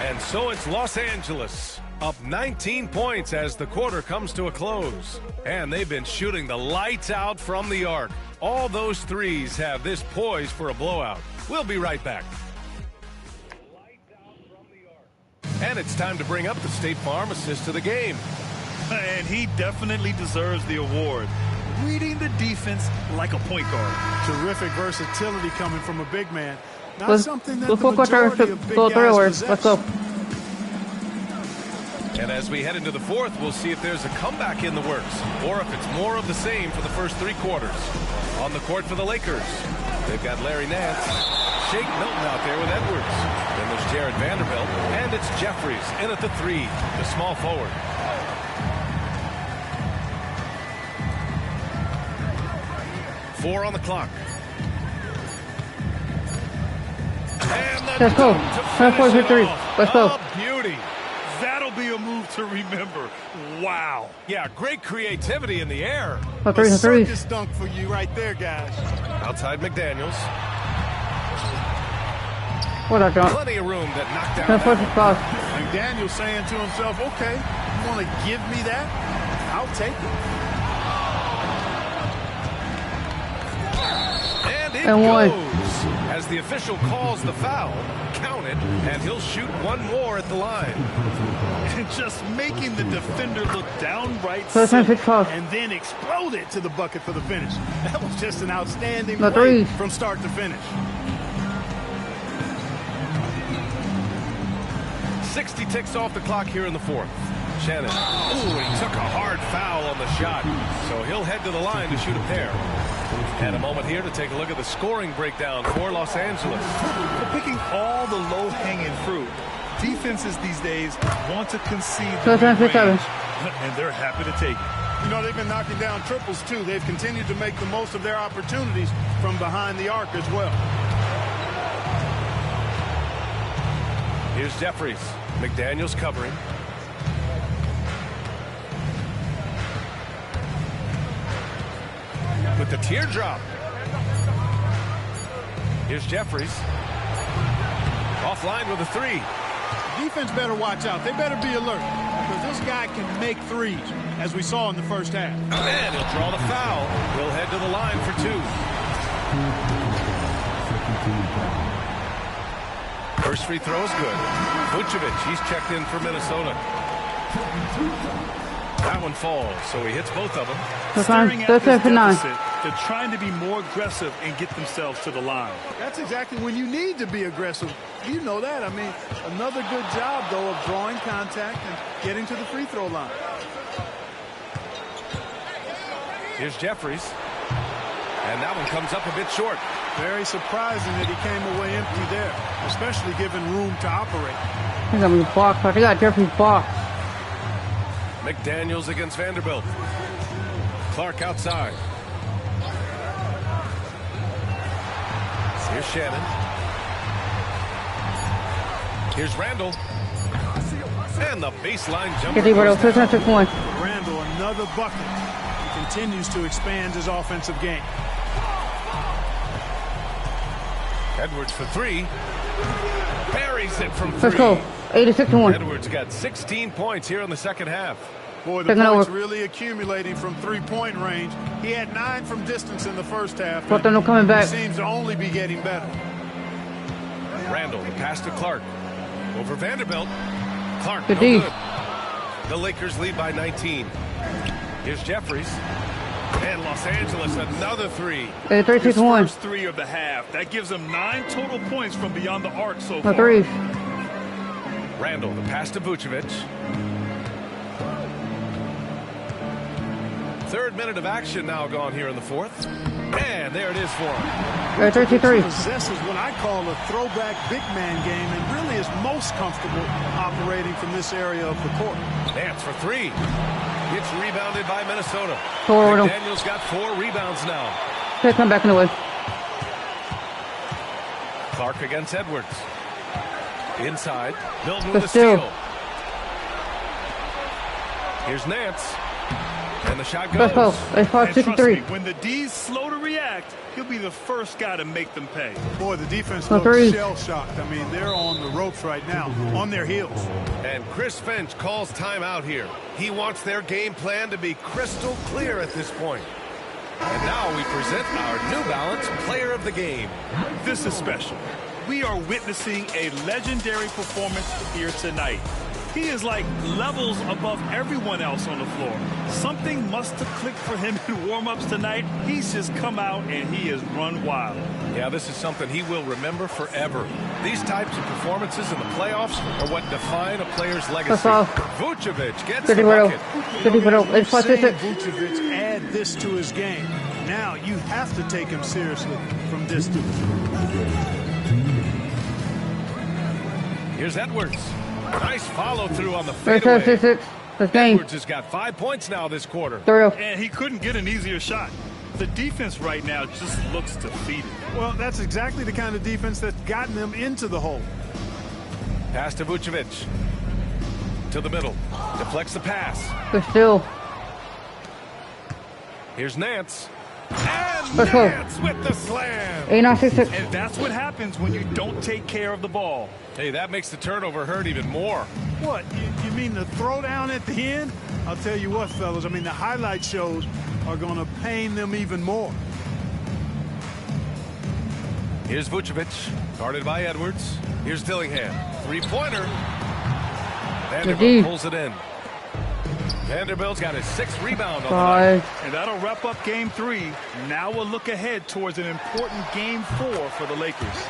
And so it's Los Angeles up 19 points as the quarter comes to a close. And they've been shooting the lights out from the arc. All those threes have this poised for a blowout. We'll be right back. And it's time to bring up the State Farm assist to the game. And he definitely deserves the award. Reading the defense like a point guard. Terrific versatility coming from a big man. Not Let's something that go the majority of big go through. guys Let's possess. go. And as we head into the fourth, we'll see if there's a comeback in the works or if it's more of the same for the first 3 quarters. On the court for the Lakers, they've got Larry Nance, Shake Milton out there with Edwards. Then there's Jared Vanderbilt, and it's Jeffries in at the 3, the small forward. Four on the clock. And the Let's go. dunk to 4 for finish it 3. off. Let's go. A beauty. That'll be a move to remember. Wow. Yeah, great creativity in the air. A 3 for 3. Circus dunk for you right there, guys. Outside McDaniels. What a jump. Plenty of room that knocked down. 10 for 5. McDaniel saying to himself, okay, you want to give me that? I'll take it. And it And one. goes. As the official calls the foul, count it, and he'll shoot one more at the line. And just making the defender look downright So it's 10 for 5. And then explode it to the bucket for the finish. That was just an outstanding The play three. from start to finish. 60 ticks off the clock here in the fourth. Shannon. Ooh, he took a hard foul on the shot. So he'll head to the line to shoot a pair. And a moment here to take a look at the scoring breakdown for Los Angeles. For picking all the low-hanging fruit, defenses these days want to concede So the 10 for 7. mid-range, and they're happy to take it. You know, they've been knocking down triples, too. They've continued to make the most of their opportunities from behind the arc as well. Here's Jeffries. McDaniels covering. With the teardrop. Here's Jeffries. Offline with a 3. Defense better watch out. They better be alert because this guy can make threes, as we saw in the first half. And he'll draw the foul. He'll head to the line for 2. First free throw is good. Vucevic, he's checked in for Minnesota. That one falls, so he hits both of them. Staring at this 10 for 9. deficit, they're trying to be more aggressive and get themselves to the line. That's exactly when you need to be aggressive. You know that. I mean, another good job, though, of drawing contact and getting to the free throw line. Here's Jeffries. And that one comes up a bit short. Very surprising that he came away empty there, especially given room to operate. He's going to be blocked. I got Jeffrey's blocked. McDaniels against Vanderbilt. Clark outside. Here's Shannon. Here's Randall. And the baseline jumper. Randall, another bucket. He continues to expand his offensive game. Edwards for three. Buries it from Let's go. 86-1. Edwards got 16 points here in the second half. Boy, the points really accumulating from three-point range. He had 9 from distance in the first half. But they're not coming back. He seems to only be getting better. Randall, the pass to Clark. Over Vanderbilt. Clark, good. No good. The Lakers lead by 19. Here's Jeffries. And Los Angeles, another three. His first three of the half. That gives him 9 total points from beyond the arc so far. Randall, the pass to Vucevic. Third minute of action now gone here in the fourth. And there it is for him. 33. He possesses what I call a throwback big man game and really is most comfortable operating from this area of the court. Nance for three. It's rebounded by Minnesota. Daniels got 4 rebounds now. Okay, come back in the way. Clark against Edwards. Inside. Milton with a steal. Here's Nance. And the shot goes. Let's go. 63. When the D's slow to react, he'll be the first guy to make them pay. Boy, the defense looks shell-shocked. I mean, they're on the ropes right now, on their heels. And Chris Finch calls timeout here. He wants their game plan to be crystal clear at this point. And now we present our New Balance Player of the Game. This is special. We are witnessing a legendary performance here tonight. He is like levels above everyone else on the floor. Something must have clicked for him in warm-ups tonight. He's just come out and he has run wild. Yeah, this is something he will remember forever. These types of performances in the playoffs are what define a player's legacy. Vucevic gets the bucket. Vucevic add this to his game. Now you have to take him seriously from distance. Here's Edwards. Nice follow-through on the fadeaway. Edwards has got 5 points now this quarter. And he couldn't get an easier shot. The defense right now just looks defeated. Well, that's exactly the kind of defense that's gotten them into the hole. Pass to Vucevic. To the middle. Deflects the pass. But still. Here's Nance. And Nance with the slam. And that's what happens when you don't take care of the ball. Hey, that makes the turnover hurt even more. What? You mean the throwdown at the end? I'll tell you what, fellas. I mean, the highlight shows are going to pain them even more. Here's Vucevic, guarded by Edwards. Here's Dillingham. Three-pointer. Vanderbilt pulls it in. Vanderbilt's got his 6th rebound on the night. And that'll wrap up game 3. Now we'll look ahead towards an important game 4 for the Lakers.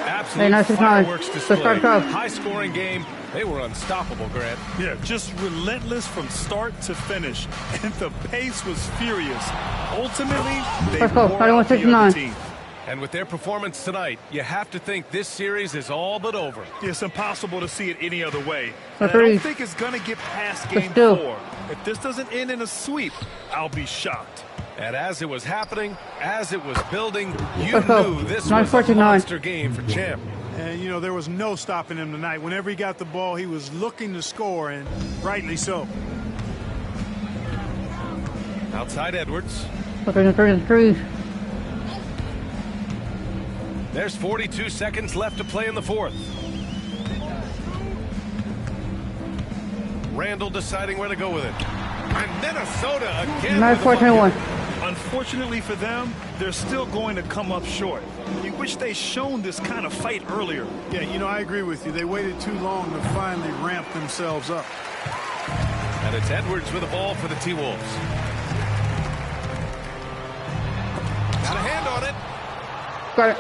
Absolute fireworks display. High-scoring game. They were unstoppable, Grant. Yeah, just relentless from start to finish. And the pace was furious. Ultimately, they wore out the other team. And with their performance tonight, you have to think this series is all but over. It's impossible to see it any other way. And I don't think it's going to get past game 4. If this doesn't end in a sweep, I'll be shocked. And as it was happening, as it was building, you knew this was a monster game for Champ. And, you know, there was no stopping him tonight. Whenever he got the ball, he was looking to score, and rightly so. Outside Edwards. There's 42 seconds left to play in the fourth. Randall deciding where to go with it. And Minnesota again. 9-4-21. Unfortunately for them, they're still going to come up short. You wish they'd shown this kind of fight earlier. Yeah, you know, I agree with you. They waited too long to finally ramp themselves up. And it's Edwards with the ball for the T-Wolves. Got a hand on it. Got it.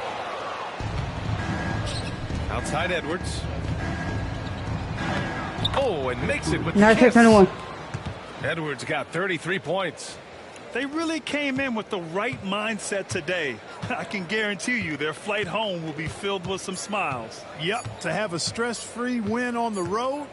Outside Edwards. Oh, and makes it with 9-6-21. Edwards got 33 points. They really came in with the right mindset today. I can guarantee you their flight home will be filled with some smiles. Yep, to have a stress-free win on the road,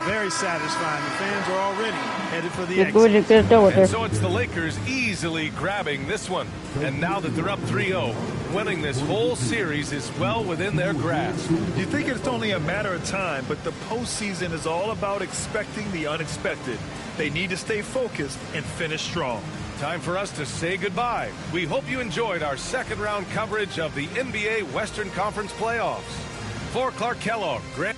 Very satisfying. The fans are already headed for the Get good, exit. get it with her. And so it's the Lakers easily grabbing this one. And now that they're up 3-0, winning this whole series is well within their grasp. You think it's only a matter of time, but the postseason is all about expecting the unexpected. They need to stay focused and finish strong. Time for us to say goodbye. We hope you enjoyed our second round coverage of the NBA Western Conference playoffs. For Clark Kellogg, Grant